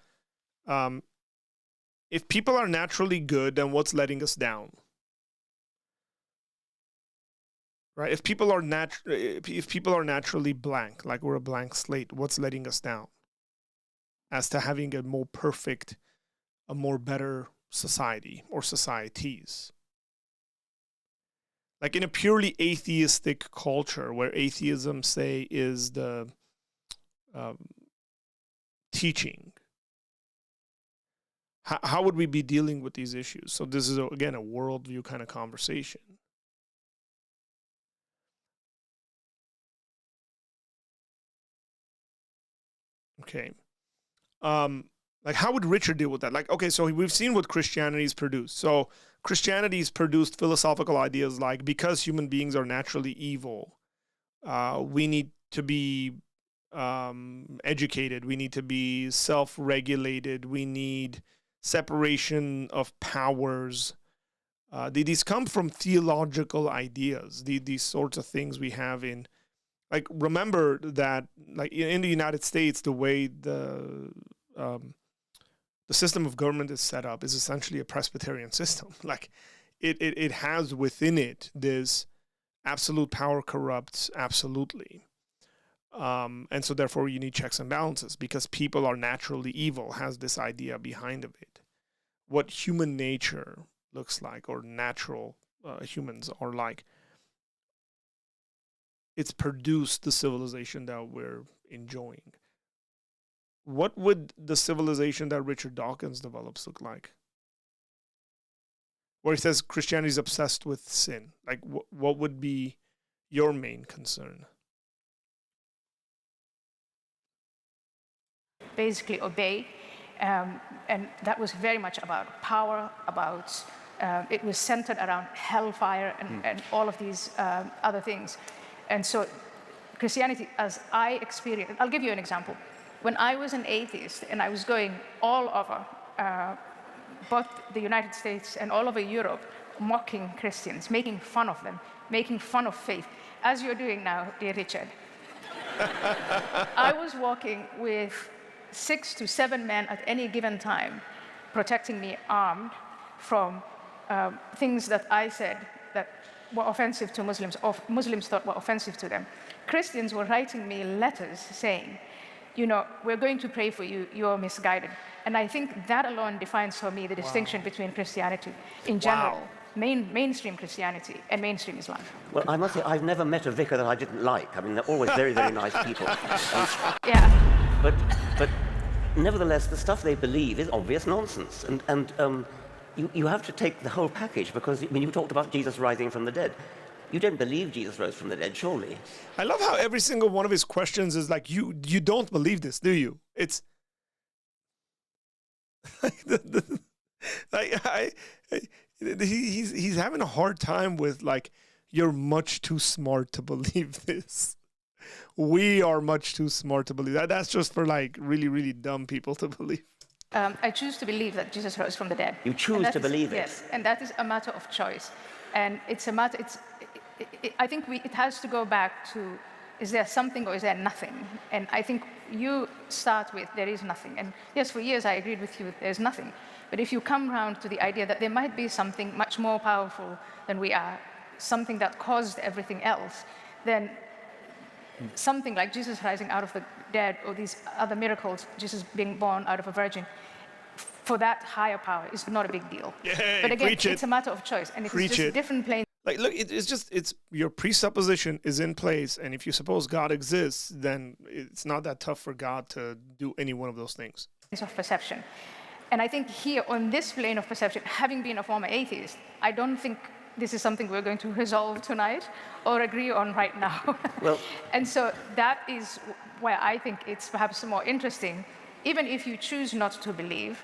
If people are naturally good, then what's letting us down? Right? If people are naturally blank, like we're a blank slate, what's letting us down? As to having a more perfect, a more better society or societies. Like in a purely atheistic culture where atheism, say, is the teaching, How would we be dealing with these issues? So this is, again, a worldview kind of conversation. Okay. Like, how would Richard deal with that? Like, okay, so we've seen what Christianity's produced. So Christianity's produced philosophical ideas like, because human beings are naturally evil, we need to be educated. We need to be self-regulated. We need separation of powers. These come from theological ideas. These sorts of things we have in, like, remember that, like, in the United States, the way the system of government is set up is essentially a Presbyterian system. Like, it has within it this absolute power corrupts absolutely. And so therefore you need checks and balances, because people are naturally evil has this idea behind of it. What human nature looks like, or natural humans are like, it's produced the civilization that we're enjoying. What would the civilization that Richard Dawkins develops look like? Where he says Christianity is obsessed with sin. Like, what would be your main concern? Basically obey, and that was very much about power, about it was centered around hellfire and all of these other things. And so Christianity, as I experienced, I'll give you an example. When I was an atheist and I was going all over both the United States and all over Europe, mocking Christians, making fun of them, making fun of faith, as you're doing now, dear Richard. I was walking with 6 to 7 men at any given time, protecting me armed from things that I said that were offensive to Muslims, or Muslims thought were offensive to them. Christians were writing me letters saying, you know, we're going to pray for you, you're misguided. And I think that alone defines for me the distinction between Christianity in general, mainstream Christianity and mainstream Islam. Well, I must say, I've never met a vicar that I didn't like. I mean, they're always very, very nice people. Yeah. But nevertheless, the stuff they believe is obvious nonsense. And you have to take the whole package, because when you talked about Jesus rising from the dead, you don't believe Jesus rose from the dead, surely. I love how every single one of his questions is like, you don't believe this, do you? It's like he's having a hard time with, like, you're much too smart to believe this. We are much too smart to believe that. That's just for, like, really, really dumb people to believe. I choose to believe that Jesus rose from the dead. You choose to believe it? Yes, and that is a matter of choice. And it's a matter, I think it has to go back to, is there something or is there nothing? And I think you start with, there is nothing. And yes, for years I agreed with you, there's nothing. But if you come around to the idea that there might be something much more powerful than we are, something that caused everything else, then something like Jesus rising out of the dead, or these other miracles, Jesus being born out of a virgin, for that higher power is not a big deal. Yay, but again, it's a matter of choice, and it's just different planes. Like, look, it's your presupposition is in place, and if you suppose God exists, then it's not that tough for God to do any one of those things. Of perception. And I think here, on this plane of perception, having been a former atheist, I don't think this is something we're going to resolve tonight or agree on right now. Well, and so that is where I think it's perhaps more interesting, even if you choose not to believe,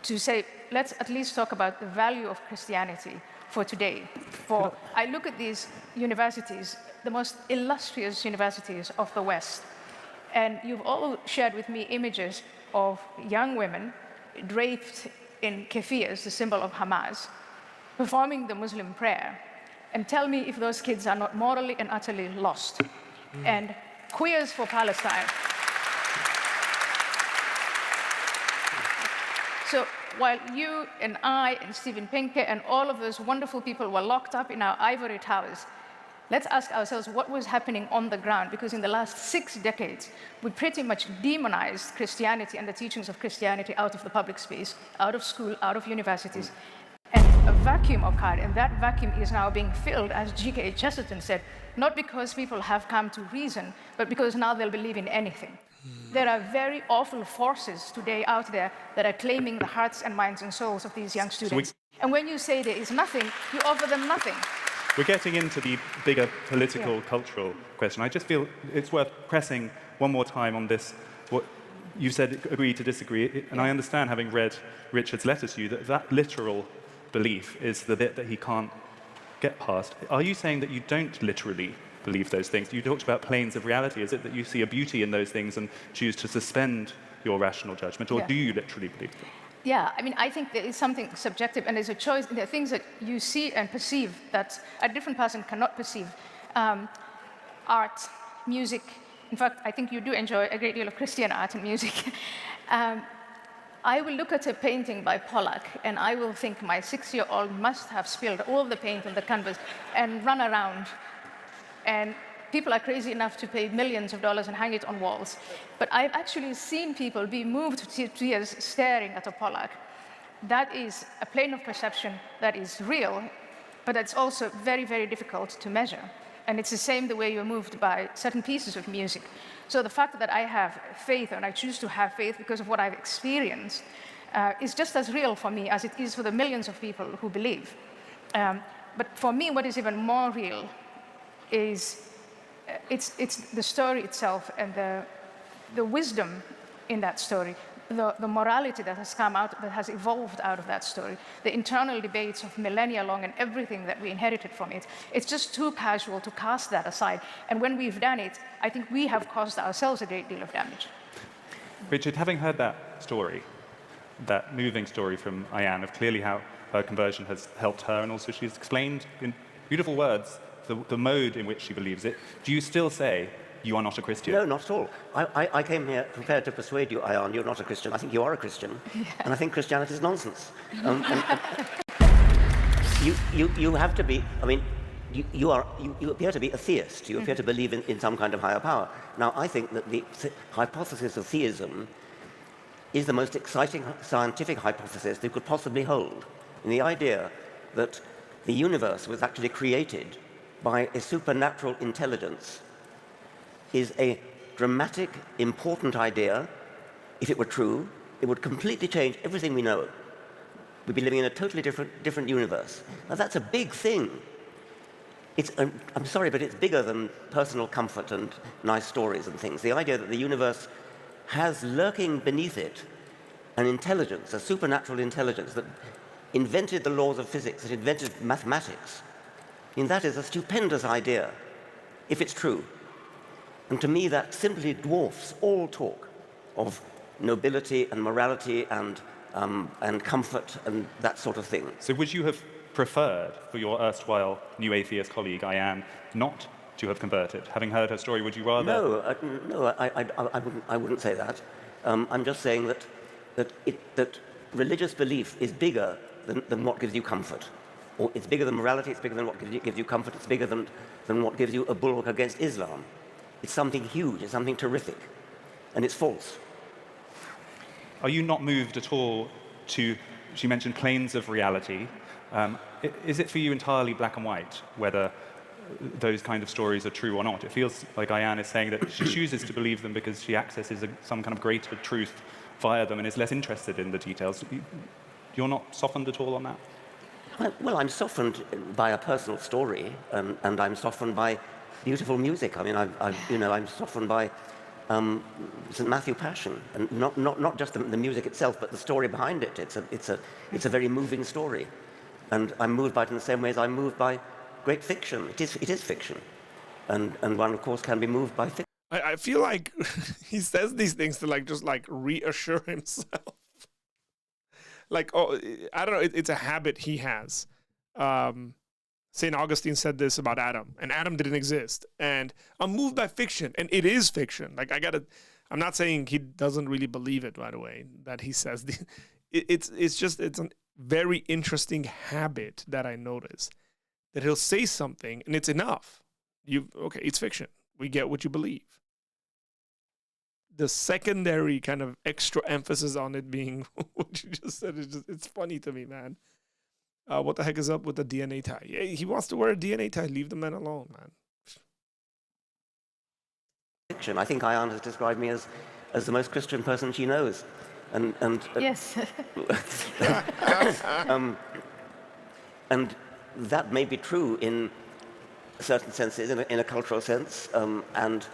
to say, let's at least talk about the value of Christianity for today. For I look at these universities, the most illustrious universities of the West, and you've all shared with me images of young women draped in kefirs, the symbol of Hamas, performing the Muslim prayer. And tell me if those kids are not morally and utterly lost. And Queers for Palestine. So while you and I and Stephen Pinker and all of those wonderful people were locked up in our ivory towers, let's ask ourselves what was happening on the ground, because in the last 6 decades, we pretty much demonized Christianity and the teachings of Christianity out of the public space, out of school, out of universities. And a vacuum occurred, and that vacuum is now being filled, as G.K. Chesterton said, not because people have come to reason, but because now they'll believe in anything. There are very awful forces today out there that are claiming the hearts and minds and souls of these young students. And when you say there is nothing, you offer them nothing. We're getting into the bigger political, cultural question. I just feel it's worth pressing one more time on this. What you said, agree to disagree, and I understand, having read Richard's letter to you, that that literal belief is the bit that he can't get past. Are you saying that you don't literally believe those things? You talked about planes of reality. Is it that you see a beauty in those things and choose to suspend your rational judgment, or do you literally believe them? Yeah, I mean, I think there is something subjective, and there's a choice. There are things that you see and perceive that a different person cannot perceive. Art, music. In fact, I think you do enjoy a great deal of Christian art and music. I will look at a painting by Pollock, and I will think my 6-year-old must have spilled all of the paint on the canvas and run around. And people are crazy enough to pay millions of dollars and hang it on walls. But I've actually seen people be moved to tears staring at a Pollock. That is a plane of perception that is real, but that's also very, very difficult to measure. And it's the same the way you're moved by certain pieces of music. So the fact that I have faith, and I choose to have faith because of what I've experienced, is just as real for me as it is for the millions of people who believe. But for me, what is even more real is it's the story itself and the wisdom in that story, the morality that has come out, that has evolved out of that story, the internal debates of millennia long and everything that we inherited from it. It's just too casual to cast that aside. And when we've done it, I think we have caused ourselves a great deal of damage. Richard, having heard that story, that moving story from Ayan of clearly how her conversion has helped her, and also she's explained in beautiful words the mode in which she believes it, do you still say you are not a Christian? No, not at all. I came here prepared to persuade you, Ayan, you're not a Christian. I think you are a Christian, and I think Christianity is nonsense. You have to be, I mean, you appear to be a theist. You appear to believe in some kind of higher power. Now, I think that the hypothesis of theism is the most exciting scientific hypothesis they could possibly hold. And the idea that the universe was actually created by a supernatural intelligence is a dramatic, important idea. If it were true, it would completely change everything we know. We'd be living in a totally different universe. Now, that's a big thing. I'm sorry, but it's bigger than personal comfort and nice stories and things. The idea that the universe has lurking beneath it an intelligence, a supernatural intelligence that invented the laws of physics, that invented mathematics. I mean, that is a stupendous idea, if it's true. And to me, that simply dwarfs all talk of nobility and morality and comfort and that sort of thing. So would you have preferred for your erstwhile new atheist colleague, Ayan, not to have converted? Having heard her story, would you rather... No, I wouldn't say that. I'm just saying that religious belief is bigger than what gives you comfort. Or it's bigger than morality, it's bigger than what gives you comfort, it's bigger than what gives you a bulwark against Islam. It's something huge, it's something terrific, and it's false. Are you not moved at all to, she mentioned planes of reality. Is it for you entirely black and white, whether those kind of stories are true or not? It feels like Ayan is saying that she chooses to believe them because she accesses some kind of greater truth via them and is less interested in the details. You're not softened at all on that? Well, I'm softened by a personal story, and I'm softened by beautiful music. I mean, I'm softened by St. Matthew Passion, and not just the music itself, but the story behind it. It's a very moving story, and I'm moved by it in the same way as I'm moved by great fiction. It is fiction, and one of course can be moved by fiction. I feel like he says these things to just reassure himself. I don't know, it's a habit he has. St. Augustine said this about Adam, and Adam didn't exist. And I'm moved by fiction, and it is fiction. I'm not saying he doesn't really believe it right away, that he says. It's a very interesting habit that I notice, that he'll say something, and it's enough. Okay, it's fiction. We get what you believe. The secondary kind of extra emphasis on it being what you just said, it's funny to me, man. What the heck is up with the DNA tie? Yeah, he wants to wear a DNA tie. Leave the man alone, man. Fiction. I think Ayan has described me as as the most Christian person she knows. And Yes. and that may be true in certain senses, in a cultural sense, and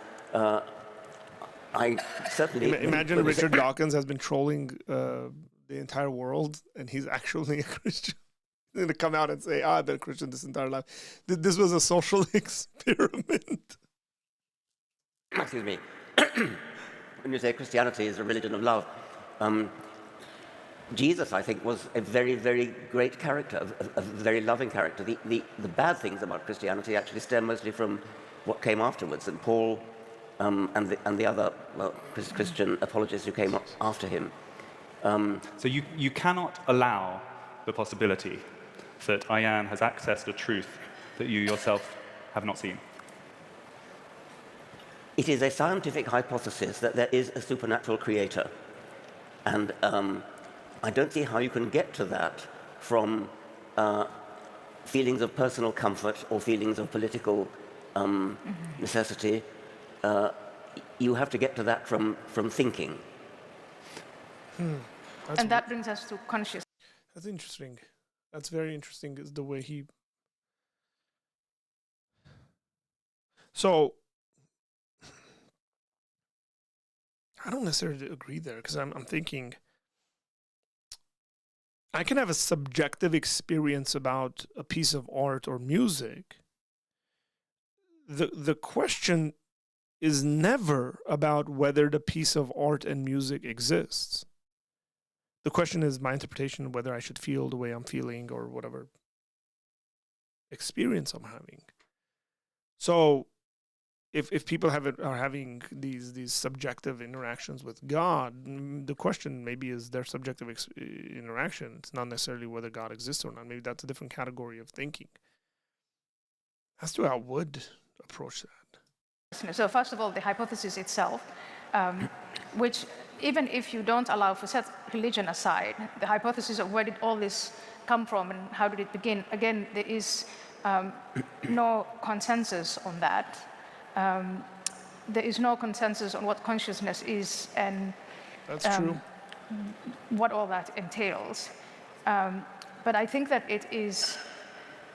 I certainly... Imagine Richard Dawkins has been trolling the entire world, and he's actually a Christian. He's going to come out and say, I've been a Christian this entire life. This was a social experiment. Excuse me. When you say Christianity is a religion of love, Jesus, I think, was a very, very great character, a very loving character. The bad things about Christianity actually stem mostly from what came afterwards, and Paul and the other Christian apologists who came after him. So you cannot allow the possibility that Ayan has accessed a truth that you yourself have not seen. It is a scientific hypothesis that there is a supernatural creator. And I don't see how you can get to that from feelings of personal comfort or feelings of political necessity. You have to get to that from thinking. And that brings us to consciousness. That's interesting. That's very interesting, is the way he... So, I don't necessarily agree there, because I'm thinking I can have a subjective experience about a piece of art or music. The question is never about whether the piece of art and music exists. The question is my interpretation, whether I should feel the way I'm feeling or whatever experience I'm having. So if people are having these subjective interactions with God, the question maybe is their subjective interaction. It's not necessarily whether God exists or not. Maybe that's a different category of thinking. As to how I would approach that. So first of all, the hypothesis itself, which even if you don't allow for set religion aside, the hypothesis of where did all this come from and how did it begin, again, there is no consensus on that. There is no consensus on what consciousness is and That's true. what all that entails. But I think that it is,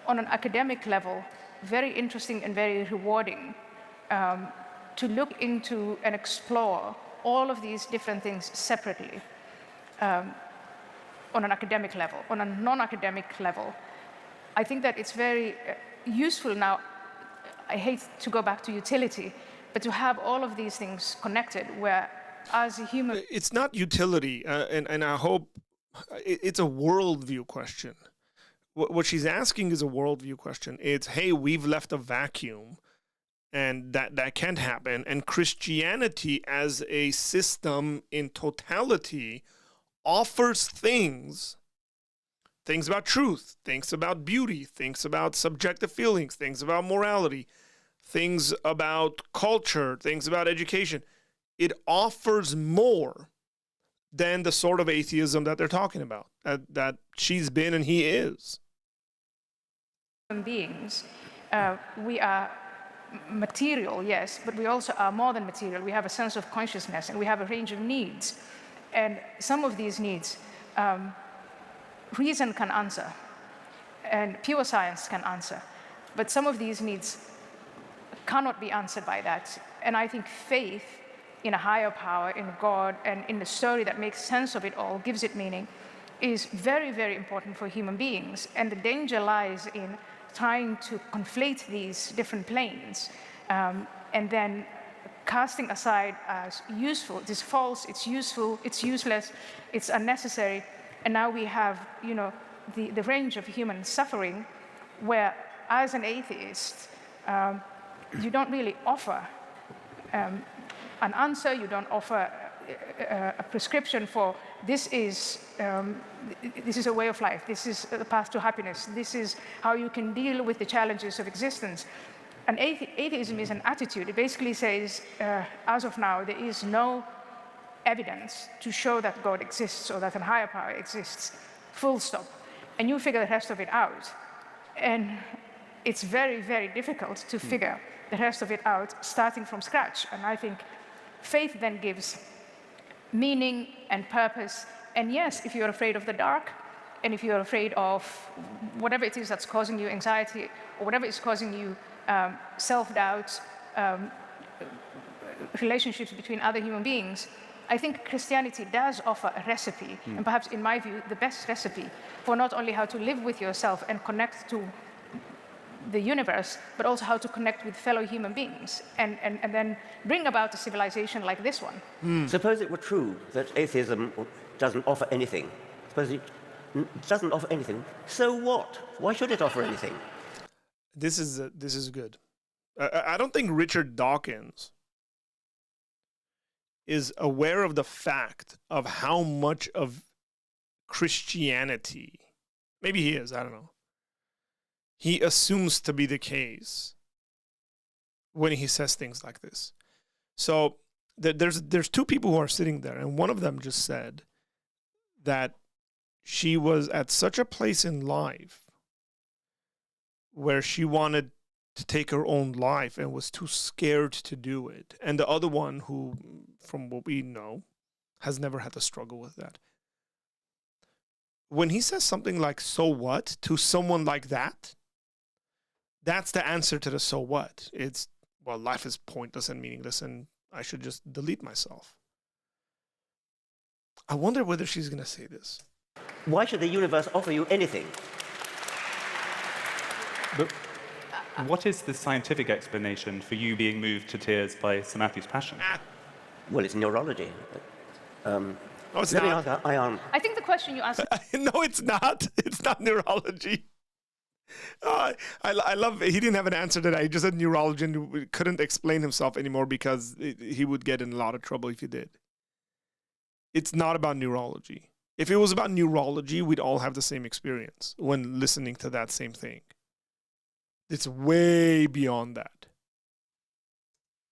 on an academic level, very interesting and very rewarding to look into and explore all of these different things separately on an academic level. On a non-academic level, I think that it's very useful now. I hate to go back to utility, but to have all of these things connected, where as a human... It's not utility, and I hope it's a worldview question. What she's asking is a worldview question. It's, hey, we've left a vacuum, and that can't happen. And Christianity as a system in totality offers things about truth, things about beauty, things about subjective feelings, things about morality, things about culture, things about education. It offers more than the sort of atheism that they're talking about, that she's been and he is. Beings, we are material, yes, but we also are more than material. We have a sense of consciousness and we have a range of needs. And some of these needs, reason can answer and pure science can answer. But some of these needs cannot be answered by that. And I think faith in a higher power, in God, and in the story that makes sense of it all, gives it meaning, is very, very important for human beings. And the danger lies in trying to conflate these different planes and then casting aside as useful. It is false, it's useful, it's useless, it's unnecessary. And now we have, the range of human suffering where, as an atheist, you don't really offer an answer, you don't offer a prescription for this is a way of life, this is the path to happiness, this is how you can deal with the challenges of existence. And atheism is an attitude. It basically says, as of now, there is no evidence to show that God exists or that a higher power exists, full stop. And you figure the rest of it out. And it's very, very difficult to figure the rest of it out starting from scratch. And I think faith then gives meaning and purpose. And yes, if you're afraid of the dark, and if you're afraid of whatever it is that's causing you anxiety, or whatever is causing you self-doubt, relationships between other human beings, I think Christianity does offer a recipe, and perhaps in my view, the best recipe for not only how to live with yourself and connect to the universe, but also how to connect with fellow human beings, and then bring about a civilization like this one. Suppose it were true that atheism doesn't offer anything. Suppose it doesn't offer anything. So what? Why should it offer anything? This is good. I don't think Richard Dawkins is aware of the fact of how much of Christianity, maybe he is, I don't know, he assumes to be the case when he says things like this. So there's two people who are sitting there, and one of them just said that she was at such a place in life where she wanted to take her own life and was too scared to do it. And the other one, who, from what we know, has never had to struggle with that. When he says something like, so what, to someone like that, that's the answer to the so what. It's, well, life is pointless and meaningless and I should just delete myself. I wonder whether she's going to say this. Why should the universe offer you anything? But what is the scientific explanation for you being moved to tears by Sir Matthew's passion? Well, it's neurology. No, it's Let me not. ask Ion. I think the question you asked... No, it's not. It's not neurology. I love it. He didn't have an answer to that. He just said neurology and couldn't explain himself anymore because he would get in a lot of trouble if he did. It's not about neurology. If it was about neurology, we'd all have the same experience when listening to that same thing. It's way beyond that.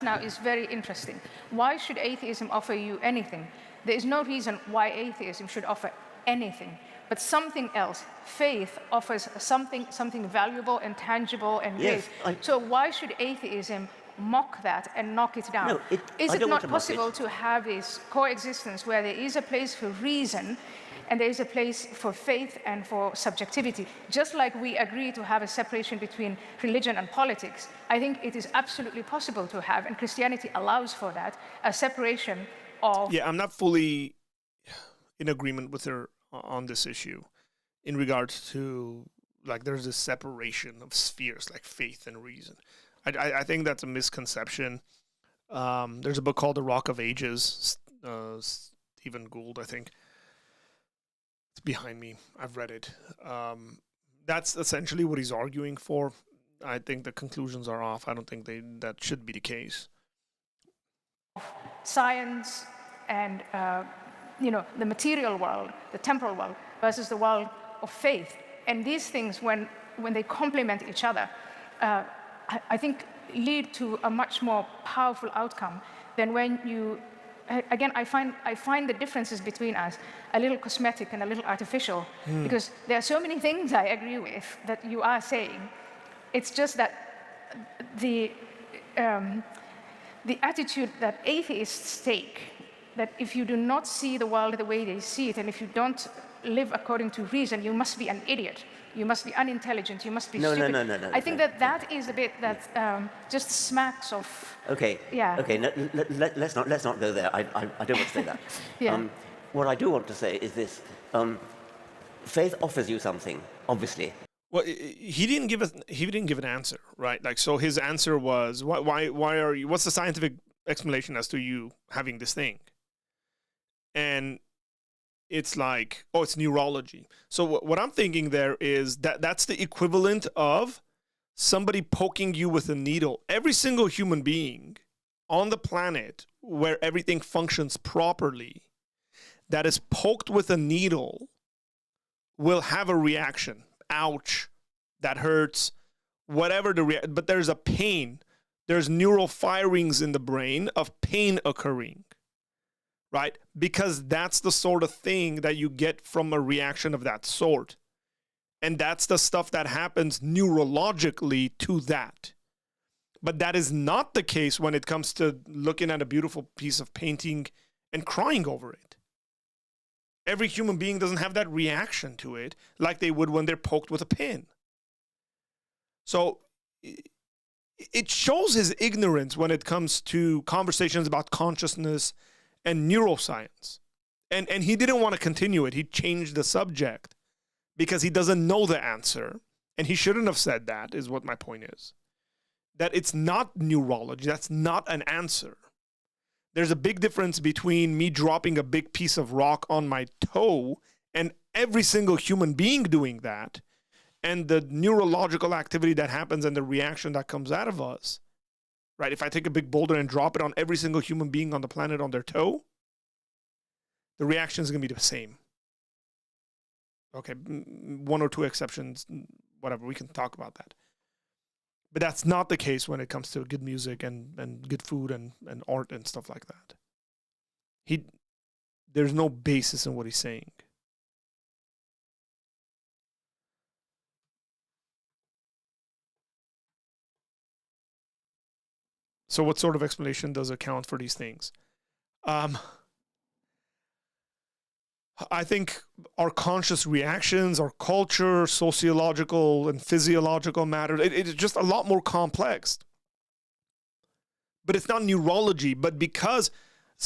Now is very interesting. Why should atheism offer you anything? There is no reason why atheism should offer anything, but something else. Faith offers something valuable and tangible and Yes, great. So why should atheism mock that and knock it down? No, Is I it don't want not to mock possible it. to have this coexistence where there is a place for reason and there is a place for faith and for subjectivity? Just like we agree to have a separation between religion and politics, I think it is absolutely possible to have, and Christianity allows for that, a separation of... Yeah, I'm not fully in agreement with her on this issue in regards to, like, there's this separation of spheres, like faith and reason. I think that's a misconception. There's a book called The Rock of Ages, Stephen Gould, I think. It's behind me. I've read it. That's essentially what he's arguing for. I think the conclusions are off. I don't think that should be the case. Science and the material world, the temporal world, versus the world of faith. And these things, when they complement each other, I think lead to a much more powerful outcome than when you... Again, I find the differences between us a little cosmetic and a little artificial, because there are so many things I agree with that you are saying. It's just that the attitude that atheists take, that if you do not see the world the way they see it, and if you don't live according to reason, you must be an idiot. You must be unintelligent. You must be stupid. No. I think that is a bit that just smacks of... Okay. Yeah. Okay. Let's not go there. I don't want to say that. Yeah. What I do want to say is this: faith offers you something, obviously. Well, he didn't give an answer, right? Like, so his answer was, why are you? What's the scientific explanation as to you having this thing? And it's like, oh, it's neurology. So what I'm thinking there is that's the equivalent of somebody poking you with a needle. Every single human being on the planet where everything functions properly that is poked with a needle will have a reaction. Ouch, that hurts, whatever but there's a pain. There's neural firings in the brain of pain occurring. Right? Because that's the sort of thing that you get from a reaction of that sort. And that's the stuff that happens neurologically to that. But that is not the case when it comes to looking at a beautiful piece of painting and crying over it. Every human being doesn't have that reaction to it like they would when they're poked with a pin. So it shows his ignorance when it comes to conversations about consciousness and neuroscience. And he didn't want to continue it. He changed the subject because he doesn't know the answer. And he shouldn't have said that, is what my point is. That it's not neurology. That's not an answer. There's a big difference between me dropping a big piece of rock on my toe and every single human being doing that, and the neurological activity that happens and the reaction that comes out of us. Right? If I take a big boulder and drop it on every single human being on the planet on their toe, the reaction is going to be the same. Okay, one or two exceptions, whatever, we can talk about that. But that's not the case when it comes to good music and good food and art and stuff like that. There's no basis in what he's saying. So what sort of explanation does account for these things? I think our conscious reactions, our culture, sociological and physiological matter, it's just a lot more complex. But it's not neurology. But because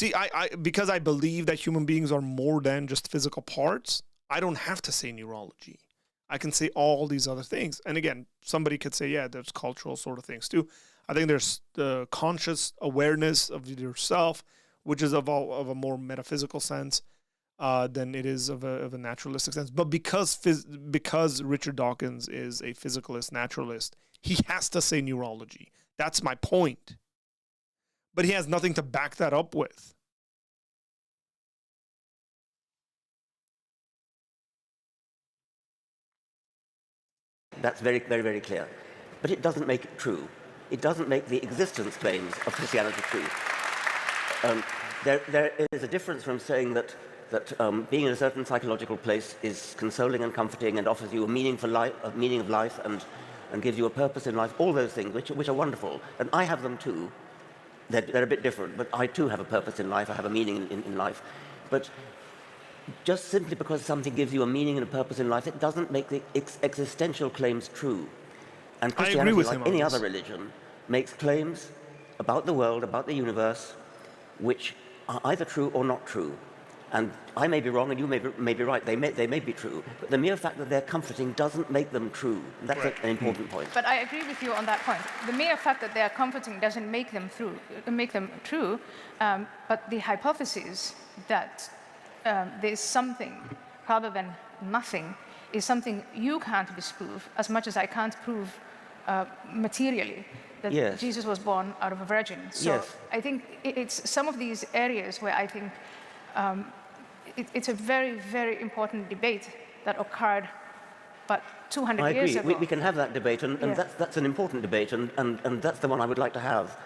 I believe that human beings are more than just physical parts, I don't have to say neurology. I can say all these other things. And again, somebody could say, yeah, there's cultural sort of things too. I think there's the conscious awareness of yourself, which is of a more metaphysical sense. Than it is of a naturalistic sense. But because Richard Dawkins is a physicalist, naturalist, he has to say neurology. That's my point. But he has nothing to back that up with. That's very, very, very clear. But it doesn't make it true. It doesn't make the existence claims of Christianity true. There is a difference from saying that being in a certain psychological place is consoling and comforting and offers you a meaning of life and gives you a purpose in life, all those things, which are wonderful. And I have them too. They're a bit different, but I too have a purpose in life. I have a meaning in life. But just simply because something gives you a meaning and a purpose in life, it doesn't make the existential claims true. And Christianity, like any other religion, makes claims about the world, about the universe, which are either true or not true. And I may be wrong, and you may be right. They may be true, but the mere fact that they're comforting doesn't make them true. That's right. An important point. But I agree with you on that point. The mere fact that they are comforting doesn't make them true. But the hypothesis that there's something rather than nothing is something you can't disprove as much as I can't prove materially that yes. Jesus was born out of a virgin. So yes. I think it's some of these areas where I think it's a very, very important debate that occurred about 200 years ago. We can have that debate, and that's an important debate, and that's the one I would like to have,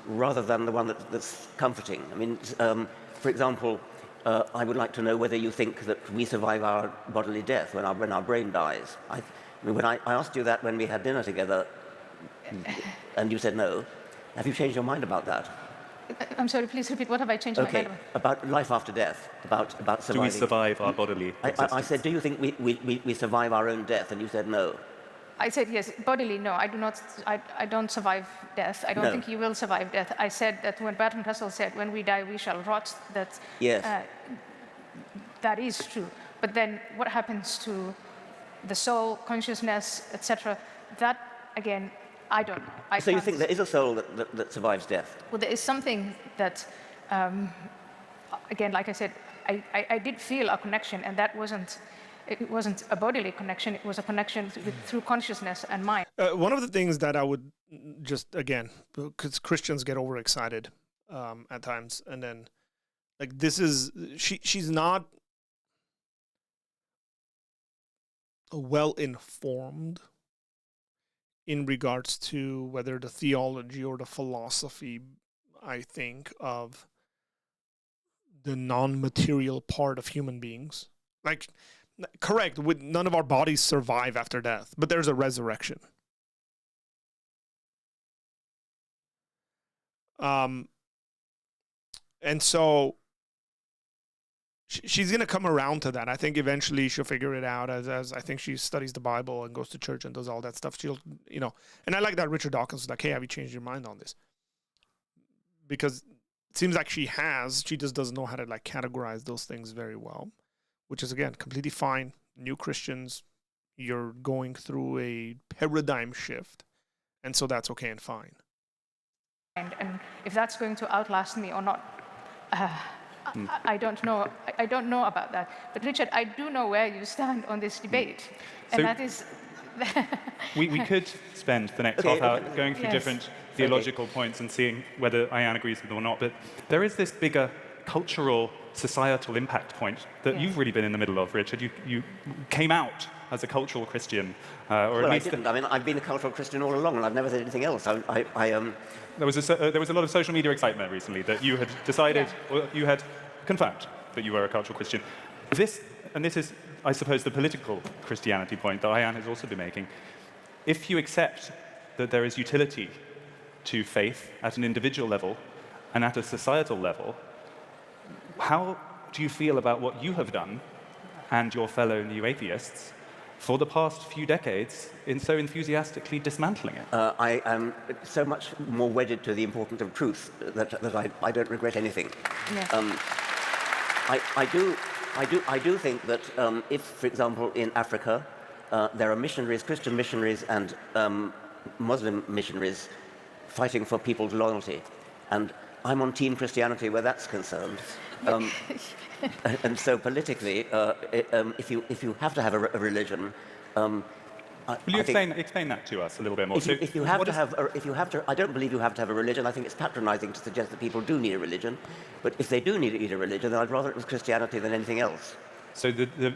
rather than the one that's comforting. I mean, for example, I would like to know whether you think that we survive our bodily death when our brain dies. I mean, when I asked you that when we had dinner together, and you said no, have you changed your mind about that? I'm sorry, please repeat. What have I changed my mind about? About life after death, about surviving. Do we survive our bodily existence? I said, do you think we survive our own death? And you said no. I said yes, bodily, no. I do not. I don't survive death. I don't think you will survive death. I said that when Bertrand Russell said, "When we die, we shall rot." That yes. That is true. But then, what happens to the soul, consciousness, etc.? That again, I don't know. So you think there is a soul that survives death? Well, there is something that, again, like I said, I did feel a connection, and that wasn't a bodily connection. It was a connection through consciousness and mind. One of the things that I would just, again, because Christians get overexcited at times, and then, like, she's not well-informed in regards to whether the theology or the philosophy, I think, of the non-material part of human beings. Like, correct, none of our bodies survive after death, but there's a resurrection. And so she's going to come around to that. I think eventually she'll figure it out as I think she studies the Bible and goes to church and does all that stuff. She'll, and I like that Richard Dawkins was like, hey, have you changed your mind on this? Because it seems like she just doesn't know how to like categorize those things very well, which is, again, completely fine. New Christians, you're going through a paradigm shift, and so that's okay and fine. And if that's going to outlast me or not, I don't know. I don't know about that. But Richard, I do know where you stand on this debate, and So that is. we could spend the next half hour going through different theological points and seeing whether Ayan agrees with them or not. But there is this bigger cultural, societal impact point that you've really been in the middle of, Richard. You came out as a cultural Christian, or well, at least I didn't. I mean, I've been a cultural Christian all along, and I've never said anything else. There was a lot of social media excitement recently that you had decided, or you had confirmed that you were a cultural Christian. This is, I suppose, the political Christianity point that Ayan has also been making. If you accept that there is utility to faith at an individual level and at a societal level, how do you feel about what you have done and your fellow new atheists for the past few decades in so enthusiastically dismantling it? I am so much more wedded to the importance of truth that I don't regret anything. Yeah. I do think that if, for example, in Africa, there are missionaries, Christian missionaries and Muslim missionaries fighting for people's loyalty, and I'm on Team Christianity where that's concerned. And so politically, if you have to have a religion, Will you explain that to us a little bit more? If you have to, I don't believe you have to have a religion. I think it's patronizing to suggest that people do need a religion. But if they do need a religion, then I'd rather it was Christianity than anything else. So the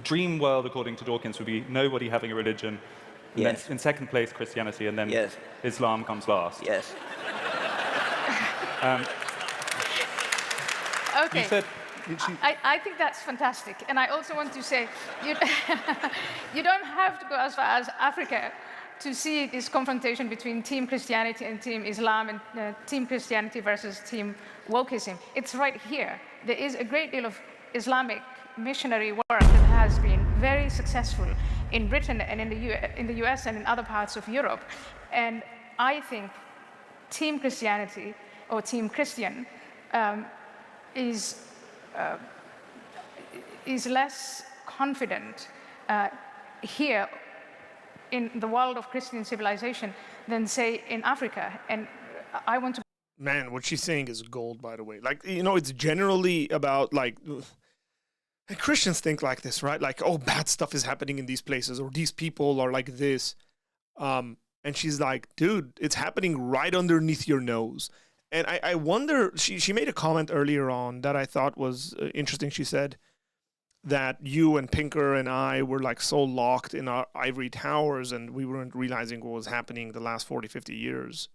dream world, according to Dawkins, would be nobody having a religion, and then in second place Christianity, and then Islam comes last. Yes. Okay. You said, I think that's fantastic. And I also want to say, you don't have to go as far as Africa to see this confrontation between Team Christianity and Team Islam, and Team Christianity versus Team Wokeism. It's right here. There is a great deal of Islamic missionary work that has been very successful in Britain and in the US and in other parts of Europe. And I think Team Christianity or Team Christian is less confident here in the world of Christian civilization than, say, in Africa. And I want to... Man, what she's saying is gold, by the way. Like, it's generally about, like, Christians think like this, right? Like, oh, bad stuff is happening in these places, or these people are like this. And she's like, dude, it's happening right underneath your nose. And I wonder, she made a comment earlier on that I thought was interesting. She said that you and Pinker and I were like so locked in our ivory towers and we weren't realizing what was happening the last 40, 50 years.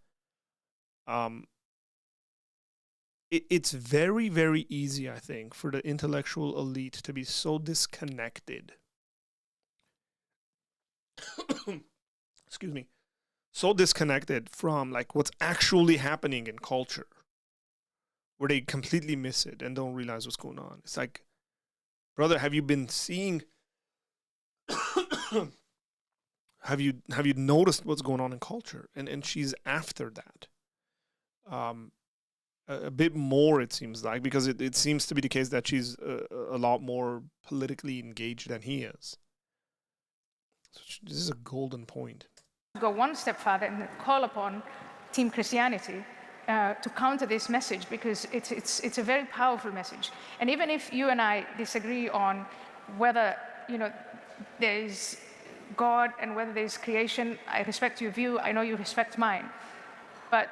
It's very, very easy, I think, for the intellectual elite to be so disconnected. Excuse me. So disconnected from like what's actually happening in culture, where they completely miss it and don't realize what's going on. It's like, brother, have you been seeing? have you noticed what's going on in culture? And she's after that, a bit more, it seems like, because it seems to be the case that she's a lot more politically engaged than he is. So this is a golden point. Go one step further and call upon Team Christianity to counter this message, because it's a very powerful message. And even if you and I disagree on whether there is God and whether there is creation, I respect your view. I know you respect mine. But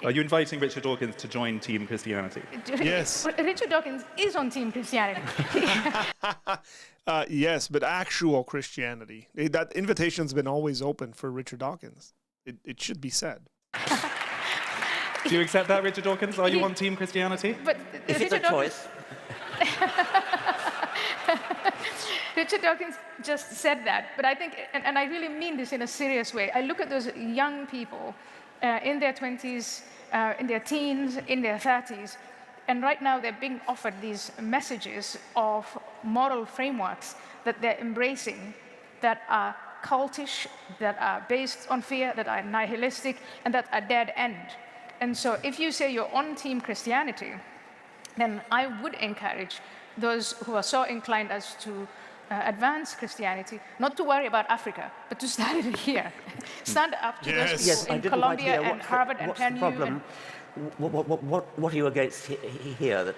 are you inviting Richard Dawkins to join Team Christianity? Yes. Richard Dawkins is on Team Christianity. Yes, but actual Christianity. That invitation's been always open for Richard Dawkins. It should be said. Do you accept that, Richard Dawkins? Are you on Team Christianity? But If it's a choice. Richard Dawkins just said that, but I think, and I really mean this in a serious way, I look at those young people in their 20s, in their teens, in their 30s, And right now they're being offered these messages of moral frameworks that they're embracing that are cultish, that are based on fear, that are nihilistic, and that are dead end. And so if you say you're on Team Christianity, then I would encourage those who are so inclined as to advance Christianity not to worry about Africa, but to start it here. Stand up to those people Yes, I in didn't quite Columbia hear and Harvard and what's the PenU. problem? What are you against here?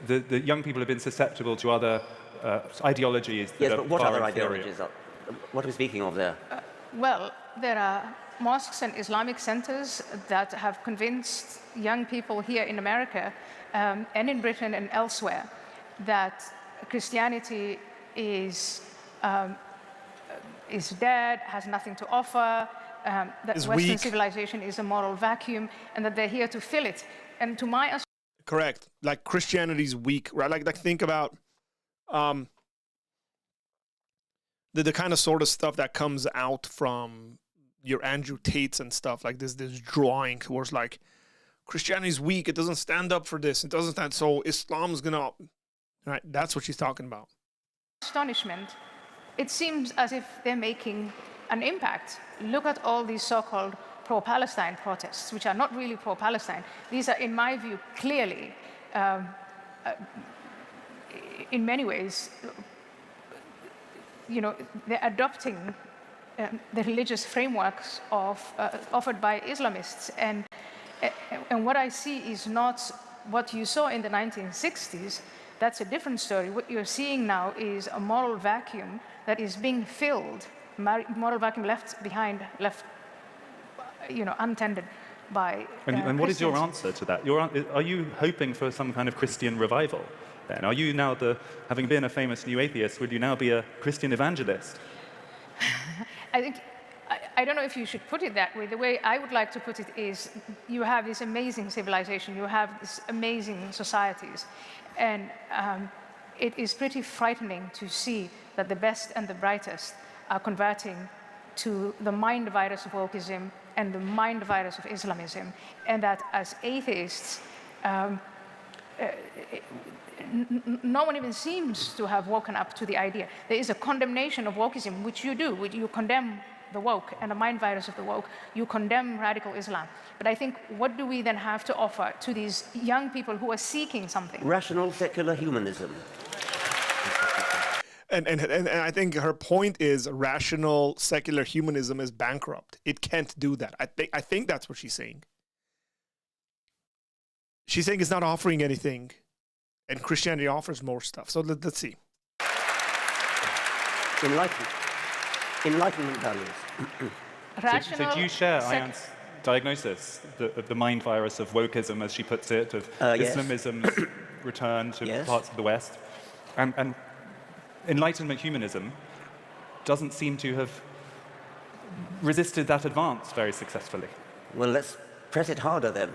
The young people have been susceptible to other ideologies that Yes, are but what far other inferior. ideologies are? What are we speaking of there? Well, there are mosques and Islamic centers that have convinced young people here in America and in Britain and elsewhere that Christianity is dead, has nothing to offer, that Is Western weak. civilization is a moral vacuum, and that they're here to fill it. And to my Correct. Like Christianity's weak, right? Like think about the kind of sort of stuff that comes out from your Andrew Tates and stuff, like this drawing where it's like Christianity's weak, it doesn't stand up for this, it doesn't stand, so Islam's gonna, right? That's what she's talking about. astonishment, it seems as if they're making an impact. Look at all these so-called pro-Palestine protests, which are not really pro-Palestine. These are, in my view, clearly, in many ways, they're adopting the religious frameworks offered by Islamists. And what I see is not what you saw in the 1960s. That's a different story. What you're seeing now is a moral vacuum that is being filled, moral vacuum left behind, untended by And what is your Christians. answer to that? Are you hoping for some kind of Christian revival then? Are you now, having been a famous new atheist, would you now be a Christian evangelist? I think, I don't know if you should put it that way. The way I would like to put it is you have this amazing civilization, you have these amazing societies, and it is pretty frightening to see that the best and the brightest are converting to the mind virus of wokeism and the mind virus of Islamism, and that as atheists, no one even seems to have woken up to the idea. There is a condemnation of wokeism, which you do, which you condemn the woke and the mind virus of the woke, you condemn radical Islam. But I think, what do we then have to offer to these young people who are seeking something? Rational secular humanism. And I think her point is rational secular humanism is bankrupt. It can't do that. I think that's what she's saying. She's saying it's not offering anything, and Christianity offers more stuff. So let's see. Enlightenment values. Rational, So do you share Ayan's diagnosis of the mind virus of wokeism, as she puts it, of Yes. Islamism's return to Yes. parts of the West? And Enlightenment humanism doesn't seem to have resisted that advance very successfully. Well, let's press it harder then.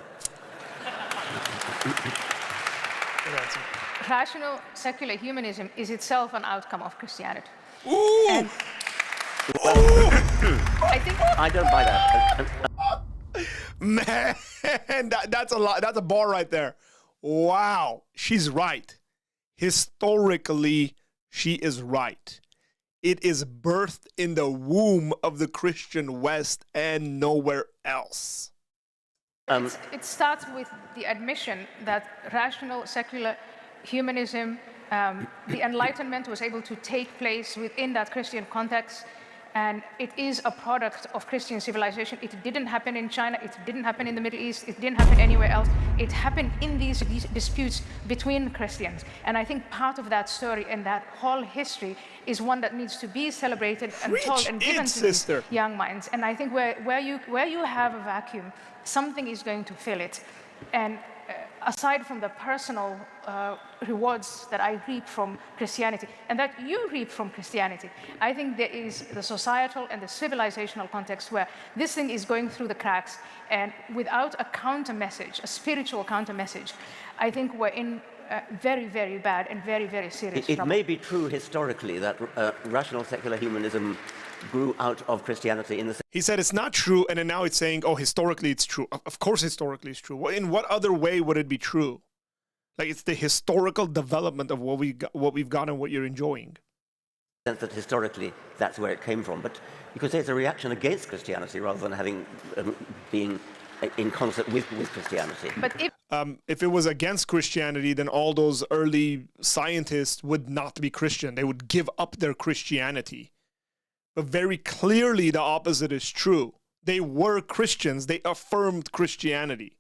rational secular humanism is itself an outcome of Christianity. Ooh! And I think I don't buy that. Man, that's a lot. That's a bar right there. Wow, she's right. Historically, she is right. It is birthed in the womb of the Christian West and nowhere else. it starts with the admission that rational secular humanism, the Enlightenment was able to take place within that Christian context. And it is a product of Christian civilization. It didn't happen in China. It didn't happen in the Middle East. It didn't happen anywhere else. It happened in these disputes between Christians. And I think part of that story and that whole history is one that needs to be celebrated and told and given to these young minds. And I think where you have a vacuum, something is going to fill it. And aside from the personal rewards that I reap from Christianity and that you reap from Christianity, I think there is the societal and the civilizational context where this thing is going through the cracks, and without a counter message, a spiritual counter message, I think we're in very, very bad and very, very serious trouble. It may be true historically that rational secular humanism grew out of Christianity in the... He said it's not true, and then now it's saying, oh, historically it's true. Of course historically it's true. In what other way would it be true? Like it's the historical development of what we've got and what you're enjoying. Sense that historically that's where it came from, but you could say it's a reaction against Christianity rather than having being in concert with Christianity. But If it was against Christianity, then all those early scientists would not be Christian. They would give up their Christianity. But very clearly the opposite is true. They were Christians. They affirmed Christianity.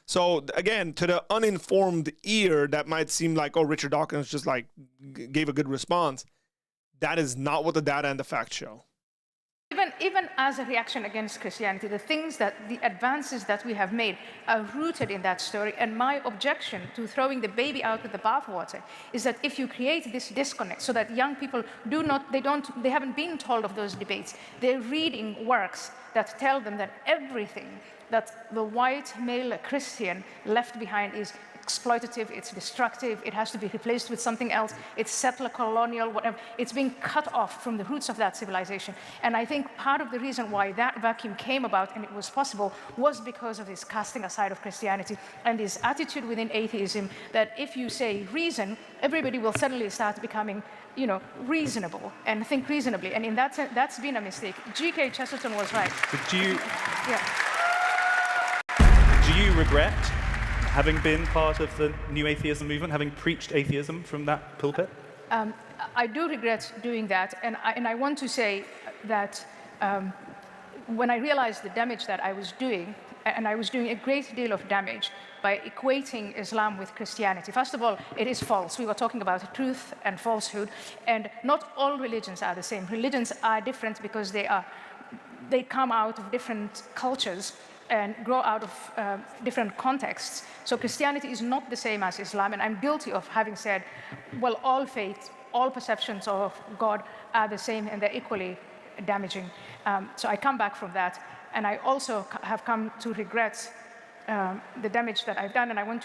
So again, to the uninformed ear, that might seem like, oh, Richard Dawkins just like gave a good response. That is not what the data and the facts show. even as a reaction against Christianity, the advances that we have made are rooted in that story. And my objection to throwing the baby out with the bathwater is that if you create this disconnect so that young people they haven't been told of those debates, they're reading works that tell them that everything that the white male Christian left behind is exploitative, it's destructive, it has to be replaced with something else, it's settler, colonial, whatever. It's being cut off from the roots of that civilization. And I think part of the reason why that vacuum came about and it was possible was because of this casting aside of Christianity and this attitude within atheism that if you say reason, everybody will suddenly start becoming reasonable and think reasonably. And in that sense, that's been a mistake. G.K. Chesterton was right. Do you regret having been part of the new atheism movement, having preached atheism from that pulpit? I do regret doing that, and I want to say that when I realized the damage that I was doing, and I was doing a great deal of damage by equating Islam with Christianity. First of all, it is false. We were talking about truth and falsehood, and not all religions are the same. Religions are different because they come out of different cultures and grow out of different contexts. So Christianity is not the same as Islam, and I'm guilty of having said, well, all faiths, all perceptions of God are the same and they're equally damaging. So I come back from that, and I also have come to regret the damage that I've done, and I want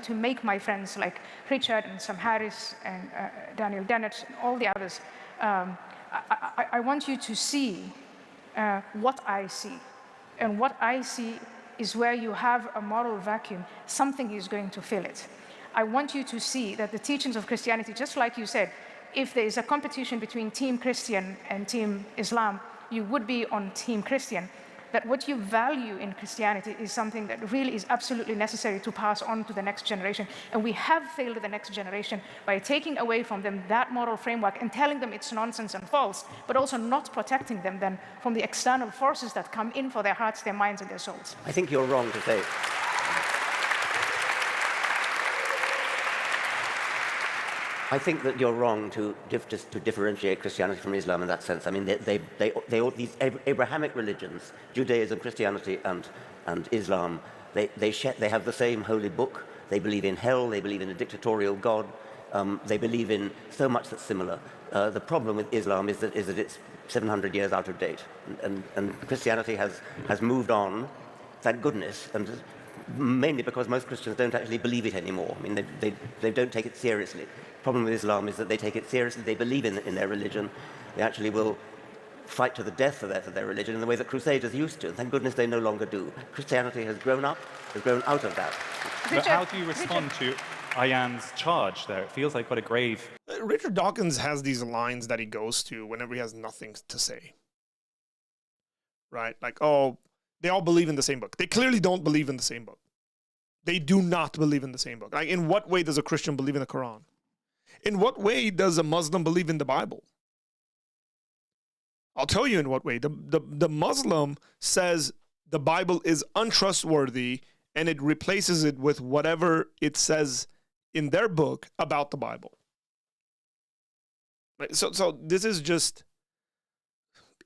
to make my friends like Richard and Sam Harris and Daniel Dennett and all the others, I want you to see what I see. And what I see is where you have a moral vacuum, something is going to fill it. I want you to see that the teachings of Christianity, just like you said, if there is a competition between Team Christian and Team Islam, you would be on Team Christian. That what you value in Christianity is something that really is absolutely necessary to pass on to the next generation. And we have failed the next generation by taking away from them that moral framework and telling them it's nonsense and false, but also not protecting them then from the external forces that come in for their hearts, their minds, and their souls. I think you're wrong to say. I think that you're wrong to differentiate Christianity from Islam in that sense. I mean, these Abrahamic religions, Judaism, Christianity, and Islam, they have the same holy book. They believe in hell. They believe in a dictatorial God. They believe in so much that's similar. The problem with Islam is that it's 700 years out of date, and Christianity has moved on, thank goodness, and mainly because most Christians don't actually believe it anymore. I mean, they don't take it seriously. The problem with Islam is that they take it seriously. They believe in their religion. They actually will fight to the death for their religion in the way that Crusaders used to. And thank goodness they no longer do. Christianity has grown out of that. But how do you respond to Ayan's charge there? It feels like quite a grave... Richard Dawkins has these lines that he goes to whenever he has nothing to say. Right? Like, oh, they all believe in the same book. They clearly don't believe in the same book. They do not believe in the same book. Like, in what way does a Christian believe in the Quran? In what way does a Muslim believe in the Bible? I'll tell you in what way. The Muslim says the Bible is untrustworthy and it replaces it with whatever it says in their book about the Bible. So this is just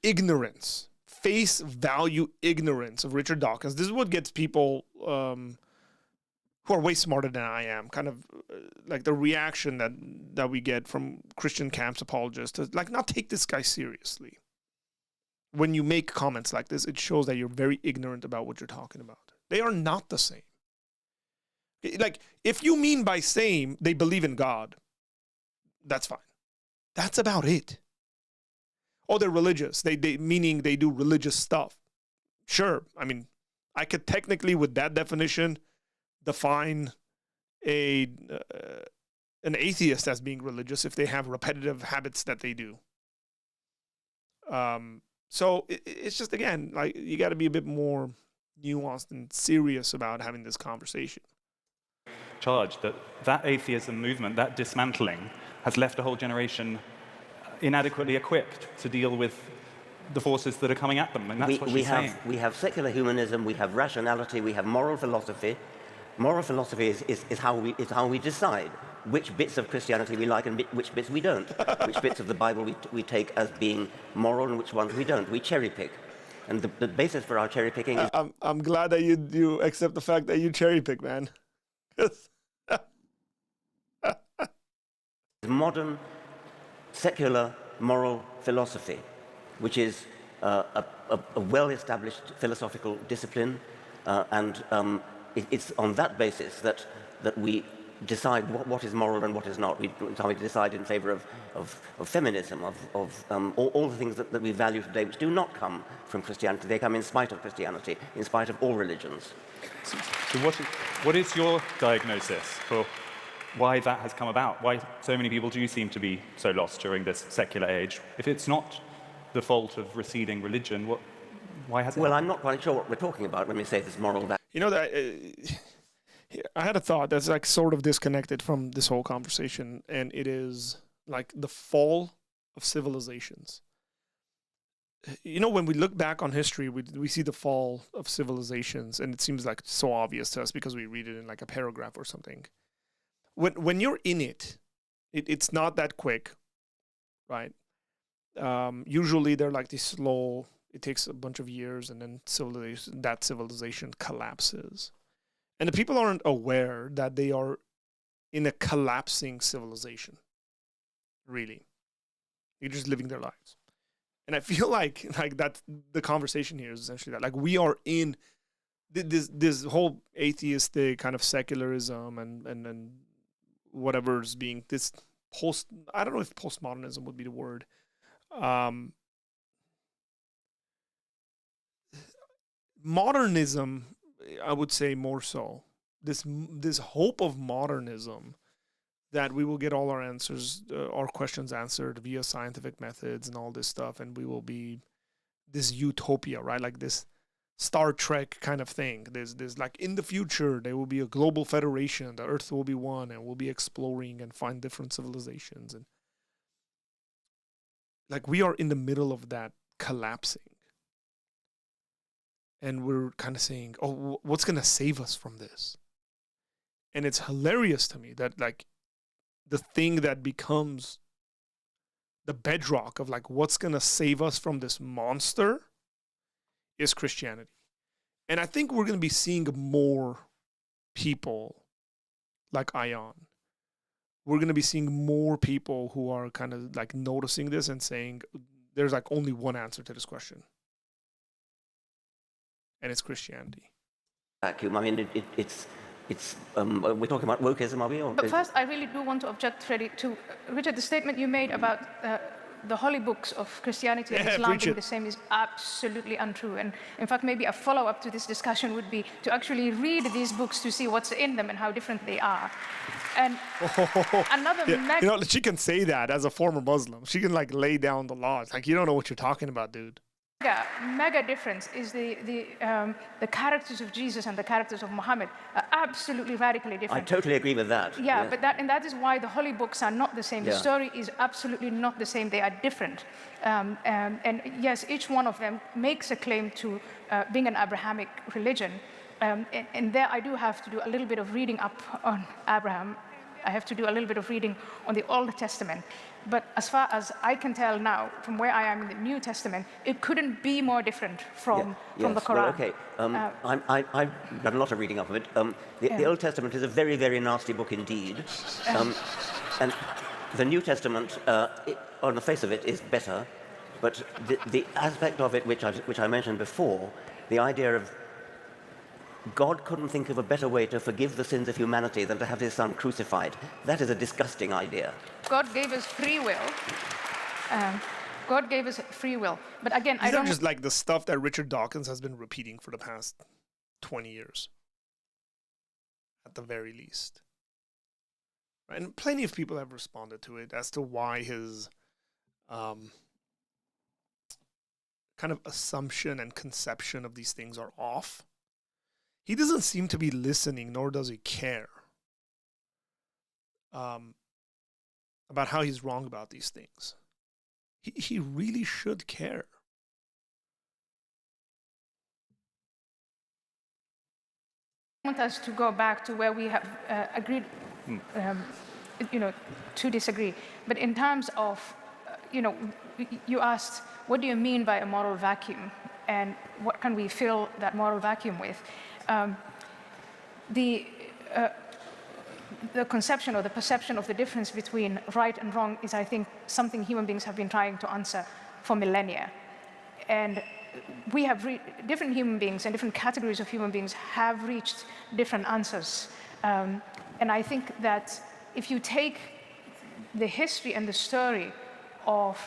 ignorance, face value ignorance of Richard Dawkins. This is what gets people who are way smarter than I am, kind of like the reaction that we get from Christian camps apologists to like not take this guy seriously. When you make comments like this, it shows that you're very ignorant about what you're talking about. They are not the same. Like, if you mean by same, they believe in God, that's fine. That's about it. Oh, they're religious. Meaning they do religious stuff. Sure. I mean, I could technically, with that definition, define an atheist as being religious if they have repetitive habits that they do. So it's just, again, like, you got to be a bit more nuanced and serious about having this conversation. Charge that atheism movement, that dismantling, has left a whole generation inadequately equipped to deal with the forces that are coming at them, and that's what she's saying. We have secular humanism, we have rationality, we have moral philosophy. Moral philosophy is how we decide which bits of Christianity we like and which bits we don't. Which bits of the Bible we take as being moral and which ones we don't. We cherry pick. And the basis for our cherry picking is... I'm glad that you accept the fact that you cherry pick, man. modern secular moral philosophy, which is a well-established philosophical discipline, and it's on that basis that we decide what is moral and what is not. We decide in favor of feminism, of all the things that we value today, which do not come from Christianity. They come in spite of Christianity, in spite of all religions. So what is your diagnosis for why that has come about? Why so many people do seem to be so lost during this secular age? If it's not the fault of receding religion, why has it Well, happened? I'm not quite sure what we're talking about when we say this moral value. You know, that I had a thought that's like sort of disconnected from this whole conversation, and it is like the fall of civilizations. You know, when we look back on history, we see the fall of civilizations, and it seems like so obvious to us because we read it in like a paragraph or something. When you're in it, it's not that quick, right? Usually they're like these slow. It takes a bunch of years, and then that civilization collapses. And the people aren't aware that they are in a collapsing civilization, really. They're just living their lives. And I feel like that the conversation here is essentially that. Like, we are in this whole atheistic kind of secularism and whatever is being this I don't know if postmodernism would be the word. Modernism, I would say more so. This hope of modernism that we will get all our answers, our questions answered via scientific methods and all this stuff, and we will be this utopia, right? Like this Star Trek kind of thing. There's like, in the future there will be a global federation, the Earth will be one, and we'll be exploring and find different civilizations, and like we are in the middle of that collapsing. And we're kind of saying, oh, what's going to save us from this? And it's hilarious to me that like the thing that becomes the bedrock of like what's going to save us from this monster is Christianity. And I think we're going to be seeing more people like Ion. We're going to be seeing more people who are kind of like noticing this and saying there's like only one answer to this question. And it's Christianity. Vacuum. I mean, it's we're talking about wokeism, are we? But first, I really do want to object, Freddie, to Richard, the statement you made about the holy books of Christianity and Islam being the same is absolutely untrue. And in fact, maybe a follow-up to this discussion would be to actually read these books to see what's in them and how different they are. And another you know, she can say that as a former Muslim. She can like lay down the law. It's like, you don't know what you're talking about, dude. Mega difference is the characters of Jesus and the characters of Muhammad are absolutely radically different. I totally agree with that. Yeah, yes. but that is why the holy books are not the same. The story is absolutely not the same. They are different. And yes, each one of them makes a claim to being an Abrahamic religion. And there I do have to do a little bit of reading up on Abraham. I have to do a little bit of reading on the Old Testament. But as far as I can tell now, from where I am in the New Testament, it couldn't be more different from the Quran. Well, okay. I've done a lot of reading up of it. The Old Testament is a very, very nasty book indeed. And the New Testament, on the face of it, is better. But the aspect of it which I mentioned before, the idea of God couldn't think of a better way to forgive the sins of humanity than to have his son crucified. That is a disgusting idea. God gave us free will. God gave us free will. But again, I don't just like the stuff that Richard Dawkins has been repeating for the past 20 years. At the very least. And plenty of people have responded to it as to why his kind of assumption and conception of these things are off. He doesn't seem to be listening, nor does he care about how he's wrong about these things. He really should care. I want us to go back to where we have agreed, to disagree. But in terms of, you asked, what do you mean by a moral vacuum? And what can we fill that moral vacuum with? The conception or the perception of the difference between right and wrong is, I think, something human beings have been trying to answer for millennia. And we have different human beings and different categories of human beings have reached different answers. And I think that if you take the history and the story of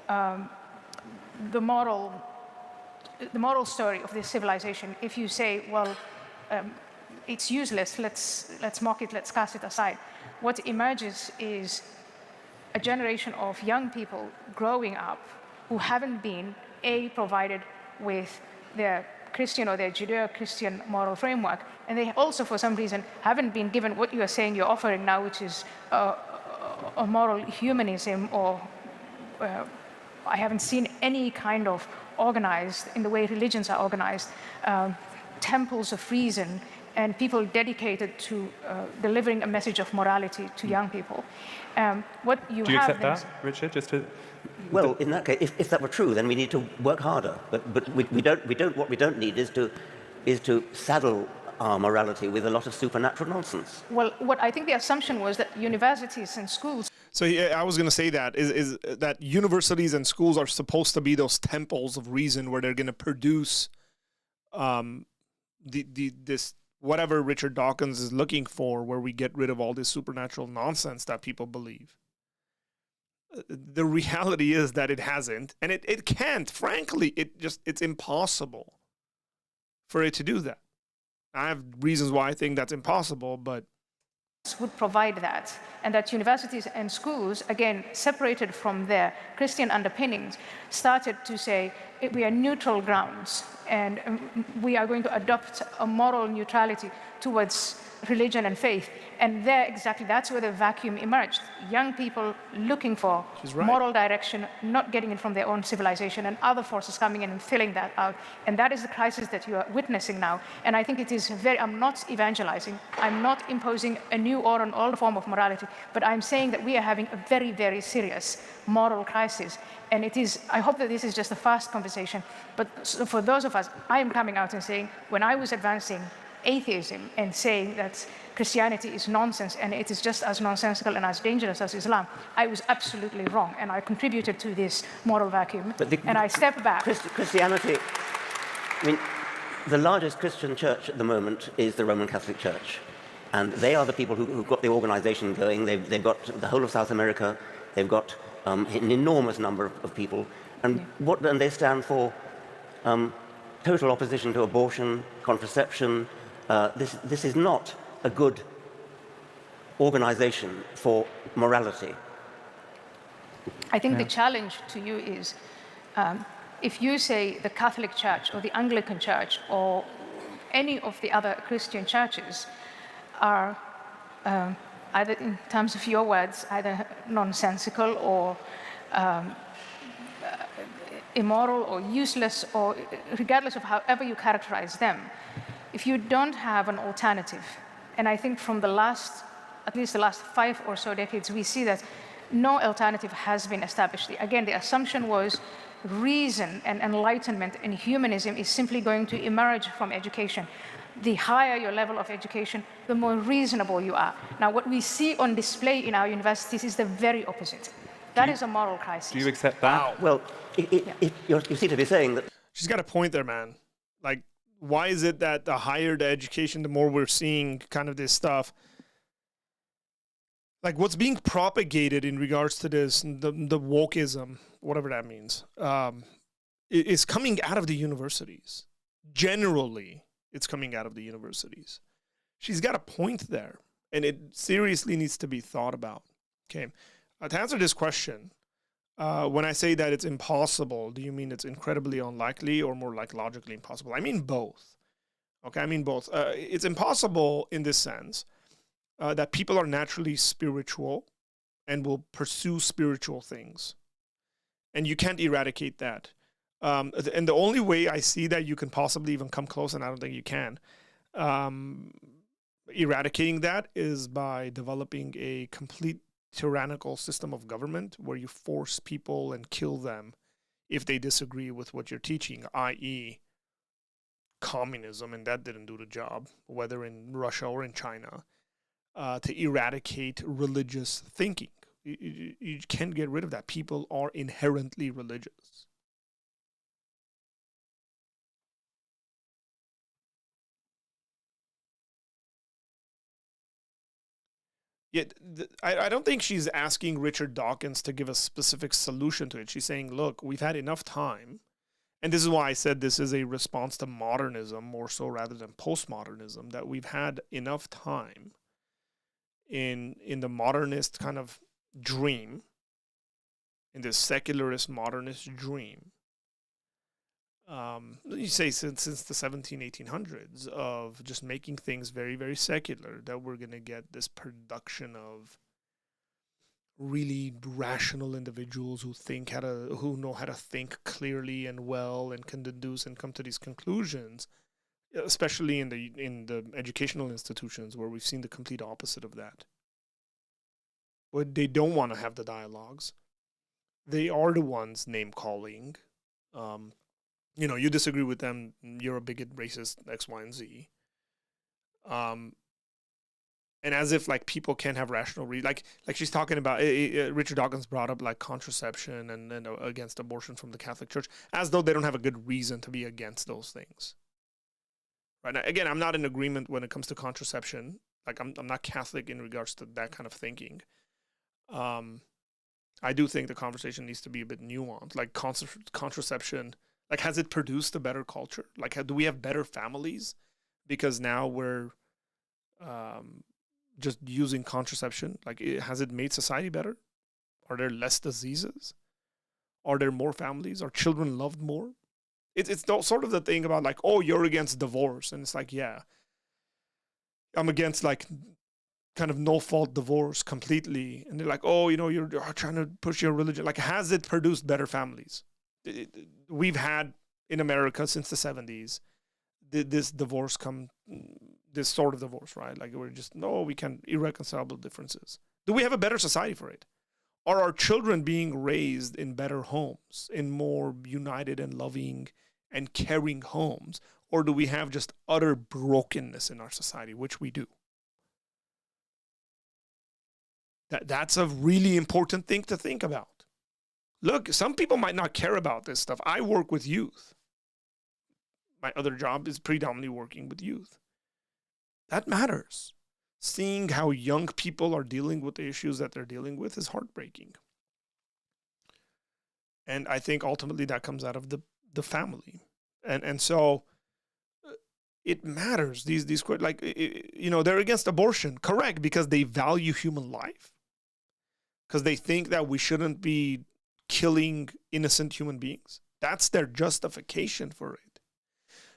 the moral story of this civilization, if you say, well, it's useless, let's mock it, let's cast it aside, what emerges is a generation of young people growing up who haven't been, provided with their Christian or their Judeo-Christian moral framework, and they also, for some reason, haven't been given what you are saying you're offering now, which is a moral humanism, or I haven't seen any kind of organized, in the way religions are organized, temples of reason, and people dedicated to delivering a message of morality to young people. What you Do you have accept that, Richard? Just to... Well, in that case, if that were true, then we need to work harder. But we don't. What we don't need is to saddle our morality with a lot of supernatural nonsense. Well, what I think the assumption was that universities and schools. So I was going to say that is that universities and schools are supposed to be those temples of reason where they're going to produce this whatever Richard Dawkins is looking for, where we get rid of all this supernatural nonsense that people believe. The reality is that it hasn't, and it can't. Frankly, it's impossible for it to do that. I have reasons why I think that's impossible, but would provide that, and that universities and schools, again, separated from their Christian underpinnings, started to say, we are neutral grounds, and we are going to adopt a moral neutrality towards religion and faith. And that's where the vacuum emerged. Young people looking for moral direction, not getting it from their own civilization, and other forces coming in and filling that out. And that is the crisis that you are witnessing now. And I think it is I'm not evangelizing, I'm not imposing a new or an old form of morality, but I'm saying that we are having a very, very serious moral crisis. And I hope that this is just the first conversation, but for those of us, I am coming out and saying, when I was advancing atheism and saying that Christianity is nonsense and it is just as nonsensical and as dangerous as Islam, I was absolutely wrong, and I contributed to this moral vacuum, and I stepped back. Christianity, I mean, the largest Christian church at the moment is the Roman Catholic Church, and they are the people who've got the organization going. They've got the whole of South America, they've got an enormous number of people, and they stand for total opposition to abortion, contraception. This is not a good organization for morality. I think the challenge to you is, if you say the Catholic Church or the Anglican Church or any of the other Christian churches are, either in terms of your words, either nonsensical or immoral or useless, or regardless of however you characterize them, if you don't have an alternative, and I think from at least the last 5 or so decades, we see that no alternative has been established. Again, the assumption was reason and enlightenment and humanism is simply going to emerge from education. The higher your level of education, the more reasonable you are. Now, what we see on display in our universities is the very opposite. That is a moral crisis. Do you accept that? Well, you seem to be saying that... She's got a point there, man. Like, why is it that the higher the education, the more we're seeing kind of this stuff? Like, what's being propagated in regards to this, the wokeism, whatever that means, is coming out of the universities. Generally, it's coming out of the universities. She's got a point there. and it seriously needs to be thought about. Okay, to answer this question, when I say that it's impossible, do you mean it's incredibly unlikely or more like logically impossible? I mean both. Okay, I mean both. It's impossible in this sense that people are naturally spiritual and will pursue spiritual things. And you can't eradicate that. And the only way I see that you can possibly even come close, and I don't think you can, eradicating that is by developing a complete tyrannical system of government where you force people and kill them if they disagree with what you're teaching, i.e. communism, and that didn't do the job, whether in Russia or in China, to eradicate religious thinking. You can't get rid of that. People are inherently religious. Yet, I don't think she's asking Richard Dawkins to give a specific solution to it. She's saying, look, we've had enough time. And this is why I said this is a response to modernism more so rather than postmodernism, that we've had enough time in the modernist kind of dream, in this secularist modernist dream, you say since the 1800s of just making things very, very secular, that we're going to get this production of really rational individuals who know how to think clearly and well and can deduce and come to these conclusions, especially in the educational institutions where we've seen the complete opposite of that. But they don't want to have the dialogues. They are the ones name calling. You disagree with them, you're a bigot, racist, X, Y, and Z. And as if like people can't have rational like she's talking about, Richard Dawkins brought up like contraception and against abortion from the Catholic Church, as though they don't have a good reason to be against those things. Right now, again, I'm not in agreement when it comes to contraception. Like I'm not Catholic in regards to that kind of thinking. I do think the conversation needs to be a bit nuanced. Like contraception, like has it produced a better culture? Like do we have better families because now we're just using contraception? Like has it made society better? Are there less diseases? Are there more families? Are children loved more? It's sort of the thing about like, oh, you're against divorce. And it's like, yeah, I'm against like kind of no-fault divorce completely. And they're like, oh, you're trying to push your religion. Like, has it produced better families? We've had in America since the 70s, this sort of divorce, right? Like we're just, no, we can irreconcilable differences. Do we have a better society for it? Are our children being raised in better homes, in more united and loving and caring homes? Or do we have just utter brokenness in our society, which we do? That's a really important thing to think about. Look, some people might not care about this stuff. I work with youth. My other job is predominantly working with youth. That matters. Seeing how young people are dealing with the issues that they're dealing with is heartbreaking. And I think ultimately that comes out of the family. And so it matters. These like, they're against abortion. Correct, because they value human life. Because they think that we shouldn't be killing innocent human beings. That's their justification for it.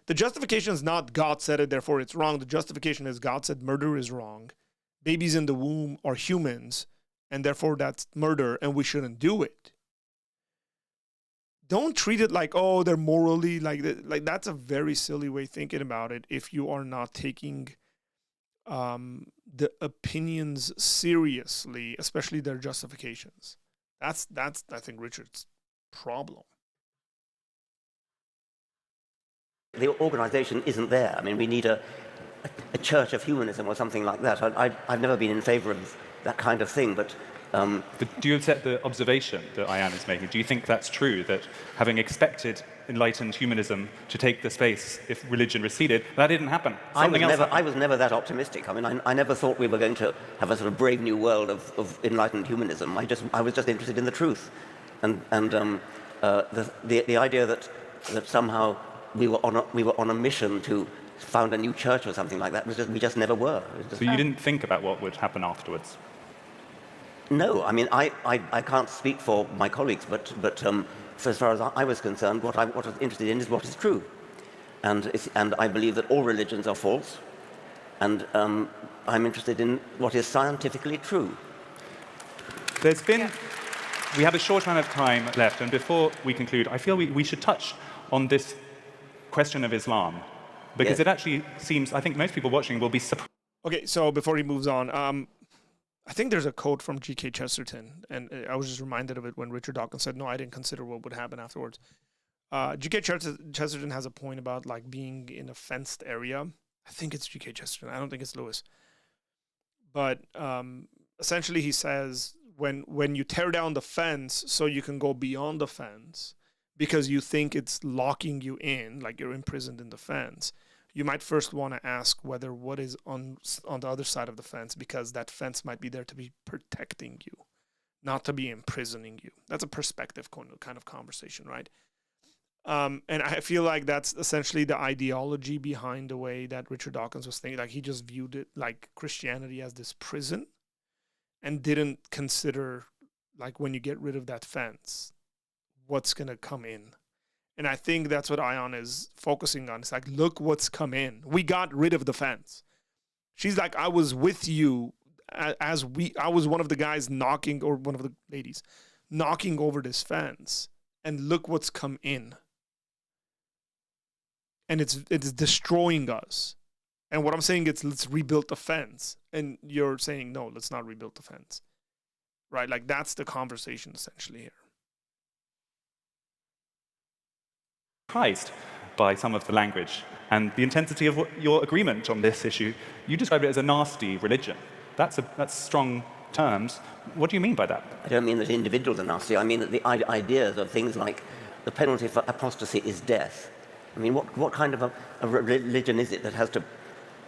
The justification is not God said it, therefore it's wrong. The justification is God said murder is wrong. Babies in the womb are humans, and therefore that's murder, and we shouldn't do it. Don't treat it like, oh, they're morally, like that's a very silly way of thinking about it if you are not taking the opinions seriously, especially their justifications. That's I think Richard's problem. The organization isn't there. I mean, we need a church of humanism or something like that. I've never been in favor of that kind of thing, but do you accept the observation that Ayan is making? Do you think that's true, that having expected enlightened humanism to take the space if religion receded, that didn't happen? I was never that optimistic. I mean, I never thought we were going to have a sort of brave new world of enlightened humanism. I was just interested in the truth, and the idea that somehow we were on a mission to found a new church or something like that. We just never were. So you didn't think about what would happen afterwards? No, I mean, I can't speak for my colleagues, but so as far as I was concerned, what I was interested in is what is true. And I believe that all religions are false, and I'm interested in what is scientifically true. There's been... We have a short amount of time left, and before we conclude, I feel we should touch on this question of Islam, because Yes. it actually seems, I think most people watching will be surprised. Okay, so before he moves on, I think there's a quote from G.K. Chesterton, and I was just reminded of it when Richard Dawkins said, no, I didn't consider what would happen afterwards. G.K. Chesterton has a point about like being in a fenced area. I think it's G.K. Chesterton. I don't think it's Lewis. But essentially he says, when you tear down the fence so you can go beyond the fence because you think it's locking you in, like you're imprisoned in the fence, you might first want to ask whether what is on the other side of the fence, because that fence might be there to be protecting you, not to be imprisoning you. That's a perspective kind of conversation, right? And I feel like that's essentially the ideology behind the way that Richard Dawkins was thinking. Like he just viewed it like Christianity as this prison and didn't consider, like, when you get rid of that fence, what's going to come in. And I think that's what Ion is focusing on. It's like, look what's come in. We got rid of the fence. She's like, I was with you I was one of the guys knocking, or one of the ladies, knocking over this fence. And look what's come in. And it's destroying us. And what I'm saying is, let's rebuild the fence. And you're saying, no, let's not rebuild the fence. Right? Like, that's the conversation essentially here. Surprised by some of the language and the intensity of your agreement on this issue. You described it as a nasty religion. That's strong terms. What do you mean by that? I don't mean that individuals are nasty. I mean that the ideas of things like the penalty for apostasy is death. I mean, what kind of a religion is it that has to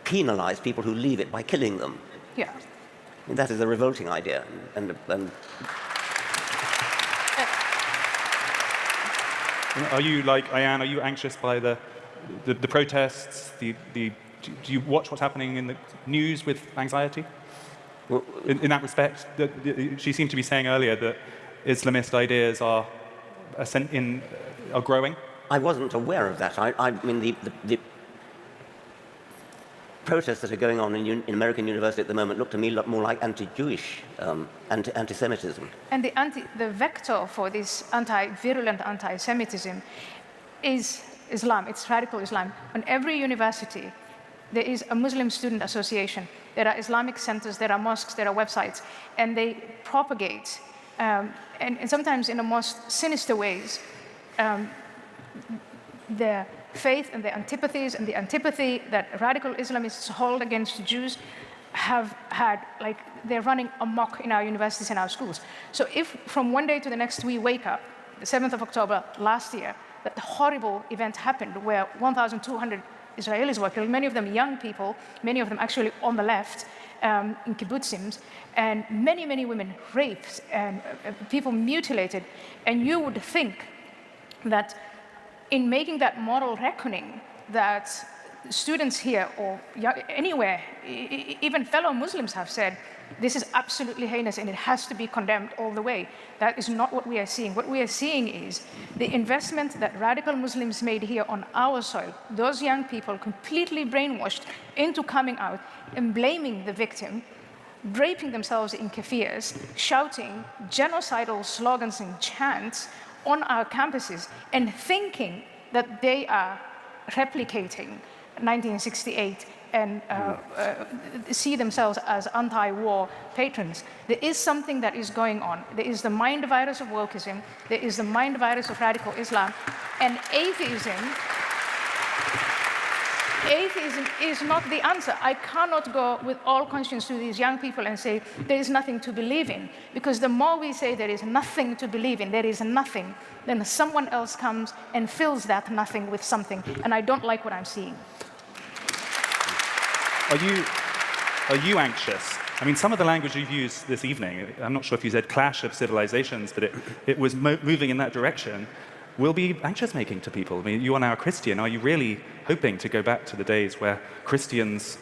penalize people who leave it by killing them? Yeah. I mean, that is a revolting idea. And Are you like Ayan? Are you anxious by the protests? Do you watch what's happening in the news with anxiety? well, In that respect, she seemed to be saying earlier that Islamist ideas are growing. I wasn't aware of that. I mean, the protests that are going on in American university at the moment look to me more like anti-Jewish, anti-Semitism. And the vector for this virulent anti-Semitism is Islam. It's radical Islam. On every university, there is a Muslim student association. There are Islamic centers, there are mosques, there are websites, and they propagate, and sometimes in the most sinister ways, their faith and their antipathies, and the antipathy that radical Islamists hold against Jews have had, like, they're running amok in our universities and our schools. So if from one day to the next we wake up, the 7th of October last year, that horrible event happened where 1,200 Israelis were killed, many of them young people, many of them actually on the left, in kibbutzim, and many, many women raped and people mutilated, and you would think that in making that moral reckoning, that students here or anywhere, even fellow Muslims have said, this is absolutely heinous and it has to be condemned all the way. That is not what we are seeing. What we are seeing is the investment that radical Muslims made here on our soil, those young people completely brainwashed into coming out and blaming the victim, draping themselves in kafirs, shouting genocidal slogans and chants on our campuses and thinking that they are replicating 1968 and see themselves as anti-war patrons. There is something that is going on. There is the mind virus of wokeism. There is the mind virus of radical Islam. And atheism is not the answer. I cannot go with all conscience to these young people and say there is nothing to believe in, because the more we say there is nothing to believe in, there is nothing, then someone else comes and fills that nothing with something, and I don't like what I'm seeing. Are you anxious? I mean, some of the language you've used this evening, I'm not sure if you said clash of civilizations, but it was moving in that direction. will be anxious-making to people. I mean, you are now a Christian. Are you really hoping to go back to the days where Christians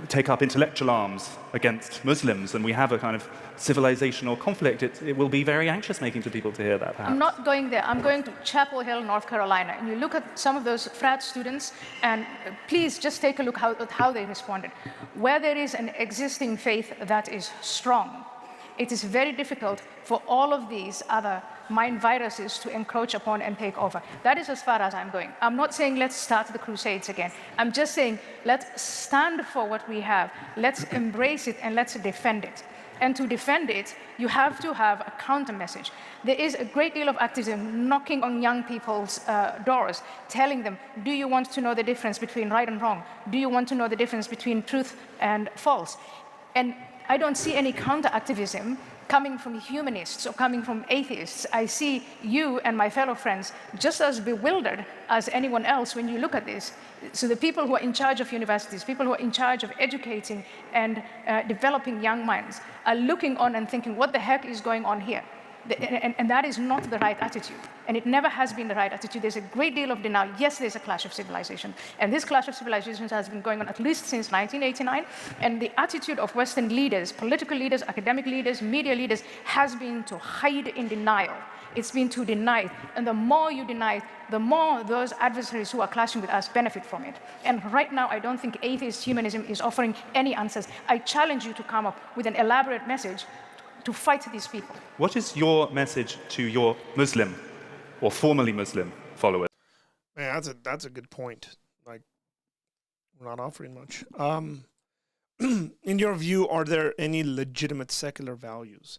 take up intellectual arms against Muslims and we have a kind of civilizational conflict? It will be very anxious-making to people to hear that, perhaps. I'm not going there. I'm going to Chapel Hill, North Carolina. And you look at some of those frat students, and please just take a look at how they responded. Where there is an existing faith that is strong, it is very difficult for all of these other mind viruses to encroach upon and take over. That is as far as I'm going. I'm not saying let's start the Crusades again. I'm just saying let's stand for what we have. Let's embrace it and let's defend it. And to defend it, you have to have a counter message. There is a great deal of activism knocking on young people's doors, telling them, do you want to know the difference between right and wrong? Do you want to know the difference between truth and false? And I don't see any counter activism coming from humanists or coming from atheists. I see you and my fellow friends just as bewildered as anyone else when you look at this. So the people who are in charge of universities, people who are in charge of educating and developing young minds are looking on and thinking, what the heck is going on here? And that is not the right attitude. And it never has been the right attitude. There's a great deal of denial. Yes, there's a clash of civilization. And this clash of civilizations has been going on at least since 1989. And the attitude of Western leaders, political leaders, academic leaders, media leaders, has been to hide in denial. It's been to deny it. And the more you deny it, the more those adversaries who are clashing with us benefit from it. And right now, I don't think atheist humanism is offering any answers. I challenge you to come up with an elaborate message to fight these people. What is your message to your Muslim or formerly Muslim followers? Man, that's a good point. Like, we're not offering much. In your view, are there any legitimate secular values?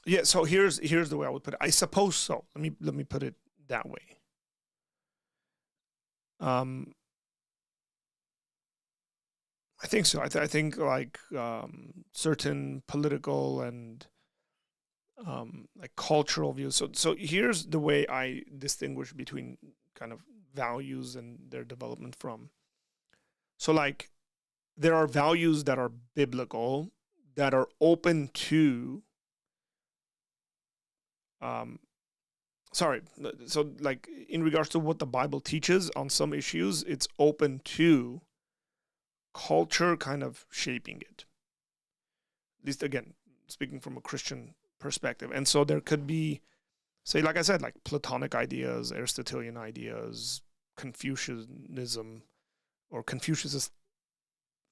Yeah. So here's the way I would put it. I suppose so. Let me put it that way. I think so. I think like certain political and like cultural views. So here's the way I distinguish between kind of values and their development from. So like there are values that are biblical, that are open to so like in regards to what the Bible teaches on some issues, it's open to culture kind of shaping it. At least, again, speaking from a Christian perspective. And so there could be, say, like I said, like Platonic ideas, Aristotelian ideas, Confucianism, or Confucius'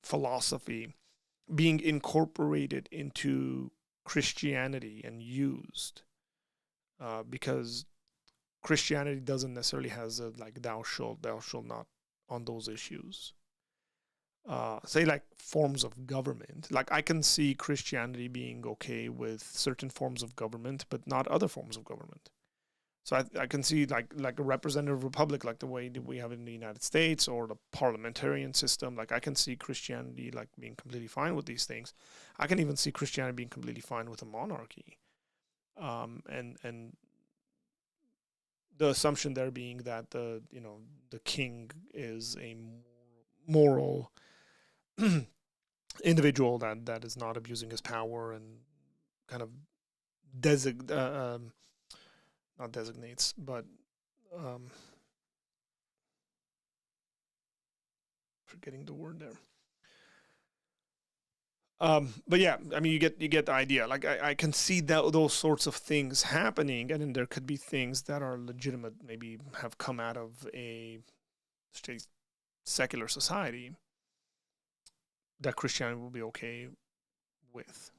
philosophy being incorporated into Christianity and used. Because Christianity doesn't necessarily has a like thou shalt not on those issues. Say like forms of government. Like I can see Christianity being okay with certain forms of government, but not other forms of government. So I can see like a representative republic, like the way that we have in the United States, or the parliamentarian system. Like I can see Christianity like being completely fine with these things. I can even see Christianity being completely fine with a monarchy. And the assumption there being that the king is a moral individual that is not abusing his power and kind of not designates, but forgetting the word there. But yeah, I mean, you get the idea. Like I can see those sorts of things happening, and then there could be things that are legitimate, maybe have come out of a secular society that Christianity will be okay with.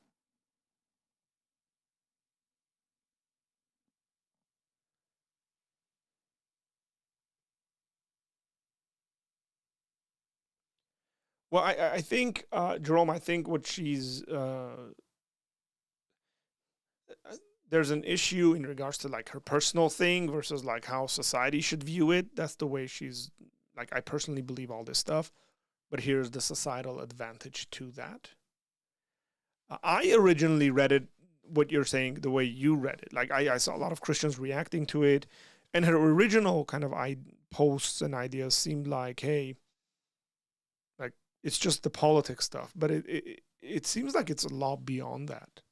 Well, I think, Jerome, I think what she's, there's an issue in regards to like her personal thing versus like how society should view it. That's the way she's, like, I personally believe all this stuff, but here's the societal advantage to that. I originally read it, what you're saying, the way you read it. Like I saw a lot of Christians reacting to it, and her original kind of posts and ideas seemed like, hey, it's just the politics stuff, but it seems like it's a lot beyond that.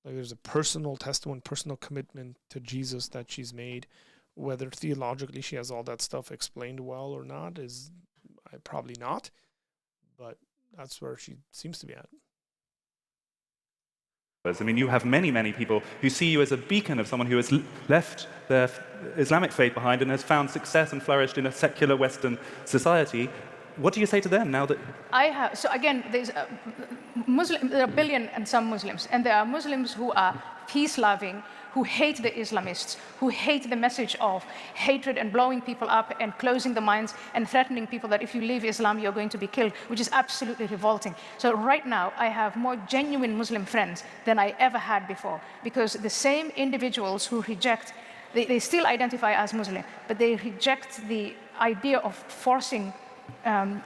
Like there's a personal testimony, personal commitment to Jesus that she's made. Whether theologically she has all that stuff explained well or not is probably not, but that's where she seems to be at. I mean, you have many, many people who see you as a beacon of someone who has left their Islamic faith behind and has found success and flourished in a secular Western society. What do you say to them now that... So again, there are a billion and some Muslims, and there are Muslims who are peace-loving, who hate the Islamists, who hate the message of hatred and blowing people up and closing the minds and threatening people that if you leave Islam, you're going to be killed, which is absolutely revolting. So right now, I have more genuine Muslim friends than I ever had before, because the same individuals who reject, they still identify as Muslim, but they reject the idea of forcing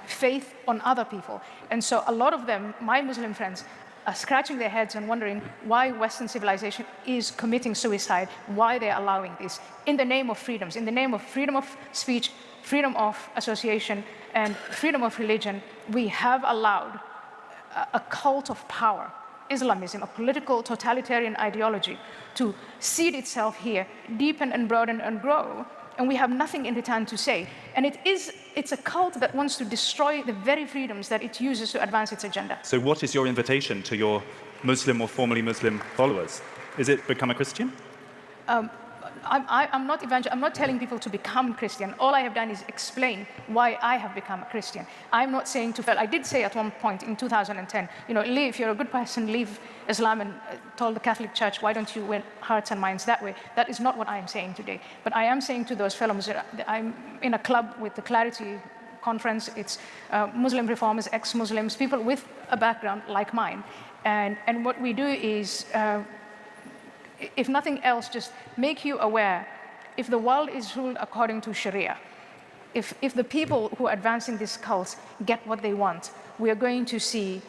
faith on other people. And so a lot of them, my Muslim friends, are scratching their heads and wondering why Western civilization is committing suicide, why they're allowing this, in the name of freedoms, in the name of freedom of speech, freedom of association, and freedom of religion. We have allowed a cult of power, Islamism, a political totalitarian ideology, to seed itself here, deepen and broaden and grow, and we have nothing in return to say. And it's a cult that wants to destroy the very freedoms that it uses to advance its agenda. So what is your invitation to your Muslim or formerly Muslim followers? Is it become a Christian? I'm not telling people to become Christian. All I have done is explain why I have become a Christian. I'm not saying to... I did say at one point in 2010, leave, if you're a good person, leave Islam, and told the Catholic Church, why don't you win hearts and minds that way? That is not what I am saying today. But I am saying to those fellow Muslims, I'm in a club with the Clarity Conference. It's Muslim reformers, ex-Muslims, people with a background like mine. And what we do is... if nothing else, just make you aware, if the world is ruled according to Sharia, if the people who are advancing these cults get what they want, we are going to see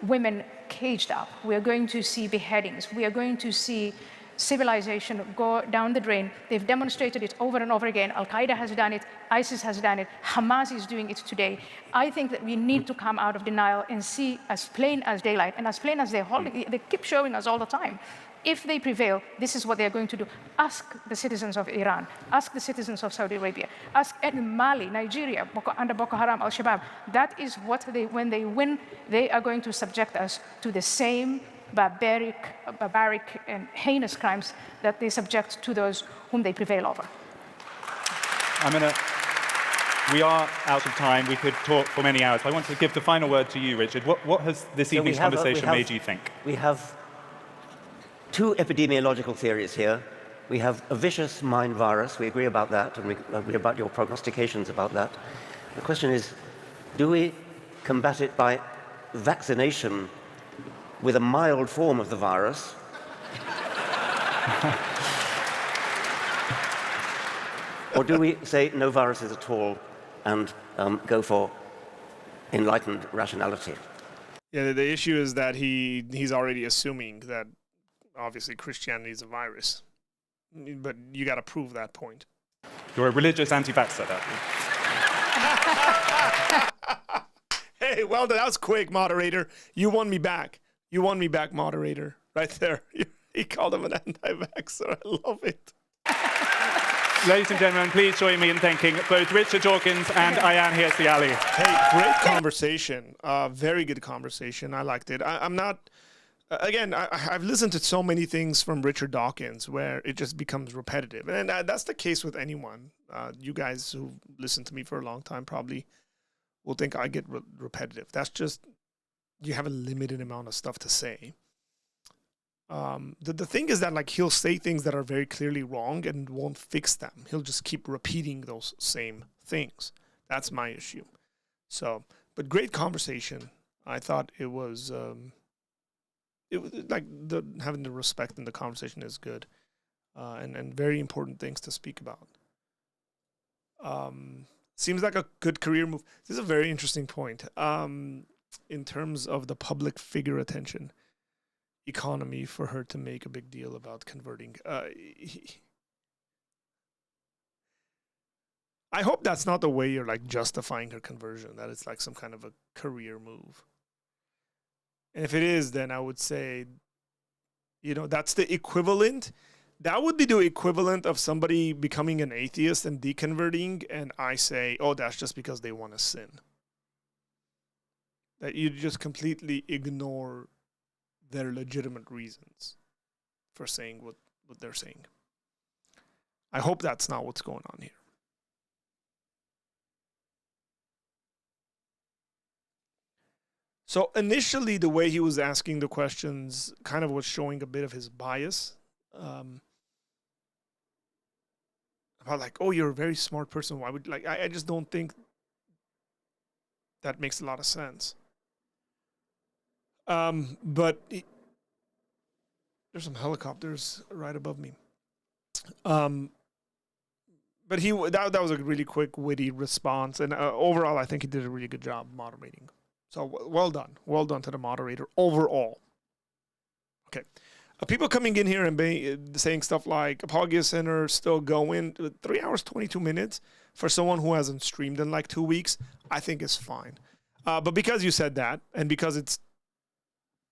women caged up, we are going to see beheadings, we are going to see civilization go down the drain. They've demonstrated it over and over again. Al-Qaeda has done it, ISIS has done it, Hamas is doing it today. I think that we need to come out of denial and see as plain as daylight, and as plain as they keep showing us all the time. If they prevail, this is what they're going to do. Ask the citizens of Iran, ask the citizens of Saudi Arabia, ask Mali, Nigeria, under Boko Haram, Al-Shabaab. That is what when they win, they are going to subject us to the same barbaric and heinous crimes that they subject to those whom they prevail over. We are out of time. We could talk for many hours. I want to give the final word to you, Richard. What has this evening's conversation made you think? We have two epidemiological theories here. We have a vicious mind virus. We agree about that, and we agree about your prognostications about that. The question is, do we combat it by vaccination with a mild form of the virus? Or do we say no viruses at all and go for enlightened rationality? Yeah, the issue is that he's already assuming that obviously Christianity is a virus. But you got to prove that point. You're a religious anti-vaxxer. Hey, well, that was quick, moderator. You won me back. You won me back, moderator. Right there. He called him an anti-vaxxer. I love it. Ladies and gentlemen, please join me in thanking both Richard Dawkins and Ayaan Hirsi Ali. Hey, great conversation. Very good conversation. I liked it. I'm not... Again, I've listened to so many things from Richard Dawkins where it just becomes repetitive. And that's the case with anyone. You guys who listen to me for a long time probably will think I get repetitive. That's just, you have a limited amount of stuff to say. The thing is that like he'll say things that are very clearly wrong and won't fix them. He'll just keep repeating those same things. That's my issue. So, but great conversation. I thought it was... like having the respect in the conversation is good, and very important things to speak about. Seems like a good career move. This is a very interesting point in terms of the public figure attention economy for her to make a big deal about converting. I hope that's not the way you're like justifying her conversion, that it's like some kind of a career move. And if it is, then I would say, that's the equivalent. That would be the equivalent of somebody becoming an atheist and deconverting, and I say, oh, that's just because they want to sin. That you just completely ignore their legitimate reasons for saying what they're saying. I hope that's not what's going on here. So initially, the way he was asking the questions kind of was showing a bit of his bias. About like, oh, you're a very smart person. Why would I just don't think that makes a lot of sense. But there's some helicopters right above me. But that was a really quick, witty response, and overall, I think he did a really good job moderating. So well done to the moderator overall. Okay, people coming in here and saying stuff like Apologia Center still going 3 hours 22 minutes for someone who hasn't streamed in like 2 weeks, I think is fine. But because you said that, and because it's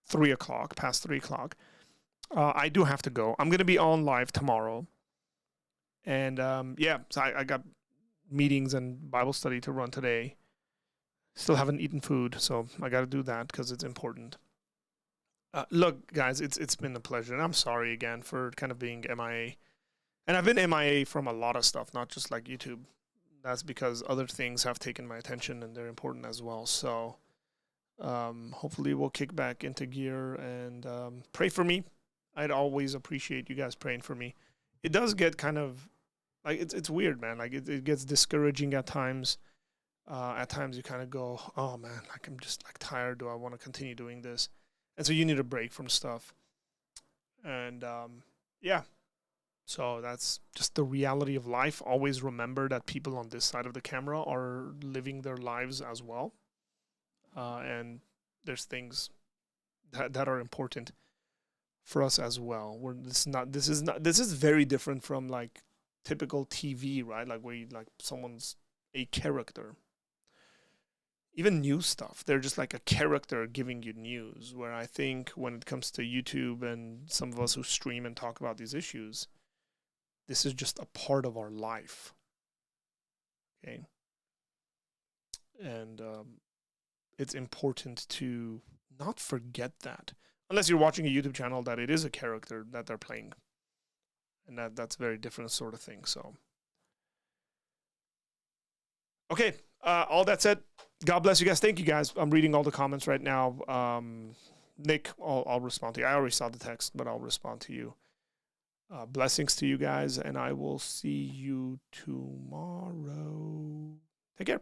3 o'clock, past 3 o'clock, I do have to go. I'm going to be on live tomorrow. And so I got meetings and Bible study to run today. Still haven't eaten food, so I got to do that because it's important. Look, guys, it's been a pleasure. And I'm sorry again for kind of being MIA. And I've been MIA from a lot of stuff, not just like YouTube. That's because other things have taken my attention and they're important as well. So hopefully we'll kick back into gear and pray for me. I'd always appreciate you guys praying for me. It does get kind of like it's weird, man. Like it gets discouraging at times. At times you kind of go, oh man, like I'm just like tired. Do I want to continue doing this? And so you need a break from stuff. And so that's just the reality of life. Always remember that people on this side of the camera are living their lives as well. And there's things that are important for us as well. This is very different from like typical TV, right? Like where someone's a character. Even news stuff, they're just like a character giving you news, where I think when it comes to YouTube and some of us who stream and talk about these issues, this is just a part of our life. Okay. And it's important to not forget that. Unless you're watching a YouTube channel that it is a character that they're playing. And that's a very different sort of thing. So, okay. All that said, God bless you guys. Thank you guys. I'm reading all the comments right now. Nick, I'll respond to you. I already saw the text, but I'll respond to you. Blessings to you guys, and I will see you tomorrow. Take care.